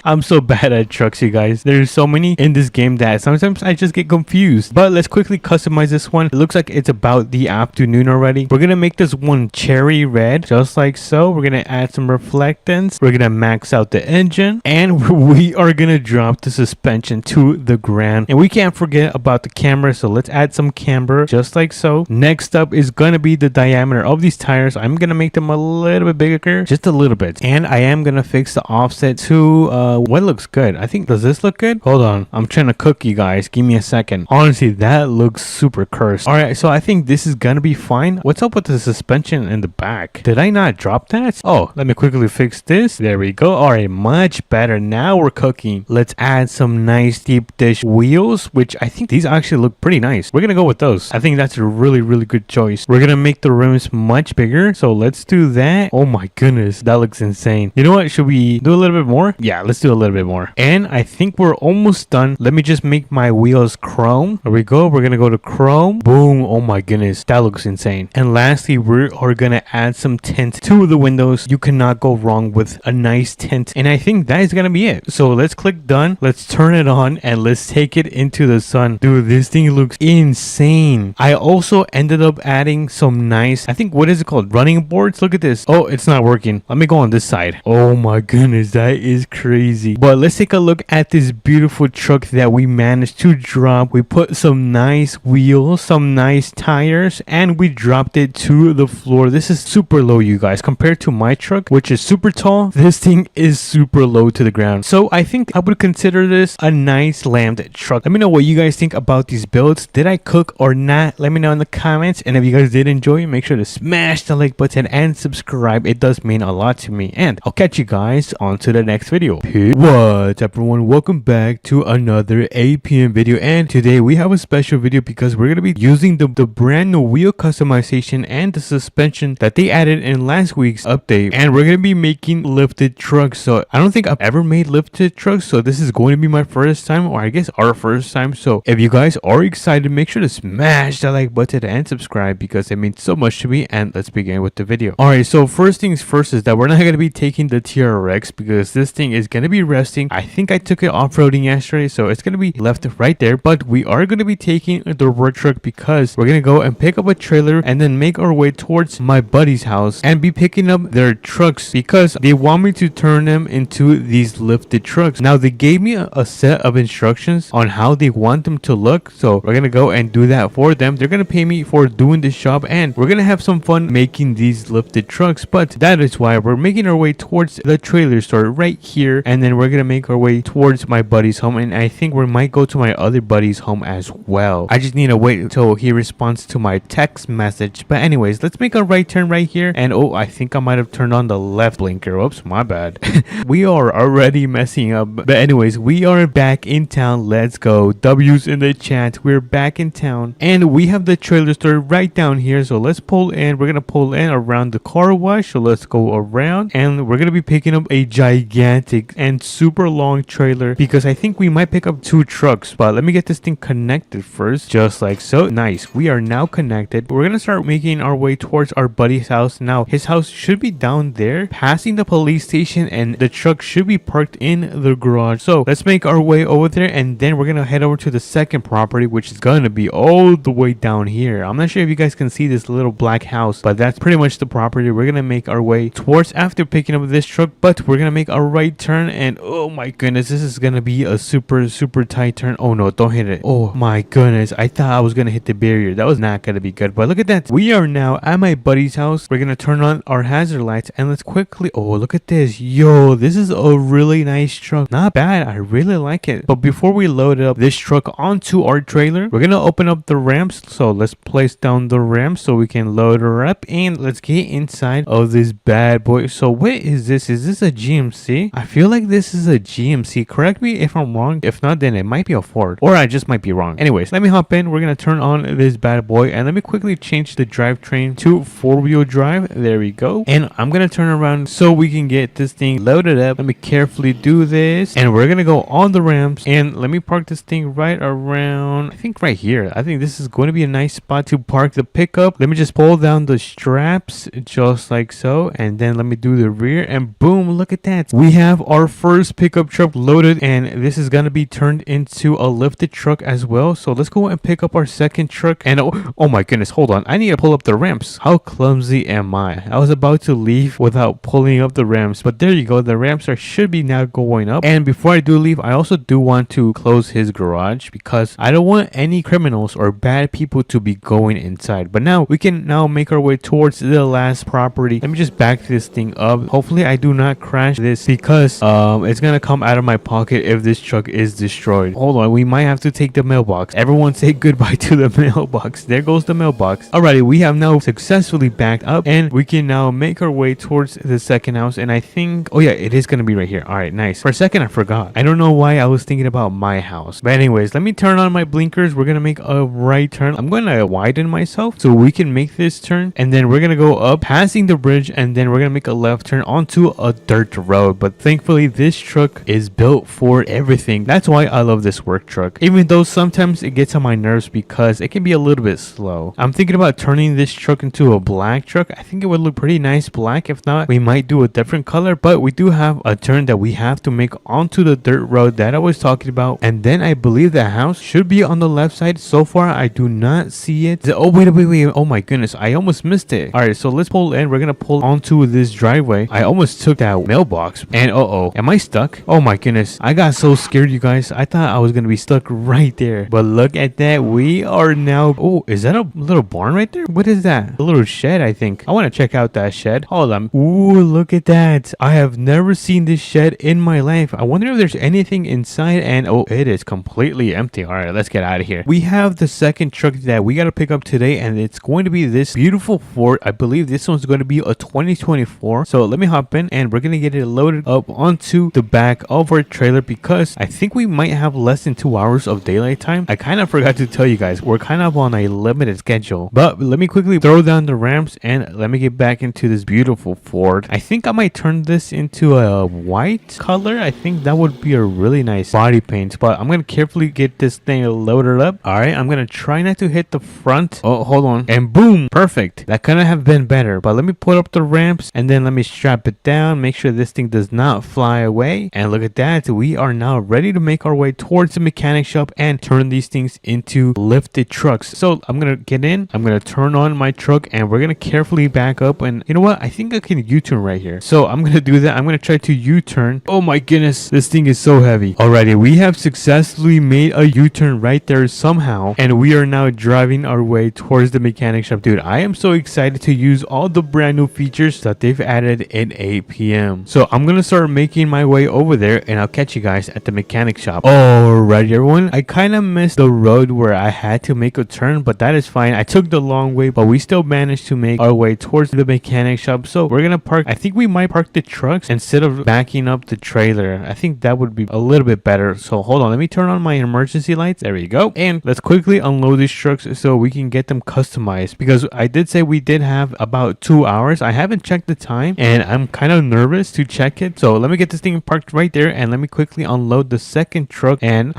I'm so bad at trucks, you guys. There's so many in this game that sometimes I just get confused. But let's quickly customize this one. It looks like it's about the afternoon already. We're gonna make this one cherry red, just like so. We're gonna add some reflectance. We're gonna max out the engine, and we are gonna drop the suspension to the ground. And we can't forget about the camera, so let's add some camber, just like so. Next up is gonna be the diameter of these tires. I'm gonna make them a little bit bigger, just a little bit. And I am gonna fix the offset to what looks good. I think, does this look good? Hold on, I'm trying to cook, you guys. Give me a second. Honestly, that looks super cursed. All right, so I think this is gonna be fine. What's up with the suspension in the back? Did I not drop that? Oh, let me quickly fix this. There we go. All right, much better. Now we're cooking. Let's add some nice deep dish wheels, which I think these actually look pretty nice. We're gonna go with those. I think that's a really good choice. We're gonna make the rims much bigger, so let's do that. Oh my goodness, that looks insane. You know what, should we do a little bit more? Yeah, let's do a little bit more. And I think we're almost done. Let me just make my wheels chrome. There we go. We're gonna go to chrome. Boom. Oh my goodness, that looks insane. And lastly, we are gonna add some tint to the windows. You cannot go wrong with a nice tint, and I think that is gonna be it. So let's click done. Let's turn it on and let's take it into the sun. Dude, this thing looks insane. I also ended up adding some nice, I think, what is it called, running boards. Look at this. Oh, it's not working. Let me go on this side. Oh my goodness, that is crazy. But let's take a look at this beautiful truck that we managed to drop. We put some nice wheels, some nice tires, and we dropped it to the floor. This is super low, you guys, compared to my truck, which is super tall. This thing is super low to the ground. So I think I would consider this a nice lammed truck. Let me know what you guys think about these builds. Did I cook or not? Let me know in the comments. And if you guys did enjoy, make sure to smash the like button and subscribe. It does mean a lot to me. And I'll catch you guys on to the next video. Peace. What's up, everyone? Welcome back to another APM video. And today we have a special video because we're going to be using the brand new wheel customization and the suspension that they added in last week's update. And we're going to be making lifted trucks. So I don't think I've ever made lifted trucks. So this is going to be my first time, or I guess our first time. So if you guys are excited, make sure to smash the like button and subscribe because it means so much to me. And let's begin with the video. Alright, so first things first is that we're not going to be taking the TRX because this thing is going to be resting. I think I took it off-roading yesterday, so it's going to be left right there. But we are going to be taking the work truck because we're going to go and pick up a trailer and then make our way towards my buddy's house and be picking up their trucks because they want me to turn them into these lifted trucks. Now they gave me a set of instructions on how they want them to look, so we're going to go and do that for them. They're going to pay me for doing this job and we're going to have some fun making these lifted trucks. But that is why we're making our way towards the trailer store right here, and then we're going to make our way towards my buddy's home, and I think we might go to my other buddy's home as well. I just need to wait until he responds to my text message. But anyways, let's make a right turn right here. And oh, I think I might have turned on the left blinker. Oops, my bad. We are already messing up. But anyways, we are back in town. Let's go. W's in the chat. We're back in town and we have the trailer store right down here. So let's pull in. We're gonna pull in around the car wash. So let's go around and we're gonna be picking up a gigantic and super long trailer because I think we might pick up 2 trucks. But let me get this thing connected first, just like so. Nice, we are now connected. We're gonna start making our way towards our buddy's house. Now his house should be down there passing the police station, and the truck should be parked in the garage. So let's make our way over there, and then we're gonna head over to the second property, which is gonna be all the way down here. I'm not sure if you guys can see this little black house, but that's pretty much the property we're gonna make our way towards after picking up this truck. But what? We're gonna make a right turn, and oh my goodness, this is gonna be a super tight turn. Oh no, don't hit it. Oh my goodness, I thought I was gonna hit the barrier. That was not gonna be good, but look at that. We are now at my buddy's house. We're gonna turn on our hazard lights, and let's quickly, oh, look at this. Yo, this is a really nice truck. Not bad. I really like it. But before we load up this truck onto our trailer, we're gonna open up the ramps. So let's place down the ramps so we can load her up, and let's get inside of this bad boy. So what is this? Is this a GMC? I feel like this is a GMC. Correct me if I'm wrong. If not, then it might be a Ford, or I just might be wrong. Anyways, let me hop in. We're gonna turn on this bad boy, and let me quickly change the drivetrain to 4-wheel drive. There we go. And I'm gonna turn around so we can get this thing loaded up. Let me carefully do this, and we're gonna go on the ramps, and let me park this thing right around, I think right here. I think this is going to be a nice spot to park the pickup. Let me just pull down the straps just like so, and then let me do the rear, and boom, look at that. We have our first pickup truck loaded, and this is gonna be turned into a lifted truck as well. So let's go and pick up our second truck, and oh my goodness, hold on, I need to pull up the ramps. How clumsy am I? I was about to leave without pulling up the ramps, but there you go. The ramps should be now going up. And before I do leave, I also do want to close his garage because I don't want any criminals or bad people to be going inside. But now we can now make our way towards the last property. Let me just back this thing up. Hopefully I do not crash this because it's gonna come out of my pocket if this truck is destroyed. Hold on, we might have to take the mailbox. Everyone say goodbye to the mailbox. There goes the mailbox. Alrighty, we have now successfully backed up, and we can now make our way towards the second house. And I think, oh yeah, it is gonna be right here. All right, nice. For a second I forgot. I don't know why I was thinking about my house, but anyways, let me turn on my blinkers. We're gonna make a right turn. I'm gonna widen myself so we can make this turn, and then we're gonna go up passing the bridge, and then we're gonna make a left turn onto a dirt road. But thankfully this truck is built for everything. That's why I love this work truck, even though sometimes it gets on my nerves because it can be a little bit slow. I'm thinking about turning this truck into a black truck. I think it would look pretty nice black. If not, we might do a different color, but we do have a turn that we have to make onto the dirt road that I was talking about. And then I believe the house should be on the left side. So far I do not see it. Oh wait, oh my goodness, I almost missed it. All right, so let's pull in. We're gonna pull onto this driveway. I almost took that mailbox, and am I stuck? Oh my goodness, I got so scared, you guys. I thought I was gonna be stuck right there, but look at that. We are now, oh, is that a little barn right there? What is that? A little shed, I think. I want to check out that shed. Hold on. Ooh, look at that. I have never seen this shed in my life. I wonder if there's anything inside, and oh, it is completely empty. All right, let's get out of here. We have the second truck that we got to pick up today, and it's going to be this beautiful Ford. I believe this one's going to be a 2024. So let me hop in, and we're going to get it loaded up onto the back of our trailer because I think we might have less than 2 hours of daylight time. I kind of forgot to tell you guys, we're kind of on a limited schedule, but let me quickly throw down the ramps and let me get back into this beautiful Ford. I think I might turn this into a white color. I think that would be a really nice body paint, but I'm going to carefully get this thing loaded up. All right, I'm going to try not to hit the front. Oh, hold on. And boom, perfect. That couldn't have been better, but let me put up the ramps, and then let me strap it down, make sure this thing does not fly away. And look at that. We are now ready to make our way towards the mechanic shop and turn these things into lifted trucks. So I'm going to get in, I'm going to turn on my truck, and we're going to carefully back up. And you know what? I think I can U-turn right here. So I'm going to do that. I'm going to try to U-turn. Oh my goodness. This thing is so heavy. Alrighty, we have successfully made a U-turn right there somehow, and we are now driving our way towards the mechanic shop. Dude, I am so excited to use all the brand new features that they've added in APM. So I'm going to start making my way over there, and I'll catch you guys at the mechanic shop. Alrighty, everyone. I kind of missed the road where I had to make a turn, but that is fine. I took the long way, but we still managed to make our way towards the mechanic shop. So we're going to park. I think we might park the trucks instead of backing up the trailer. I think that would be a little bit better. So hold on. Let me turn on my emergency lights. There we go. And let's quickly unload these trucks so we can get them customized, because I did say we did have about 2 hours. I haven't checked the time, and I'm kind of nervous to check it. So let me get this thing parked right there, and let me quickly unload the second truck. And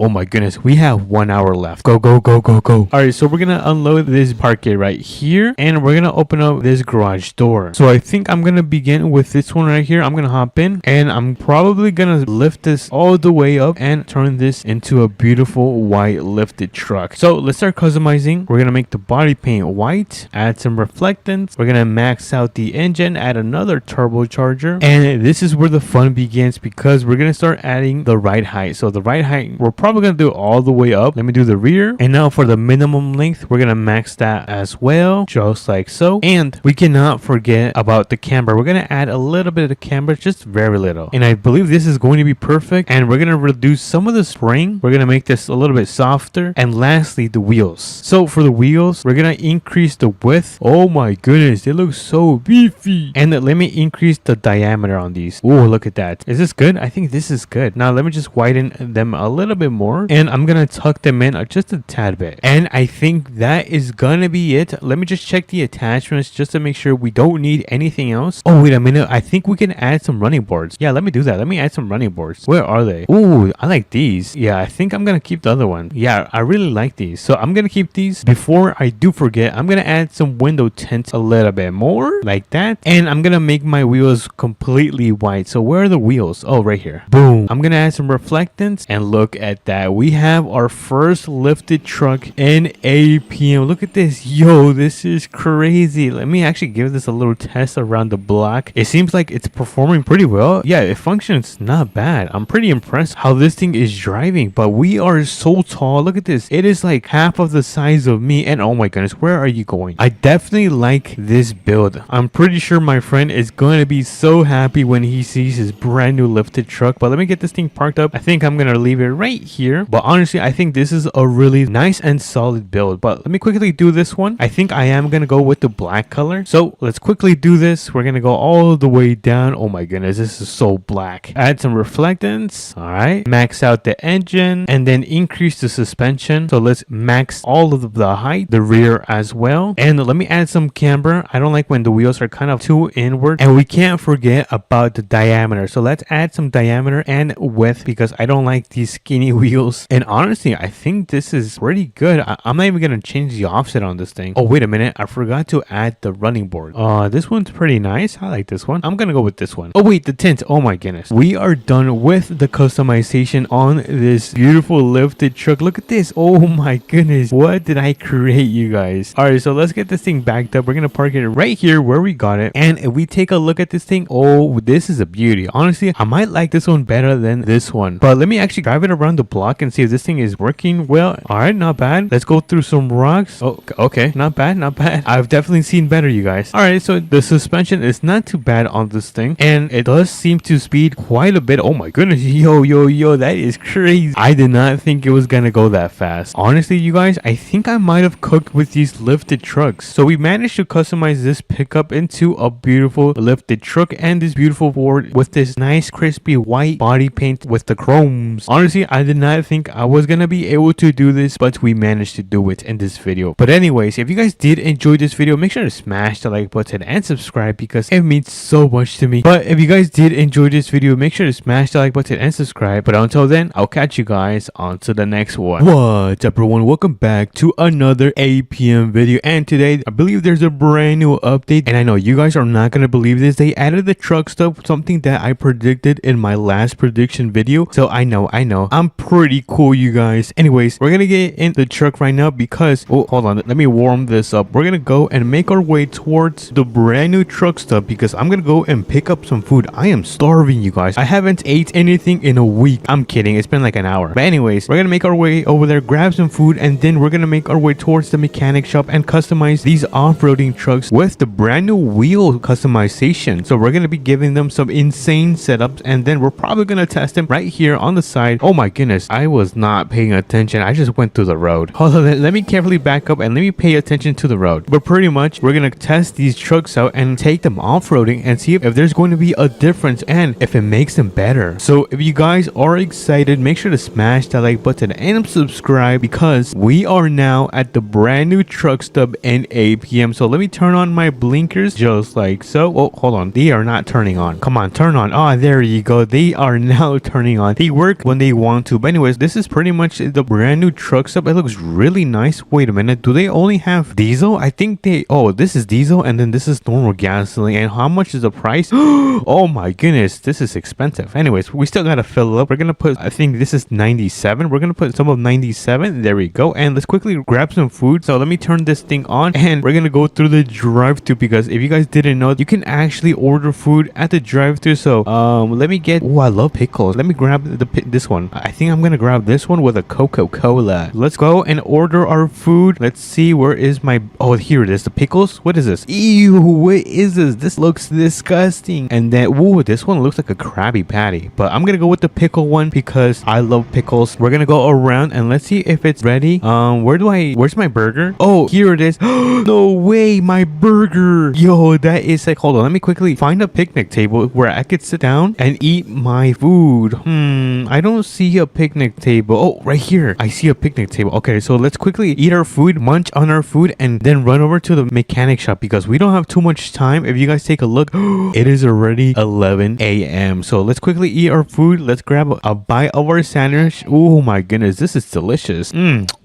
Oh my goodness, we have 1 hour left. Go, go, go, go, go. All right, so we're gonna unload this parquet right here, and we're gonna open up this garage door. So I think I'm gonna begin with this one right here. I'm gonna hop in, and I'm probably gonna lift this all the way up and turn this into a beautiful white lifted truck. So let's start customizing. We're gonna make the body paint white, add some reflectance. We're gonna max out the engine, add another turbocharger, and this is where the fun begins because we're gonna start adding the ride height. So the ride height, we're probably gonna do all the way up. Let me do the rear, and now for the minimum length, we're gonna max that as well, just like so. And we cannot forget about the camber. We're gonna add a little bit of the camber, just very little, and I believe this is going to be perfect. And we're gonna reduce some of the spring. We're gonna make this a little bit softer, and lastly the wheels. So for the wheels, we're gonna increase the width. Oh my goodness, they look so beefy. And let me increase the diameter on these. Oh, look at that. Is this good? I think this is good. Now let me just widen them a little bit more, and I'm gonna tuck them in just a tad bit. And I think that is gonna be it. Let me just check the attachments just to make sure we don't need anything else. Oh, wait a minute. I think we can add some running boards. Yeah, let me do that. Let me add some running boards. Where are they? Oh, I like these. Yeah, I think I'm gonna keep the other one. Yeah, I really like these. So I'm gonna keep these. Before I do forget, I'm gonna add some window tint a little bit more, like that. And I'm gonna make my wheels completely white. So where are the wheels? Oh, right here. Boom. I'm gonna add some reflectance, and look at that. We have our first lifted truck in APM. Look at this. Yo, this is crazy. Let me actually give this a little test around the block. It seems like it's performing pretty well. Yeah, it functions not bad. I'm pretty impressed how this thing is driving, but we are so tall. Look at this. It is like half of the size of me, and oh my goodness, where are you going? I definitely like this build. I'm pretty sure my friend is going to be so happy when he sees his brand new lifted truck. But let me get this thing parked up. I think I'm gonna leave it right here, but honestly I think this is a really nice and solid build. But let me quickly do this one. I think I am gonna go with the black color, so let's quickly do this. We're gonna go all the way down. Oh my goodness, this is so black. Add some reflectance. All right, max out the engine, and then increase the suspension. So let's max all of the height, the rear as well. And let me add some camber. I don't like when the wheels are kind of too inward. And we can't forget about the diameter, so let's add some diameter and width because I don't like these skinny wheels. And honestly, I think this is pretty good. I'm not even gonna change the offset on this thing. Oh, wait a minute, I forgot to add the running board. This one's pretty nice. I like this one. I'm gonna go with this one. Oh wait, the tint. Oh my goodness, we are done with the customization on this beautiful lifted truck. Look at this. Oh my goodness, what did I create, you guys? All right, so let's get this thing backed up. We're gonna park it right here where we got it, and if we take a look at this thing, oh, this is a beauty. Honestly, I might like this one better than this one, but let me actually drive it around the block and see if this thing is working well. All right, not bad. Let's go through some rocks. Oh, okay, not bad, not bad. I've definitely seen better, you guys. All right, so the suspension is not too bad on this thing, and it does seem to speed quite a bit. Oh my goodness, yo, that is crazy. I did not think it was gonna go that fast. Honestly, you guys, I think I might have cooked with these lifted trucks. So we managed to customize this pickup into a beautiful lifted truck and this beautiful board with this nice crispy white body paint with the chromes. Honestly, I did not think I was gonna be able to do this, but we managed to do it in this video. But anyways, if you guys did enjoy this video, make sure to smash the like button and subscribe because it means so much to me. But if you guys did enjoy this video, make sure to smash the like button and subscribe. But until then, I'll catch you guys on to the next one. What's up, everyone? Welcome back to another APM video, and today I believe there's a brand new update, and I know you guys are not gonna believe this. They added the truck stuff, something that I predicted in my last prediction video. So I know I'm pretty cool, you guys. Anyways, we're gonna get in the truck right now because hold on, let me warm this up. We're gonna go and make our way towards the brand new truck stuff because I'm gonna go and pick up some food. I am starving, you guys. I haven't ate anything in a week. I'm kidding, it's been like an hour. But anyways, we're gonna make our way over there, grab some food, and then we're gonna make our way towards the mechanic shop and customize these off-roading trucks with the brand new wheel customization. So we're gonna be giving them some insane setups, and then we're probably gonna test them right here on the side. Oh my goodness, I was not paying attention. I just went through the road. Hold on, let me carefully back up and let me pay attention to the road. But pretty much we're gonna test these trucks out and take them off-roading and see if there's going to be a difference and if it makes them better. So if you guys are excited, make sure to smash that like button and subscribe because we are now at the brand new truck stop in APM. So let me turn on my blinkers just like so. Oh, hold on, they are not turning on. Come on, turn on. Oh, there you go, they are now turning on. They work when they want to. But But anyways, this is pretty much the brand new truck stop. It looks really nice. Wait a minute, do they only have diesel? I think they, oh, this is diesel and then this is normal gasoline. And how much is the price? Oh my goodness, this is expensive. Anyways, we still gotta fill up. We're gonna put, I think this is 97. We're gonna put some of 97. There we go. And let's quickly grab some food. So let me turn this thing on and we're gonna go through the drive-thru, because if you guys didn't know, you can actually order food at the drive-thru. So let me get, oh, I love pickles. Let me grab this one. I think I'm gonna grab this one with a Coca-Cola. Let's go and order our food. Let's see, where is my, oh, here it is, the pickles. What is this? Ew, what is this? This looks disgusting. And then, ooh, this one looks like a Krabby Patty, but I'm gonna go with the pickle one because I love pickles. We're gonna go around and let's see if it's ready. Where's my burger? Oh, here it is. No way, my burger. Yo, that is like, hold on, let me quickly find a picnic table where I could sit down and eat my food. I don't see a picnic table. Oh, right here, I see a picnic table. Okay, so let's quickly eat our food, munch on our food, and then run over to the mechanic shop because we don't have too much time. If you guys take a look, it is already 11 a.m. So let's quickly eat our food. Let's grab a bite of our sandwich. Oh my goodness, this is delicious.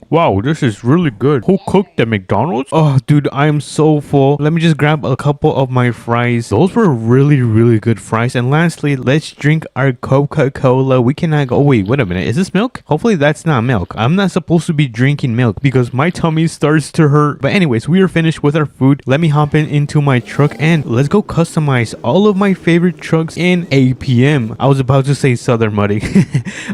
Wow, this is really good. Who cooked the McDonald's? Oh, dude, I am so full. Let me just grab a couple of my fries. Those were really, really good fries. And lastly, let's drink our Coca-Cola. We cannot go. Oh, wait a minute. Is this milk? Hopefully that's not milk. I'm not supposed to be drinking milk because my tummy starts to hurt. But anyways, we are finished with our food. Let me hop into my truck and let's go customize all of my favorite trucks in APM. I was about to say Southern Mudding.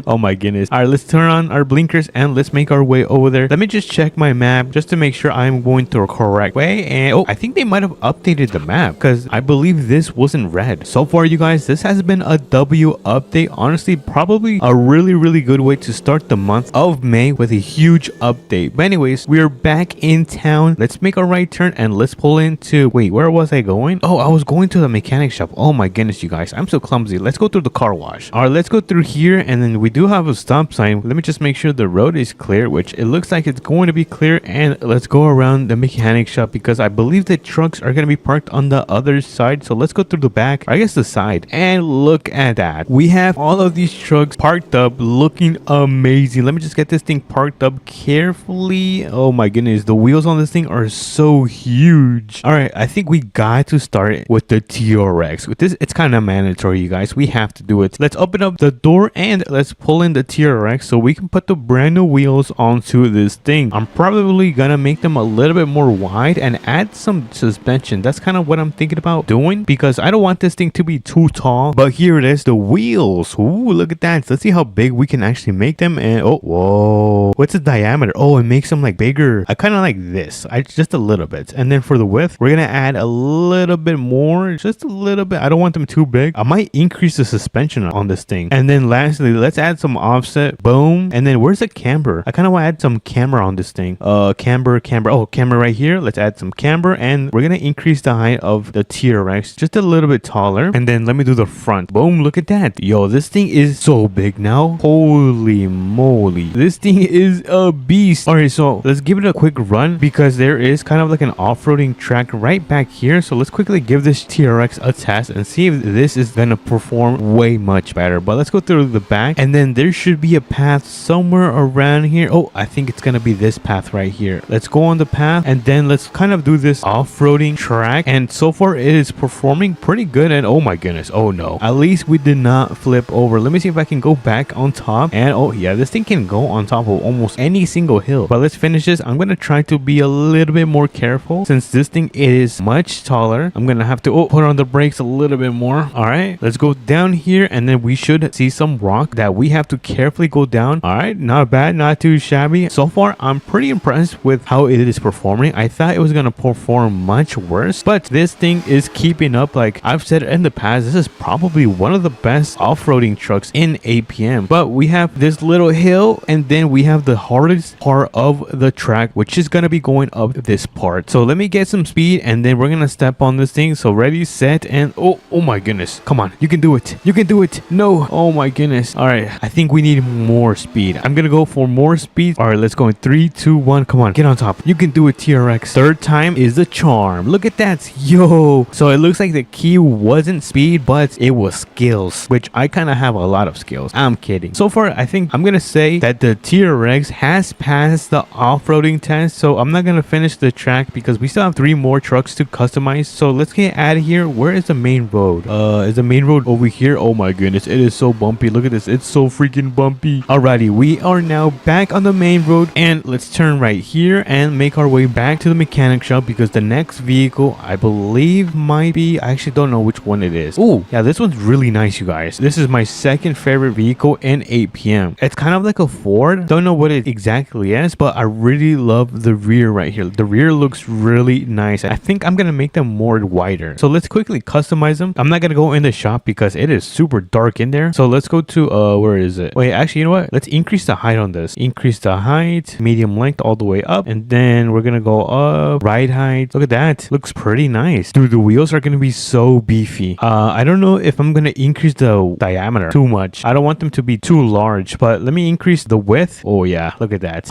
Oh my goodness. All right, let's turn on our blinkers and let's make our way over there. Let me just check my map just to make sure I'm going the correct way. And oh, I think they might have updated the map because I believe this wasn't red. So far, you guys, this has been a W update. Honestly, probably a really, really good way to start the month of May with a huge update. But anyways, we are back in town. Let's make a right turn and let's pull into, wait, where was I going? Oh, I was going to the mechanic shop. Oh my goodness, you guys, I'm so clumsy. Let's go through the car wash. All right, let's go through here. And then we do have a stop sign. Let me just make sure the road is clear, which it looks like it's going to be clear. And let's go around the mechanic shop because I believe the trucks are going to be parked on the other side. So let's go through the back, I guess the side, and look at that. We have all of these trucks parked up looking amazing. Let me just get this thing parked up carefully. Oh my goodness, the wheels on this thing are so huge. All right, I think we got to start with the TRX. With this, it's kind of mandatory, you guys. We have to do it. Let's open up the door and let's pull in the TRX so we can put the brand new wheels onto this thing. I'm probably gonna make them a little bit more wide and add some suspension. That's kind of what I'm thinking about doing because I don't want this thing to be too tall. But here it is, the wheels. Ooh, look at that. Let's see how big we can actually make them. And oh, whoa, what's the diameter? Oh, it makes them like bigger. I kind of like this. Just a little bit. And then for the width, we're gonna add a little bit more, just a little bit. I don't want them too big. I might increase the suspension on this thing. And then lastly, let's add some offset. Boom. And then where's the camber? I kind of want to add some camber on this thing. Camber. Oh, camber right here. Let's add some camber and we're gonna increase the height of the TRX just a little bit taller. And then let me do the front. Boom, look at that. Yo, this thing is so big now. Holy moly, this thing is a beast. All right, so let's give it a quick run because there is kind of like an off-roading track right back here. So let's quickly give this TRX a test and see if this is gonna perform way much better. But let's go through the back and then there should be a path somewhere around here. Oh, I think it's gonna be this path right here. Let's go on the path and then let's kind of do this off-roading track. And so far it is performing pretty good. And oh my goodness, oh no, at least we did not flip over. Let me see if I can go back on top. And oh yeah, this thing can go on top of almost any single hill. But let's finish this. I'm gonna try to be a little bit more careful since this thing is much taller. I'm gonna have to put on the brakes a little bit more. All right, let's go down here and then we should see some rock that we have to carefully go down. All right, not bad, not too shabby. So far I'm pretty impressed with how it is performing. I thought it was gonna perform much worse, but this thing is keeping up. Like I've said in the past, this is probably one of the best off-roading trucks in APM. But we have this little hill and then we have the hardest part of the track, which is gonna be going up this part. So let me get some speed and then we're gonna step on this thing. So ready, set, and oh my goodness, come on, you can do it, you can do it. No, oh my goodness. All right, I think we need more speed. I'm gonna go for more speed. All right, let's go in 3, 2, 1. Come on, get on top. You can do it, TRX. Third time is the charm. Look at that. Yo. So it looks like the key wasn't speed, but it was skills, which I kind of have a lot of skills. I'm kidding. So far, I think I'm going to say that the TRX has passed the off-roading test. So I'm not going to finish the track because we still have 3 more trucks to customize. So let's get out of here. Where is the main road? Is the main road over here? Oh my goodness. It is so bumpy. Look at this. It's so freaking bumpy. Alrighty. We are now back on the main road and let's turn right here and make our way back to the mechanic shop because the next vehicle I believe might be, I actually don't know which one it is. Oh yeah, this one's really nice, you guys. This is my second favorite vehicle in APM. It's kind of like a Ford. Don't know what it exactly is, but I really love the rear right here. The rear looks really nice. I think I'm gonna make them more wider. So let's quickly customize them. I'm not gonna go in the shop because it is super dark in there. So let's go to where is it? Wait, actually, you know what? Let's increase the height on this. Increase the height, medium length all the way up, and then we're gonna go up, right height. Look at that. Looks pretty nice. Dude, the wheels are gonna be so beefy. I don't know if I'm gonna increase the diameter too much. I don't want them to be too large, but let me increase the width. Oh yeah, look at that.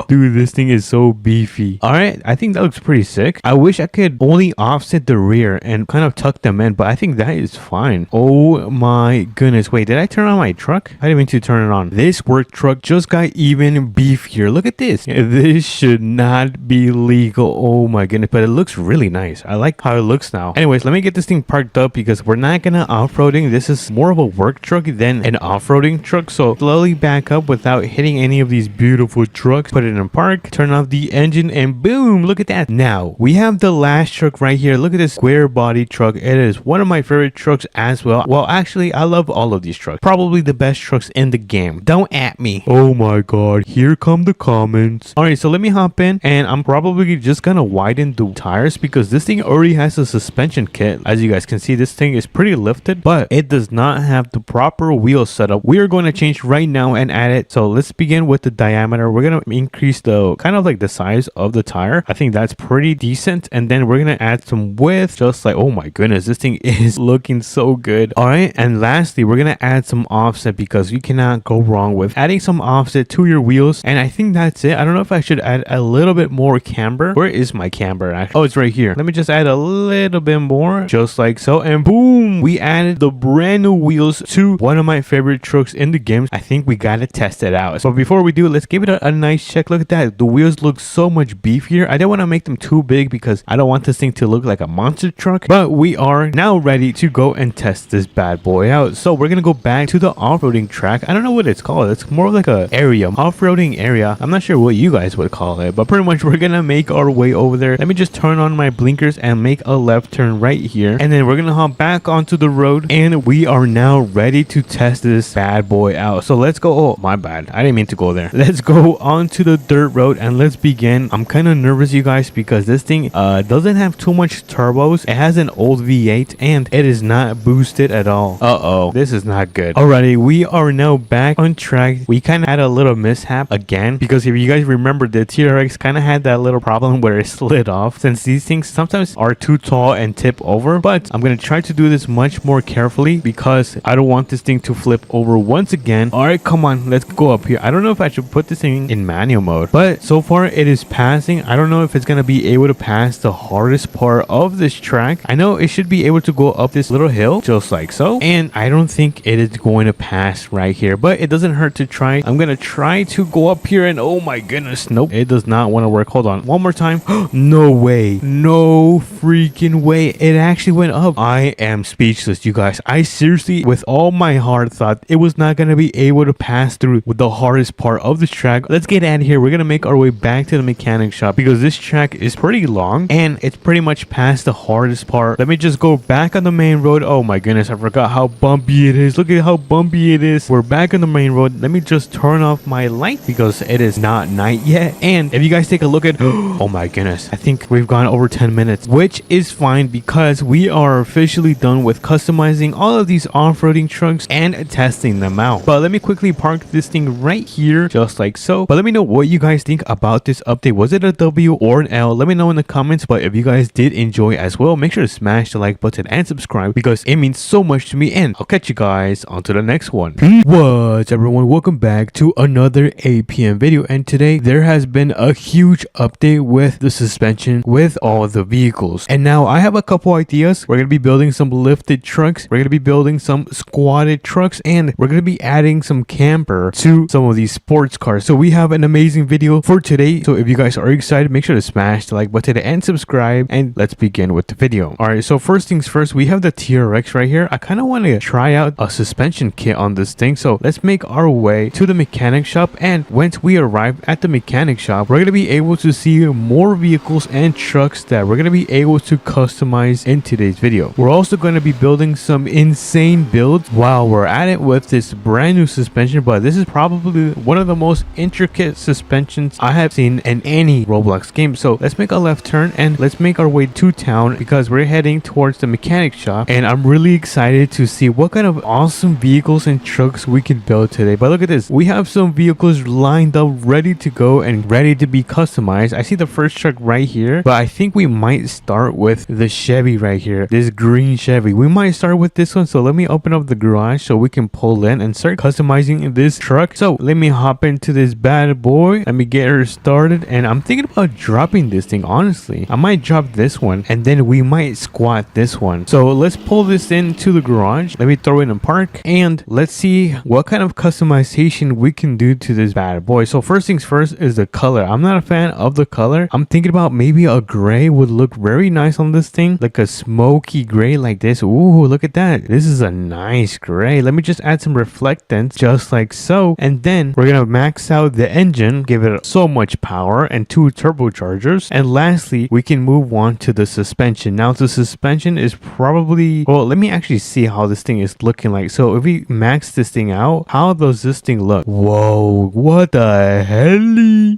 Dude, this thing is so beefy. All right, I think that looks pretty sick. I wish I could only offset the rear and kind of tuck them in, but I think that is fine. Oh my goodness. Wait, did I turn on my truck? I didn't mean to turn it on. This work truck just got even beefier. Look at this. This should not be legal. Oh my goodness, but it looks really nice. I like how it looks now. Anyways, let me get this thing parked up because we're not gonna off-roading. This is more of a work truck than an off-roading truck. So slowly back up without hitting any of these beautiful trucks. Put it in park, turn off the engine, and boom, look at that. Now we have the last truck right here. Look at this square body truck. It is one of my favorite trucks as well. Well, actually, I love all of these trucks. Probably the best trucks in the game. Don't at me. Oh my god, here come the comments. All right, so let me hop in, and I'm probably just gonna widen the tires because this thing already has a suspension kit. As you guys can see, this thing is pretty lifted, but it does not have the proper wheel setup. We are going to change right now and add it. So let's begin with the diameter. We're gonna increase the kind of like the size of the tire. I think that's pretty decent, and then we're gonna add some width, just like, oh my goodness, this thing is looking so good. All right, and lastly, we're gonna add some offset because you cannot go wrong with adding some offset to your wheels. And I think that's it. I don't know if I should add a little bit more camber. Where is my camber actually? Oh, it's right here. Let me just add a little bit more, just like so, and boom, we added the brand new wheels to one of my favorite trucks in the game. I think we gotta test it out. So before we do, let's give it a nice check. Look at that. The wheels look so much beefier. I don't want to make them too big because I don't want this thing to look like a monster truck, but we are now ready to go and test this bad boy out. So we're gonna go back to the off-roading track. I don't know what it's called. It's more like a area, off-roading area. I'm not sure what you guys would call it, but pretty much we're gonna make our way over there. Let me just turn on my blinkers and make a left turn right here, and then we're gonna hop back onto the road, and we are now ready to test this bad boy out. So let's go. Oh my bad, I didn't mean to go there. Let's go onto the dirt road and let's begin. I'm kind of nervous, you guys, because this thing doesn't have too much turbos. It has an old V8 and it is not boosted at all. This is not good. Alrighty, we are now back on track. We kind of had a little mishap again because if you guys remember, the TRX kind of had that little problem where it slid off, since these things sometimes are too tall and tip over. But I'm gonna try to do this much more carefully because I don't want this thing to flip over once again. All right, come on, let's go up here. I don't know if I should put this thing in manual mode, but so far it is passing. I don't know if it's gonna be able to pass the hardest part of this track. I know it should be able to go up this little hill just like so, and I don't think it is going to pass right here, but it doesn't hurt to try. I'm gonna try to go up here, and oh my goodness, nope, it does not want to work. Hold on, one more time. No way, no freaking way, it actually went up. I am speechless, you guys. I seriously, with all my heart, thought it was not gonna be able to pass through with the hardest part of this track. Let's get out of here. We're gonna make our way back to the mechanic shop because this track is pretty long and it's pretty much past the hardest part. Let me just go back on the main road. Oh my goodness, I forgot how bumpy it is. Look at how bumpy it is. We're back on the main road. Let me just turn off my light because it is not night yet. And if you guys take a look at, oh my goodness, I think we've gone over 10 minutes, which is fine because we are officially done with customizing all of these off-roading trucks and testing them out. But let me quickly park this thing right here, just like so. But let me know what you guys think about this update. Was it a W or an L? Let me know in the comments. But if you guys did enjoy as well, make sure to smash the like button and subscribe because it means so much to me. And I'll catch you guys on to the next one. What's everyone? Welcome back to another AP APM video, and today there has been a huge update with the suspension with all the vehicles. And now I have a couple ideas. We're going to be building some lifted trucks, we're going to be building some squatted trucks, and we're going to be adding some camper to some of these sports cars. So we have an amazing video for today. So if you guys are excited, make sure to smash the like button and subscribe, and let's begin with the video. All right, so first things first, we have the TRX right here. I kind of want to try out a suspension kit on this thing, so let's make our way to the mechanic shop. And once we arrive at the mechanic shop, we're going to be able to see more vehicles and trucks that we're going to be able to customize in today's video. We're also going to be building some insane builds while we're at it with this brand new suspension, but this is probably one of the most intricate suspensions I have seen in any Roblox game. So let's make a left turn and let's make our way to town because we're heading towards the mechanic shop, and I'm really excited to see what kind of awesome vehicles and trucks we can build today. But look at this, we have some vehicles lined up ready to go and ready to be customized. I see the first truck right here, but I think we might start with the Chevy right here, this green Chevy. We might start with this one. So let me open up the garage so we can pull in and start customizing this truck. So let me hop into this bad boy, let me get her started, and I'm thinking about dropping this thing. Honestly, I might drop this one and then we might squat this one. So let's pull this into the garage, let me throw it in park, and let's see what kind of customization we can do to this bad boy. So first things first is the color. I'm not a fan of the color. I'm thinking about maybe a gray would look very nice on this thing, like a smoky gray like this. Ooh, look at that, this is a nice gray. Let me just add some reflectance just like so, and then we're gonna max out the engine, give it so much power and 2 turbochargers, and lastly we can move on to the suspension. Now the suspension is probably, well, let me actually see how this thing is looking like. So if we max this thing out, how does this thing look? Whoa, what the hell?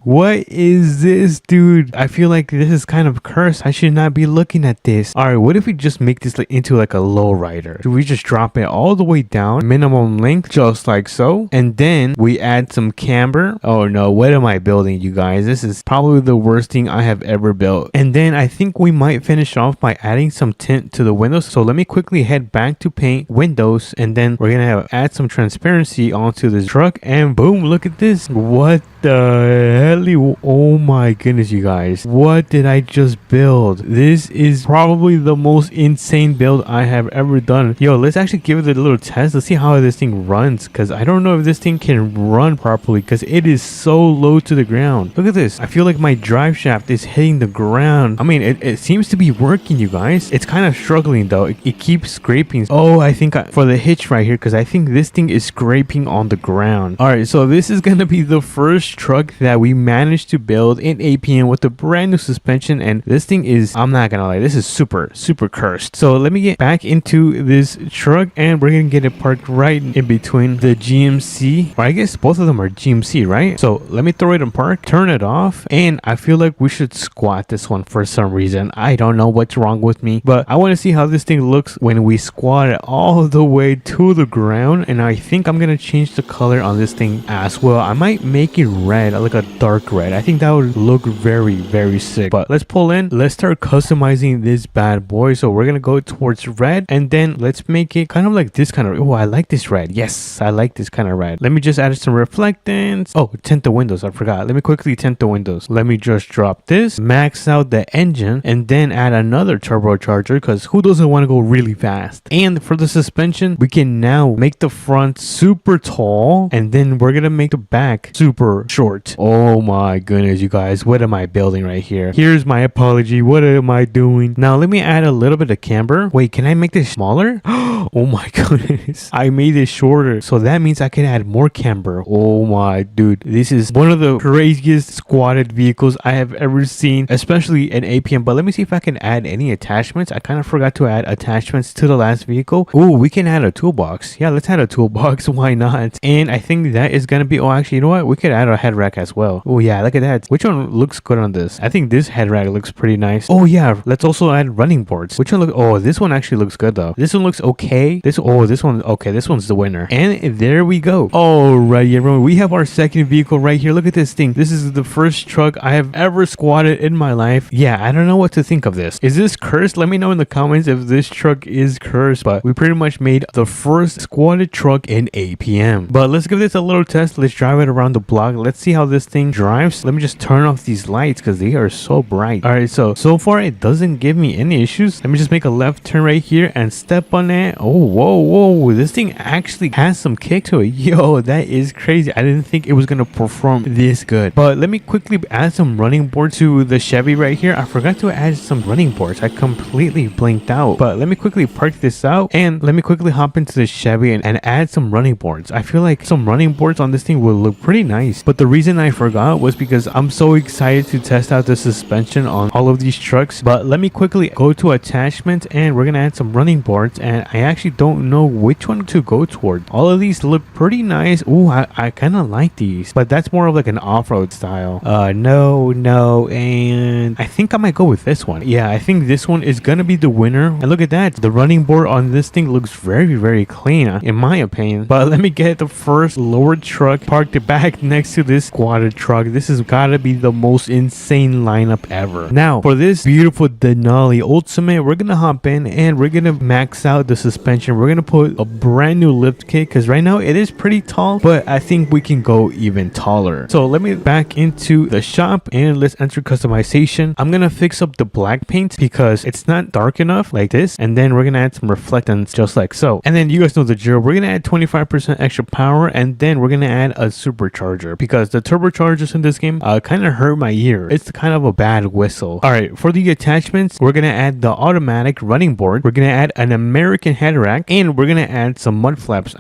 What is this, dude? I feel like this is kind of cursed. I should not be looking at this. All right, what if we just make this into like a low rider? Do we just drop it all the way down, minimum length, just like so, and then we add some camber? Oh no, what am I building, you guys? This is probably the worst thing I have ever built. And then I think we might finish off by adding some tint to the windows. So let me quickly head back to paint windows, and then we're gonna add some transparency onto this truck, and boom, look at this. What the hell? Oh my goodness, you guys, what did I just build? This is probably the most insane build I have ever done. Yo, let's actually give it a little test. Let's see how this thing runs, because I don't know if this thing can run properly because it is so low to the ground. Look at this, I feel like my drive shaft is hitting the ground. I mean, it seems to be working, you guys. It's kind of struggling though. It keeps scraping. Oh, I think for the hitch right here, because I think this thing is scraping on the ground. All right, so this is gonna be the first truck that we managed to build in APM with the brand new suspension, and this thing is, I'm not gonna lie, this is super cursed. So let me get back into this truck, and we're gonna get it parked right in between the GMC, or I guess both of them are GMC, right? So let me throw it in park, turn it off, and I feel like we should squat this one for some reason. I don't know what's wrong with me, but I want to see how this thing looks when we squat it all the way to the ground. And I think I'm gonna change the color on this thing as well. I might make it red, like a dark red. I think that would look very sick. But let's pull in, let's start customizing this bad boy. So we're gonna go towards red, and then let's make it kind of like this kind of, oh, I like this red. Yes, I like this kind of red. Let me just add some reflectance. Oh, tint the windows, I forgot. Let me quickly tint the windows. Let me just drop this, max out the engine, and then add another turbocharger, because who doesn't want to go really fast? And for the suspension, we can now make the front super tall, and then we're gonna make the back super short. Oh my goodness, you guys, what am I building right here? Here's my apology, what am I doing? Now let me add a little bit of camber. Wait, can I make this smaller? Oh my goodness, I made it shorter, so that means I can add more camber. Oh my dude, this is one of the craziest squatted vehicles I have ever seen, especially in APM. But let me see if I can add any attachments. I kind of forgot to add attachments to the last vehicle. Oh, we can add a toolbox. Yeah, let's add a toolbox, why not? And I think that is gonna be, oh actually, you know what, we could add a head rack as well. Oh yeah, look at that. Which one looks good on this? I think this head rack looks pretty nice. Oh yeah, let's also add running boards. Which one look, oh, this one actually looks good though. This one looks okay. This one, okay, this one's the winner. And there we go. Alright everyone, we have our second vehicle right here. Look at this thing. This is the first truck I have ever squatted in my life. Yeah, I don't know what to think of this. Is this cursed? Let me know in the comments if this truck is cursed. But we pretty much made the first squatted truck in APM. But let's give this a little test. Let's drive it around the block. let's see how this thing drives. Let me just turn off these lights because they are so bright. All right, so far it doesn't give me any issues. Let me just make a left turn right here and step on it. Oh, whoa, this thing actually has some kick to it. Yo, that is crazy. I didn't think it was gonna perform this good. But let me quickly add some running boards to the Chevy right here. I forgot to add some running boards. I completely blinked out. But let me quickly park this out and let me quickly hop into the Chevy and add some running boards. I feel like some running boards on this thing will look pretty nice. But the reason I forgot was because I'm so excited to test out the suspension on all of these trucks. But let me quickly go to attachments and we're gonna add some running boards, and I actually don't know which one to go toward. All of these look pretty nice. Ooh, I kind of like these, but that's more of like an off-road style. No, and I think I might go with this one. Yeah, I think this one is gonna be the winner. And look at that, the running board on this thing looks very clean in my opinion. But let me get the first lower truck parked back next to this squatted truck. This has gotta be the most insane lineup ever. Now for this beautiful Denali Ultimate, we're gonna hop in and we're gonna max out the suspension. We're gonna put a brand new lift kit because right now it is pretty tall, but I think we can go even taller. So let me back into the shop and let's enter customization. I'm gonna fix up the black paint because it's not dark enough like this, and then we're gonna add some reflectance just like so. And then you guys know the drill. We're gonna add 25% extra power, and then we're gonna add a supercharger because the turbochargers in this game kind of hurt my ear. It's kind of a bad whistle. All right, for the attachments, we're gonna add the automatic running board. We're gonna add an American head rack, and we're gonna add some mud flaps.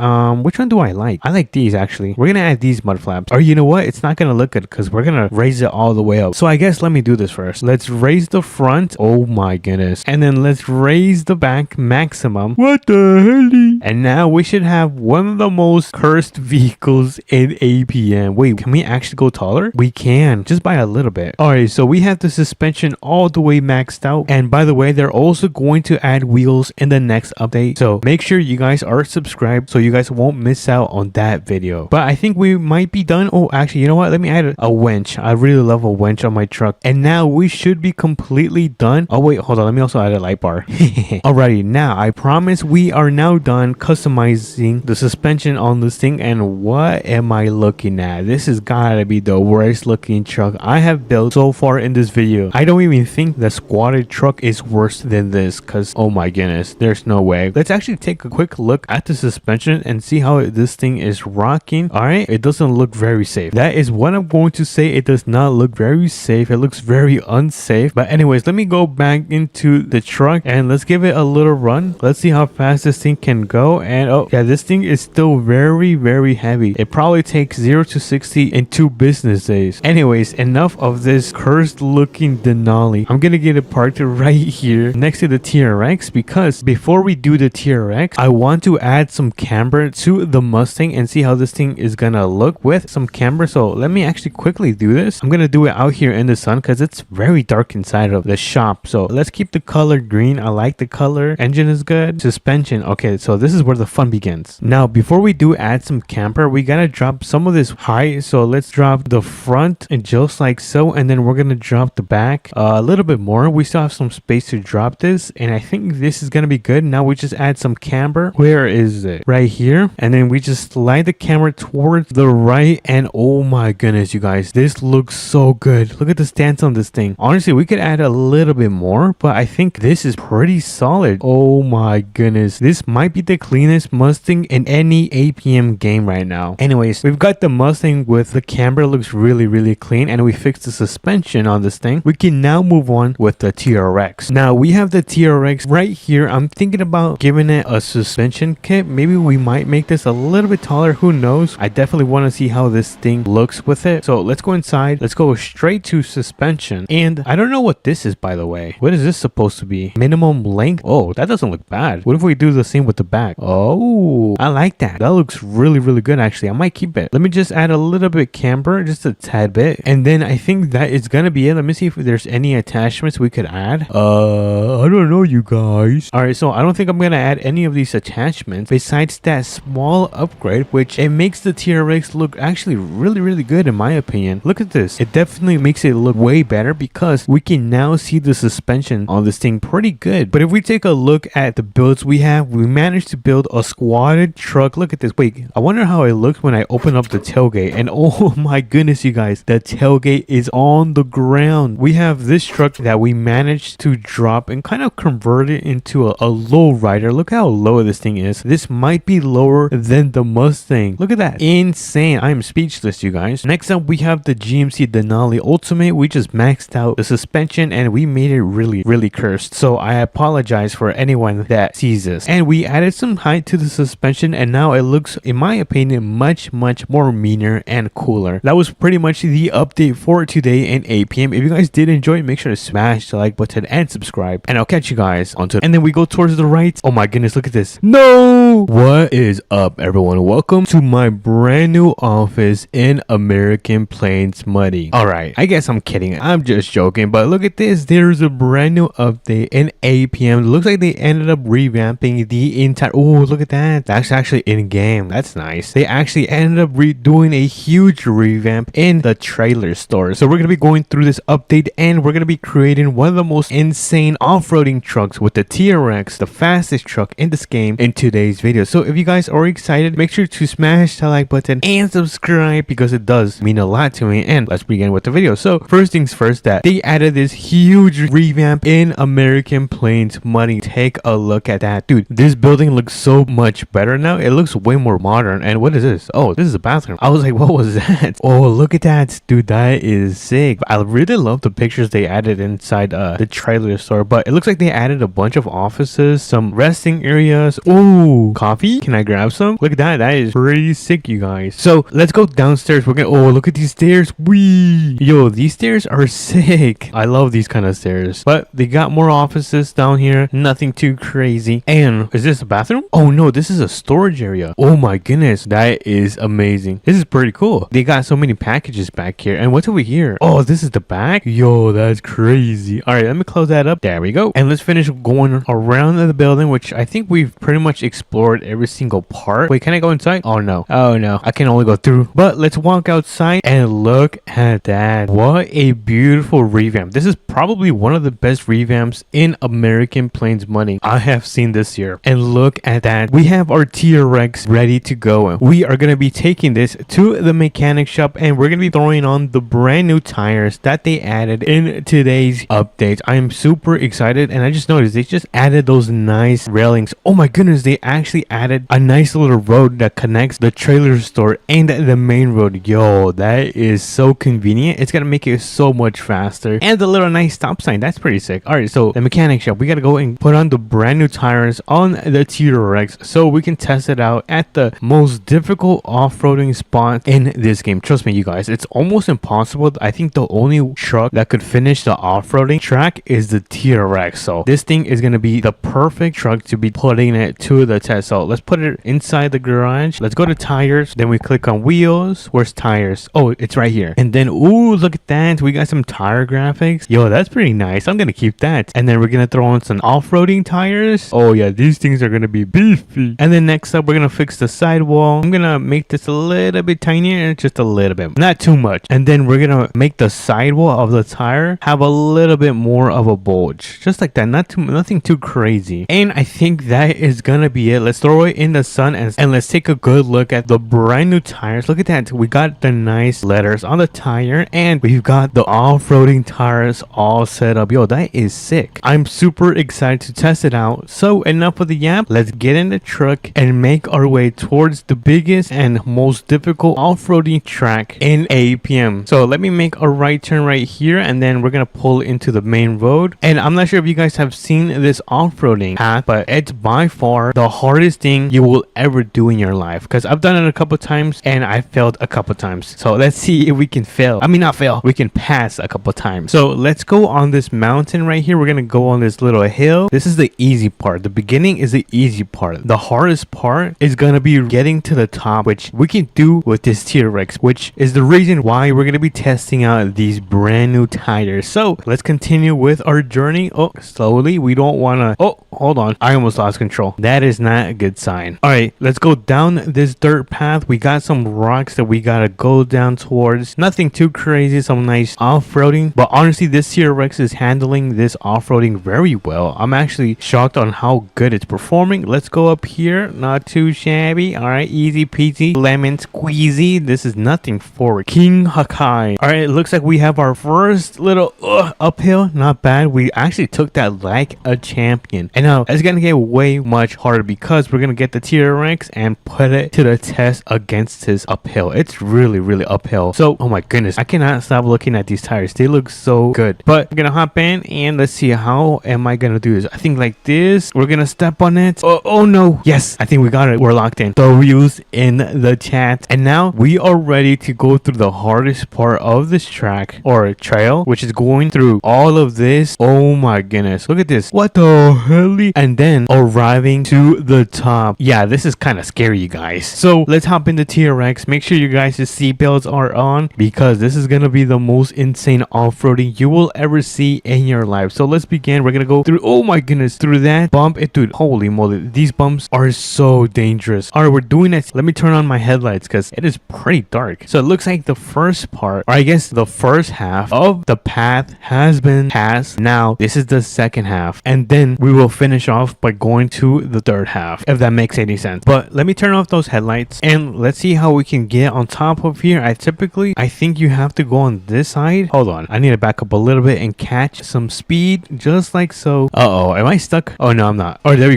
Which one do I like? I like these actually. We're gonna add these mud flaps. Or you know what? It's not gonna look good because we're gonna raise it all the way up. So I guess let me do this first. Let's raise the front. Oh my goodness. And then let's raise the back maximum. What the hell? And now we should have one of the most cursed vehicles in APM. Wait, can we actually go taller? We can, just by a little bit. All right, so we have the suspension all the way maxed out. And by the way, they're also going to add wheels in the next update. So make sure you guys are subscribed so you guys won't miss out on that video. But I think we might be done. Oh, actually, you know what? Let me add a winch. I really love a winch on my truck. And now we should be completely done. Oh, wait, hold on. Let me also add a light bar. Alrighty, now I promise we are now done customizing the suspension on this thing. And what am I looking at? This has gotta be the worst looking truck I have built so far in this video. I don't even think the squatted truck is worse than this because oh my goodness, there's no way. Let's actually take a quick look at the suspension and see how this thing is rocking. All right, it doesn't look very safe. That is what I'm going to say. It does not look very safe. It looks very unsafe. But anyways, let me go back into the truck and let's give it a little run. Let's see how fast this thing can go. And oh yeah, this thing is still very heavy. It probably takes 0 to 60 in 2 business days. Anyways, enough of this cursed looking Denali. I'm gonna get it parked right here next to the TRX because before we do the TRX, I want to add some camber to the Mustang and see how this thing is gonna look with some camber. So let me actually quickly do this. I'm gonna do it out here in the sun because it's very dark inside of the shop. So let's keep the color green. I like the color. Engine is good. Suspension. Okay, so this is where the fun begins. Now, before we do add some camber, we gotta drop some of this height. So let's drop the front and just like so, and then we're gonna drop the back a little bit more. We still have some space to drop this, and I think this is gonna be good. Now we just add some camber. Where is it? Right here. And then we just slide the camera towards the right, and oh my goodness, you guys, this looks so good. Look at the stance on this thing. Honestly, we could add a little bit more, but I think this is pretty solid. Oh my goodness, this might be the cleanest Mustang in any APM game right now. Anyways, we've got the Mustang with the camber, looks really clean, and we fixed the suspension on this thing. We can now move on with the TRX. Now we have the TRX right here. I'm thinking about giving it a suspension kit. Maybe we might make this a little bit taller, who knows. I definitely want to see how this thing looks with it. So let's go inside. Let's go straight to suspension. And I don't know what this is, by the way. What is this supposed to be? Minimum length? Oh, that doesn't look bad. What if we do the same with the back? Oh, I like that. That looks really good actually. I might keep it. Let me just add a little bit camber, just a tad bit, and then I think that is gonna be it. Let me see if there's any attachments we could add. I don't know, you guys. All right, so I don't think I'm gonna add any of these attachments besides that small upgrade, which it makes the TRX look actually really good in my opinion. Look at this. It definitely makes it look way better because we can now see the suspension on this thing pretty good. But if we take a look at the builds we have, we managed to build a squatted truck. Look at this. Wait, I wonder how it looks when I open up the tailgate, and oh my goodness, you guys, the tailgate is on the ground. We have this truck that we managed to drop and kind of convert it into a low rider. Look how low this thing is. This might be lower than the Mustang. Look at that. Insane. I am speechless, you guys. Next up, we have the GMC Denali Ultimate. We just maxed out the suspension and we made it really cursed. So I apologize for anyone that sees this. And we added some height to the suspension and now it looks, in my opinion, much more meaner and cooler. That was pretty much the update for today in APM. If you guys did enjoy it, make sure to smash the like button and subscribe. And I'll catch you guys on to. And then we go towards the right. Oh my goodness, look at this. No! What is up, everyone? Welcome to my brand new office in American Plains Mudding. Alright, I guess I'm kidding. I'm just joking, but look at this. There's a brand new update in APM. Looks like they ended up revamping the entire... Oh, look at that. That's actually in-game. That's nice. They actually ended up doing a huge revamp in the trailer store. So we're going to be going through this update and we're going to be creating one of the most insane off-roading trucks with the TRX, the fastest truck in this game, in today's video. So if you guys are excited, make sure to smash the like button and subscribe because it does mean a lot to me. And let's begin with the video. So first things first, that they added this huge revamp in American Plains Mudding. Take a look at that, dude. This building looks so much better now. It looks way more modern. And what is this? Oh, this is a bathroom. I was like, what was that? Oh, look at that, dude. That is sick. I really love the pictures they added inside the trailer store, but it looks like they added a bunch of offices, some resting areas. Oh, coffee? Can I grab some? Look at that. That is pretty sick, you guys. So let's go downstairs. We're gonna... Oh, look at these stairs. Wee! Yo, these stairs are sick. I love these kind of stairs. But they got more offices down here. Nothing too crazy. And is this a bathroom? Oh no, this is a storage area. Oh my goodness. That is amazing. This is pretty cool. They got so many packages back here. And what's over here? Oh, this is the back? Yo, that's crazy. All right, let me close that up. There we go. And let's finish going around the building, which I think we've pretty much explored every single part. Wait, can I go inside? Oh no. Oh no. I can only go through. But let's walk outside and look at that. What a beautiful revamp. This is probably one of the best revamps in American Plains Mudding I have seen this year. And look at that. We have our TRX ready to go. We are going to be taking this to the mechanic shop and we're going to be throwing on the brand new tires that they added in today's update. I am super excited and I just noticed they just added those nice railings. Oh my goodness, they actually added a nice little road that connects the trailer store and the main road. Yo, that is so convenient. It's going to make it so much faster. And the little nice stop sign, that's pretty sick. All right, so the mechanic shop, we got to go and put on the brand new tires on the TRX so we can test it out at the most difficult off-roading spot in this game. Trust me, you guys, it's almost impossible. I think the only truck that could finish the off-roading track is the TRX. So this thing is going to be the perfect truck to be putting it to the test. So let's put it inside the garage. Let's go to tires. Then we click on wheels. Where's tires? Oh, it's right here. And then, ooh, look at that. We got some tire graphics. Yo, that's pretty nice. I'm going to keep that. And then we're going to throw on some off-roading tires. Oh yeah, these things are going to be beefy. And then next up, we're going to fix the sidewall. I'm going to make this a little bit tinier, just a little bit, not too much. And then we're going to make the sidewall of the tire have a little bit more of a bulge, just like that. Nothing too crazy. And I think that is going to be it. Let's throw it in the sun and let's take a good look at the brand new tires. Look at that. We got the nice letters on the tire and we've got the off-roading tires all set up. Yo, that is sick. I'm super excited to test it out. So enough of the yap. Let's get in the truck and make our way towards the biggest and most difficult off-roading track in APM. So let me make a right turn right here and then we're gonna pull into the main road. And I'm not sure if you guys have seen this off-roading path, but it's by far the hardest thing you will ever do in your life, because I've done it a couple times and I failed a couple times. So let's see if we can fail. I mean, not fail, we can pass a couple times. So let's go on this mountain right here. We're gonna go on this little hill. This is the easy part. The beginning is the easy part. The hardest part is gonna be getting to the top, which we can do with this TRX, which is the reason why we're gonna be testing out these brand new tires. So let's continue with our journey. Oh, slowly. We don't wanna... Oh, hold on. I almost lost control. That is not a good sign. design. All right, let's go down this dirt path. We got some rocks that we gotta go down towards. Nothing too crazy, some nice off-roading, but honestly this T-Rex is handling this off-roading very well. I'm actually shocked on how good it's performing. Let's go up here, not too shabby. All right, easy peasy lemon squeezy. This is nothing for King Hakai. All right, it looks like we have our first little uphill. Not bad. We actually took that like a champion, and now it's gonna get way much harder because we're gonna get the T-Rex and put it to the test against his uphill. It's really uphill. So oh my goodness, I cannot stop looking at these tires. They look so good. But we're gonna hop in and let's see, how am I gonna do this? I think like this. We're gonna step on it. Oh no. Yes, I think we got it. We're locked in. The views in the chat, and now we are ready to go through the hardest part of this track or trail, which is going through all of this. Oh my goodness, look at this. What the hell? And then arriving to the top. Yeah, this is kind of scary, you guys. So let's hop in the T-Rex. Make sure you guys' seatbelts are on because this is gonna be the most insane off-roading you will ever see in your life. So let's begin. We're gonna go through, oh my goodness, through that bump. Dude, holy moly, these bumps are so dangerous. All right, we're doing it. Let me turn on my headlights because it is pretty dark. So it looks like the first part, or I guess the first half of the path has been passed. Now this is the second half, and then we will finish off by going to the third half, if that makes any sense. But let me turn off those headlights and let's see how we can get on top of here. I think you have to go on this side. Hold on, I need to back up a little bit and catch some speed, just like so. Uh-oh, am I stuck? Oh no, I'm not. Oh, there we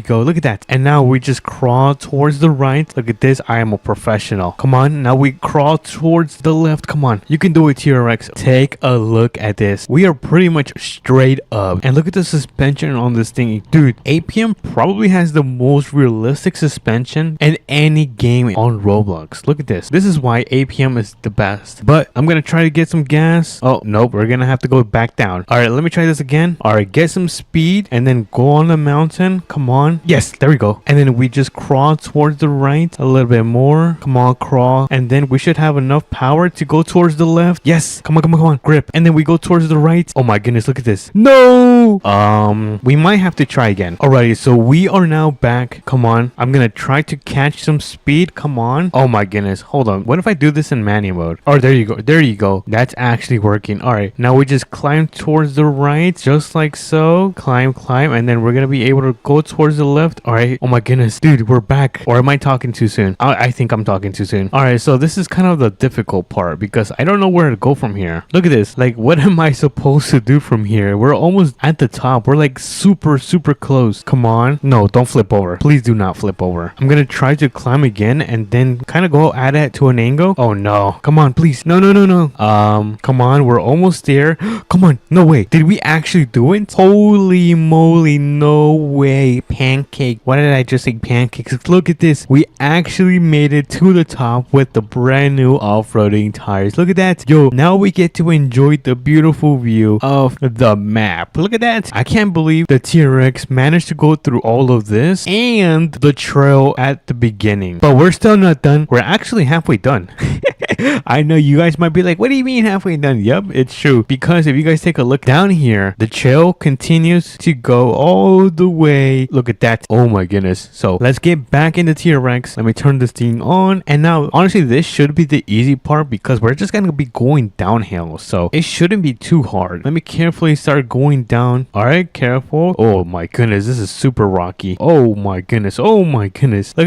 go, look at that. And now we just crawl towards the right. Look at this, I am a professional. Come on, now we crawl towards the left. Come on, you can do it, T-Rex. Take a look at this. We are pretty much straight up, and look at the suspension on this thing. Dude, APM probably has the most realistic suspension in any game on Roblox. Look at this. This is why APM is the best. But I'm gonna try to get some gas. Oh nope, we're gonna have to go back down. All right, let me try this again. All right, get some speed and then go on the mountain. Come on. Yes, there we go. And then we just crawl towards the right a little bit more. Come on, crawl. And then we should have enough power to go towards the left. Yes, come on, grip. And then we go towards the right. Oh my goodness, look at this. No, we might have to try again. Alrighty, so we are now back. Come on, I'm gonna try to catch some speed. Come on. Oh my goodness, hold on, what if I do this in manual mode? Oh, there you go, that's actually working. All right, now we just climb towards the right, just like so. Climb, and then we're gonna be able to go towards the left. All right, oh my goodness, dude, we're back. Or am I talking too soon? I think I'm talking too soon. All right, so this is kind of the difficult part because I don't know where to go from here. Look at this, like what am I supposed to do from here? We're almost at the top. We're like super close. Come on. No, don't flip over. Please do not flip over. I'm gonna try to climb again and then kind of go at it to an angle. Oh no, come on, please. No. Come on, we're almost there. Come on. No way, did we actually do it? Holy moly, no way. Pancake. Why did I just say pancakes? Look at this, we actually made it to the top with the brand new off-roading tires. Look at that. Yo, now we get to enjoy the beautiful view of the map. Look at that. I can't believe the T-Rex managed to go through all of this and the trail at the beginning. But we're still not done. We're actually halfway done. I know you guys might be like, what do you mean halfway done? Yep, it's true. Because if you guys take a look down here, the trail continues to go all the way. Look at that. Oh my goodness. So let's get back into T-Rex. Let me turn this thing on. And now, honestly, this should be the easy part because we're just gonna be going downhill. So it shouldn't be too hard. Let me carefully start going down. All right, careful. Oh my goodness, this is super rocky. Oh my goodness. Look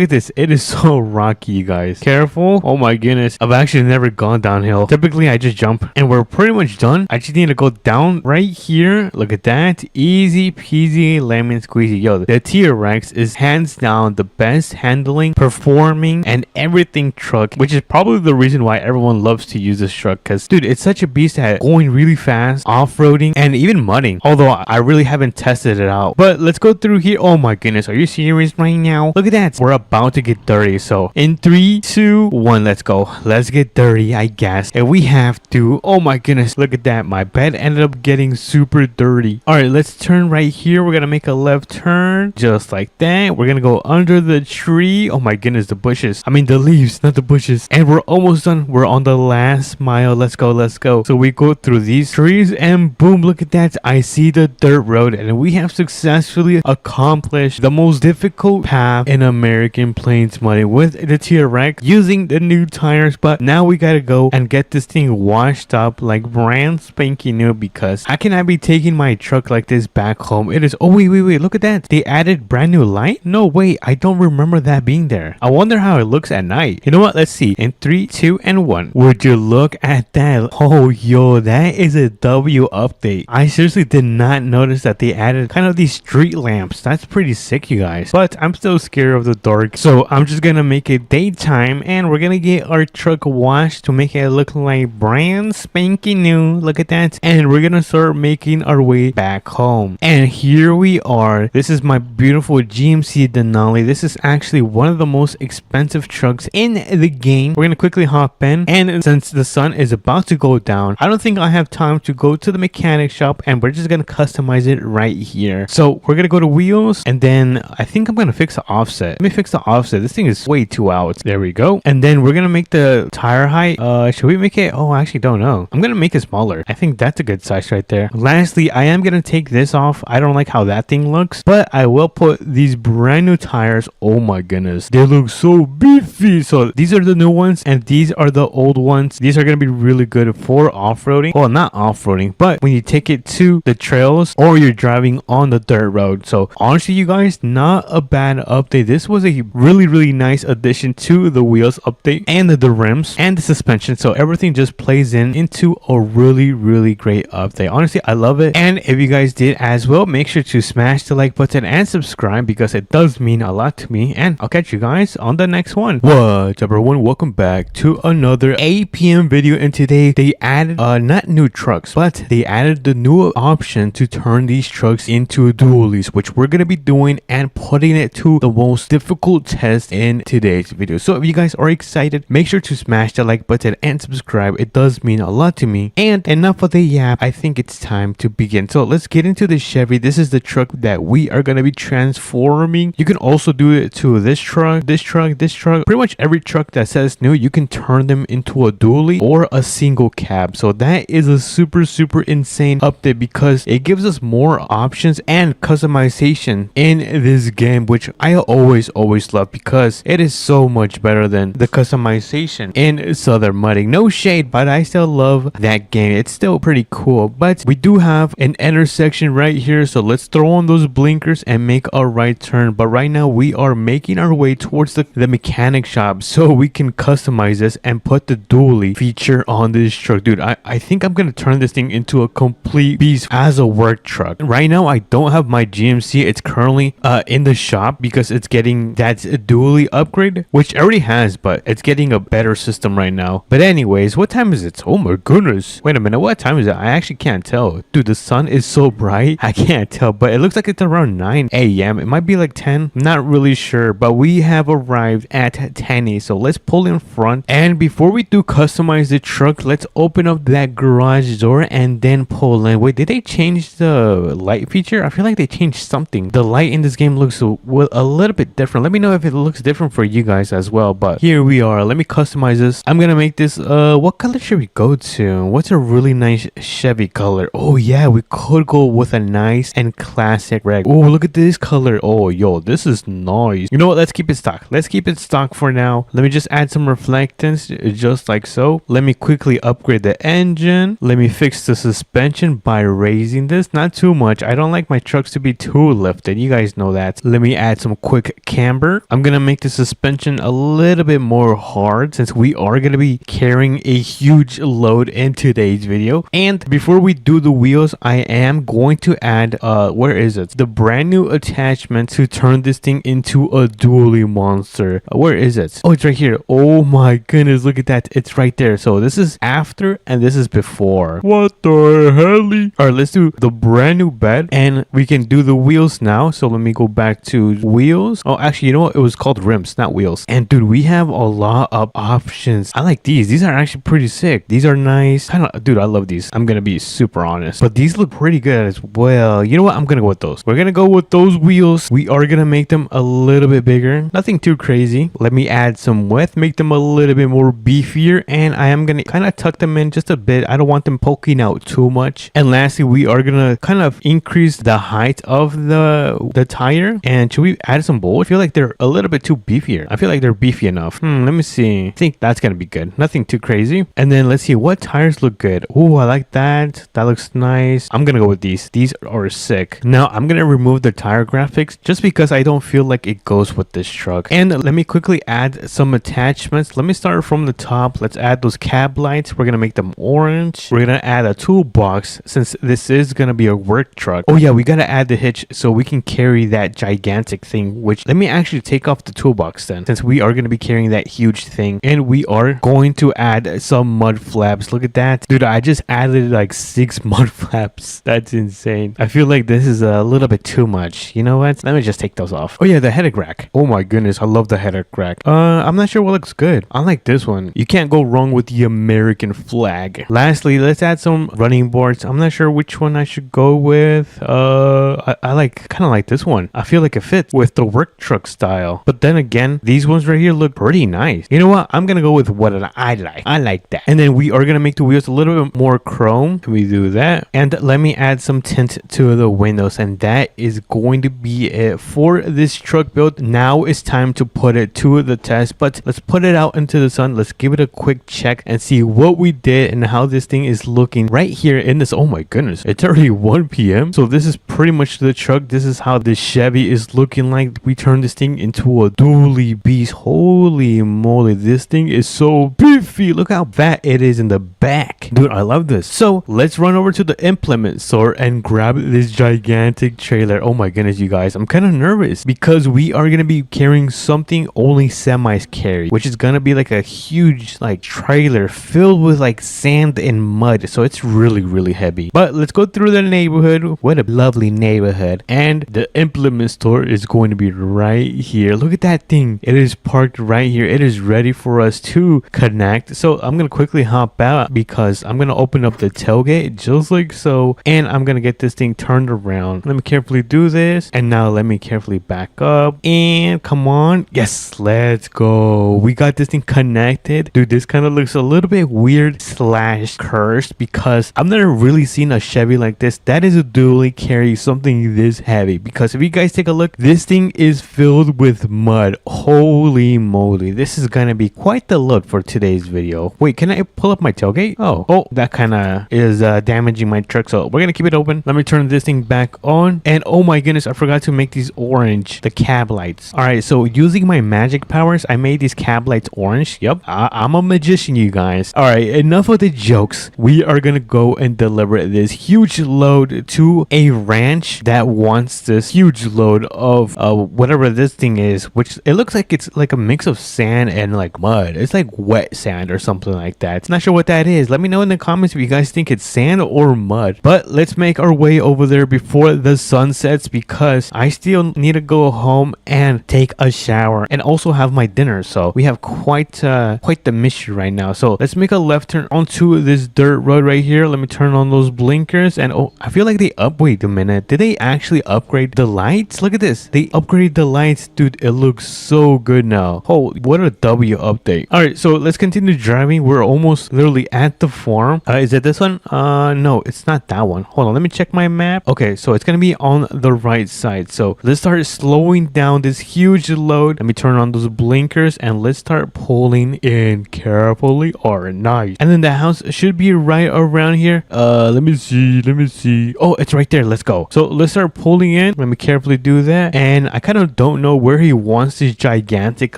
at this. It is so rocky, you guys. Careful. Oh my goodness. I've actually never gone downhill. Typically, I just jump and we're pretty much done. I just need to go down right here. Look at that. Easy peasy lemon squeezy. Yo, the T-Rex is hands down the best handling, performing, and everything truck, which is probably the reason why everyone loves to use this truck because, dude, it's such a beast at going really fast, off-roading, and even mudding. Although I really haven't tested it out. But let's go through here. Oh my goodness, are you serious right now? Look at that. We're about to get dirty. So in 3, 2, 1, let's go. Let's get dirty, I guess. And we have to. Oh my goodness, look at that. My bed ended up getting super dirty. All right, let's turn right here. We're gonna make a left turn just like that. We're gonna go under the tree. Oh my goodness, the bushes. I mean the leaves, not the bushes. And we're almost done. We're on the last mile. Let's go. So we go through these trees and boom, look at that. I see the dirt road and we have successfully accomplished the most difficult typical path in American Plains modding with the TRX using the new tires, but now we gotta go and get this thing washed up like brand spanking new because I cannot be taking my truck like this back home. It is, oh wait, look at that. They added brand new light? No, wait, I don't remember that being there. I wonder how it looks at night. You know what? Let's see. In 3, 2, and 1. Would you look at that? Oh, yo, that is a W update. I seriously did not notice that they added kind of these street lamps. That's pretty sick, you guys. But I'm still scared of the dark, so I'm just gonna make it daytime and we're gonna get our truck washed to make it look like brand spanking new. Look at that. And we're gonna start making our way back home. And here we are. This is my beautiful GMC Denali. This is actually one of the most expensive trucks in the game. We're gonna quickly hop in, and since the sun is about to go down, I don't think I have time to go to the mechanic shop, and we're just gonna customize it right here. So we're gonna go to wheels, and then I think I'm gonna fix the offset. Let me fix the offset. This thing is way too out. There we go. And then we're gonna make the tire height. Should we make it? Oh, I actually don't know. I'm gonna make it smaller. I think that's a good size right there. Lastly, I am gonna take this off. I don't like how that thing looks, but I will put these brand new tires. Oh my goodness, they look so beefy. So these are the new ones, and these are the old ones. These are gonna be really good for off-roading. Well, not off-roading, but when you take it to the trails or you're driving on the dirt road. So honestly, you guys, not a bad update. This was a really nice addition to the wheels update and the rims and the suspension. So everything just plays into a really great update. Honestly, I love it. And if you guys did as well, make sure to smash the like button and subscribe because it does mean a lot to me. And I'll catch you guys on the next one. What's up, everyone? Welcome back to another APM video. And today they added not new trucks, but they added the new option to turn these trucks into dualies, which we're gonna be doing and putting it to the most difficult test in today's video. So if you guys are excited, make sure to smash the like button and subscribe. It does mean a lot to me. And enough of the yap, I think it's time to begin. So let's get into the Chevy. This is the truck that we are gonna be transforming. You can also do it to this truck, pretty much every truck that says new, you can turn them into a dually or a single cab. So that is a super insane update because it gives us more options and customization in this game, which I always love because it is so much better than the customization in Southern Mudding. No shade, but I still love that game. It's still pretty cool. But we do have an intersection right here, so let's throw on those blinkers and make a right turn. But right now we are making our way towards the mechanic shop so we can customize this and put the dually feature on this truck. Dude, I think I'm gonna turn this thing into a complete beast as a work truck. Right now I don't have my GMC. It's currently in the shop because it's getting that dually upgrade, which it already has, but it's getting a better system right now. But anyways, what time is it? Oh my goodness, wait a minute, what time is it? I actually can't tell. Dude, the sun is so bright, I can't tell, but it looks like it's around 9 a.m. It might be like 10, I'm not really sure, but we have arrived at 10 a. So let's pull in front, and before we do customize the truck, let's open up that garage door and then pull in. Wait, did they change the light feature? I feel like they changed something. The light in this game looks a little bit different. Let me know if it looks different for you guys as well. But here we are. Let me customize this. I'm gonna make this what color should we go to? What's a really nice Chevy color? Oh yeah, we could go with a nice and classic red. Oh, look at this color. Oh yo, this is nice. You know what, let's keep it stock. Let's keep it stock for now. Let me just add some reflectance just like so. Let me quickly upgrade the engine. Let me fix the suspension by raising this, not too much. I don't like my trucks to be too lifted, you guys know that. Let me add some quick camber. I'm gonna make the suspension a little bit more hard since we are gonna be carrying a huge load in today's video. And before we do the wheels, I am going to add where is it, the brand new attachment to turn this thing into a dually monster. Where is it? Oh, it's right here. Oh my goodness, look at that, it's right there. So this is after and this is before. What the hell? All right, let's do the brand new bed and we can do the wheels now. So let me go back to wheels. Oh, actually, you know what, it was called rims, not wheels. And dude, we have a lot of options. I like these are actually pretty sick. These are nice, kind of. Dude, I love these, I'm gonna be super honest, but these look pretty good as well. You know what, I'm gonna go with those. We're gonna go with those wheels. We are gonna make them a little bit bigger, nothing too crazy. Let me add some width, make them a little bit more beefier, and I am gonna kind of tuck them in just a bit. I don't want them poking out too much. And lastly, we are gonna kind of increase the height of the tire. And should Should we add some bolts? I feel like they're a little bit too beefier. I feel like they're beefy enough. Let me see. I think that's gonna be good. Nothing too crazy. And then let's see what tires look good. Oh, I like that. That looks nice. I'm gonna go with these. These are sick. Now I'm gonna remove the tire graphics just because I don't feel like it goes with this truck. And let me quickly add some attachments. Let me start from the top. Let's add those cab lights. We're gonna make them orange. We're gonna add a toolbox since this is gonna be a work truck. Oh yeah, we gotta add the hitch so we can carry that gigantic thing, which let me actually take off the toolbox then, since we are gonna be carrying that huge thing. And we are going to add some mud flaps. Look at that. Dude, I just added like 6 mud flaps. That's insane. I feel like this is a little bit too much. You know what? Let me just take those off. Oh yeah, the header rack. Oh my goodness, I love the header rack. I'm not sure what looks good. I like this one. You can't go wrong with the American flag. Lastly, let's add some running boards. I'm not sure which one I should go with. I like kind of like this one. I feel like it fits with the work truck style. But then again, these ones right here look pretty nice. You know what? I'm gonna go with what I like. I like that. And then we are gonna make the wheels a little bit more chrome. We do that. And let me add some tint to the windows. And that is going to be it for this truck build. Now it's time to put it to the test. But let's put it out into the sun. Let's give it a quick check and see what we did and how this thing is looking right here in this. Oh my goodness, it's already 1 p.m. So this is pretty much the truck. This is how the Chevy is looking like. We turned this thing into a dually beast. Holy moly, this thing is so beefy. Look how fat it is in the back. Dude, I love this. So let's run over to the implement store and grab this gigantic trailer. Oh my goodness, you guys, I'm kind of nervous because we are gonna be carrying something only semis carry, which is gonna be like a huge like trailer filled with like sand and mud. So it's really heavy. But let's go through the neighborhood. What a lovely neighborhood. And the implement store is going to be right here. Look at that thing. It is parked right here. It is ready for us to connect. So I'm gonna quickly hop out because I'm gonna open up the tailgate just like so, and I'm gonna get this thing turned around. Let me carefully do this, and now let me carefully back up and come on. Yes, let's go. We got this thing connected. Dude, this kind of looks a little bit weird slash cursed because I've never really seen a Chevy like this that is a dually carry something this heavy. Because if you guys take a look, this thing is filled with mud. Holy moly, this is gonna be quite the look for today's video. Wait, can I pull up my tailgate? Oh, that kind of is damaging my truck, so we're gonna keep it open. Let me turn this thing back on. And oh my goodness, I forgot to make these orange, the cab lights. All right, so using my magic powers, I made these cab lights orange. Yep, I'm a magician, you guys. All right, enough of the jokes. We are gonna go and deliver this huge load to a ranch that wants this huge load of whatever this thing is, which it looks like it's like a mix of sand and like mud. It's like wet sand or something like that. It's not sure what that is. Let me know in the comments if you guys think it's sand or mud. But let's make our way over there before the sun sets because I still need to go home and take a shower and also have my dinner. So we have quite the mission right now. So let's make a left turn onto this dirt road right here. Let me turn on those blinkers. And oh, I feel like they wait a minute. Did they actually upgrade the lights? Look at this. They upgraded the lights. Dude, it looks so good now. Oh, what a W update. All right, so let's continue driving. We're almost literally at the farm. Is it this one? No, it's not that one. Hold on, let me check my map. Okay, so it's gonna be on the right side. So let's start slowing down this huge load. Let me turn on those blinkers and let's start pulling in carefully. Or nice. And then the house should be right around here. Let me see. Oh, it's right there. Let's go. So let's start pulling in. Let me carefully do that. And I kind of don't know where he wants this gigantic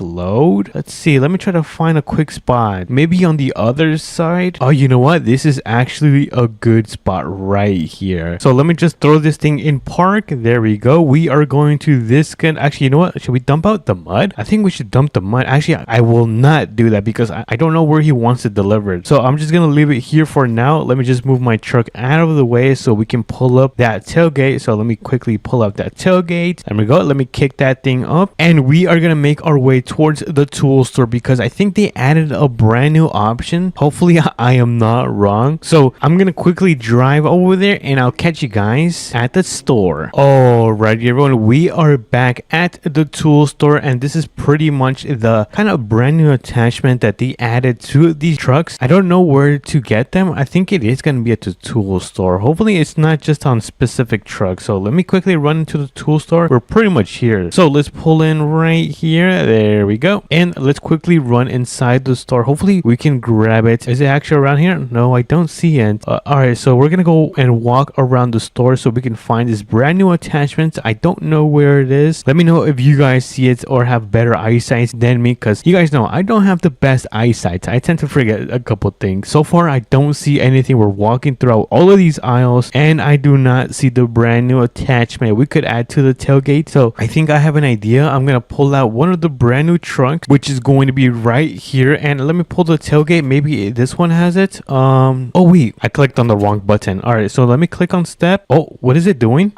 load. Let's see. Let me try to find a quick spot. Maybe on the other side. Oh, you know what? This is actually a good spot right here. So let me just throw this thing in park. There we go. We are going to this gun. Actually, you know what? Should we dump out the mud? I think we should dump the mud. Actually, I will not do that because I don't know where he wants it delivered. So I'm just going to leave it here for now. Let me just move my truck out of the way so we can pull up that tailgate. So let me quickly pull up that tailgate. There we go. Let me kick that thing up. And we are going to make our way towards the tool store because I think they added a brand new option. Hopefully I am not wrong. So I'm going to quickly drive over there and I'll catch you guys at the store. Alright, everyone, we are back at the tool store and this is pretty much the kind of brand new attachment that they added to these trucks. I don't know where to get them. I think it is going to be at the tool store. Hopefully it's not just on specific trucks. So let me quickly run into the tool store. We're pretty much here. So let's pull in right here. There we go. And let's quickly run inside the store. Hopefully we can grab it. Is it actually around here? No, I don't see it. All right, so we're gonna go and walk around the store so we can find this brand new attachment. I don't know where it is. Let me know if you guys see it or have better eyesight than me, because you guys know I don't have the best eyesight. I tend to forget a couple things. So far, I don't see anything. We're walking throughout all of these aisles and I do not see the brand new attachment we could add to the tailgate. So I think I have an idea. I'm gonna pull out one of the brand new trunks, which is going to be right here, and let me pull the tailgate. Maybe this one has it. Oh wait, I clicked on the wrong button. All right, so let me click on step. Oh, what is it doing?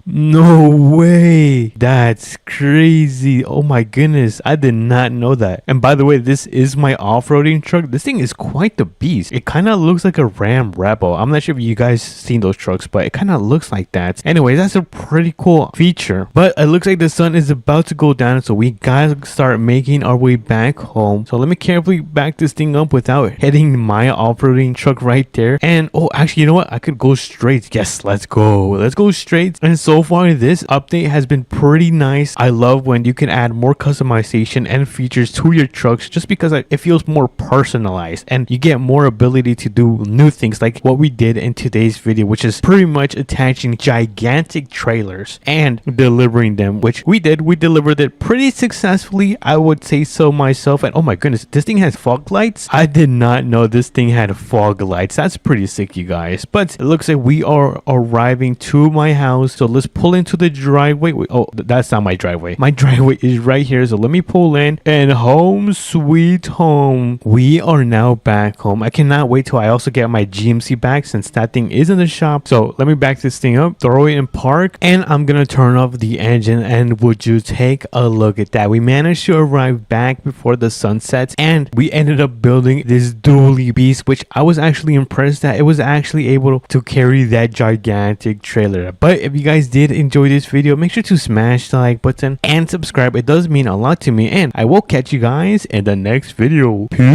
No way. That's crazy. Oh my goodness, I did not know that. And by the way, this is my off-roading truck. This thing is quite the beast. It kind of looks like a Ram Rebel. I'm not sure if you guys seen those trucks, but it kind of looks like that. Anyway, that's a pretty cool feature. But it looks like the sun is about to go down, so we gotta start making our way back home. So let me carefully back this thing up without hitting my off-roading truck right there. And oh, actually, you know what? I could go straight. Yes, let's go. Let's go straight. And so far, this update has been pretty nice. I love when you can add more customization and features to your trucks, just because it feels more personalized and you get more ability to do new things like what we did in today's video, which is pretty much attaching gigantic trailers and delivering them, which we did. We delivered it pretty successfully, I would say so myself. And oh my goodness, this thing has fog lights. I did not know this thing had fog lights. That's pretty sick, you guys. But it looks like we are arriving to my house, so let's pull into the driveway. Oh, that's not my driveway. My driveway is right here, so let me pull in, and home sweet home. We are now back home. I cannot wait till I also get my GMC back, since that thing is in the shop. So let me back this thing up, throw it in park, and I'm gonna turn off the engine. And would you take a look at that? We managed to arrive back before the sun sets, and we ended up building this dually beast, which I was actually impressed that it was actually able to carry that gigantic trailer. But if you guys did enjoy this video, make sure to smash the like button and subscribe. It does mean a lot to me, and I will catch you guys in the next video. Peace.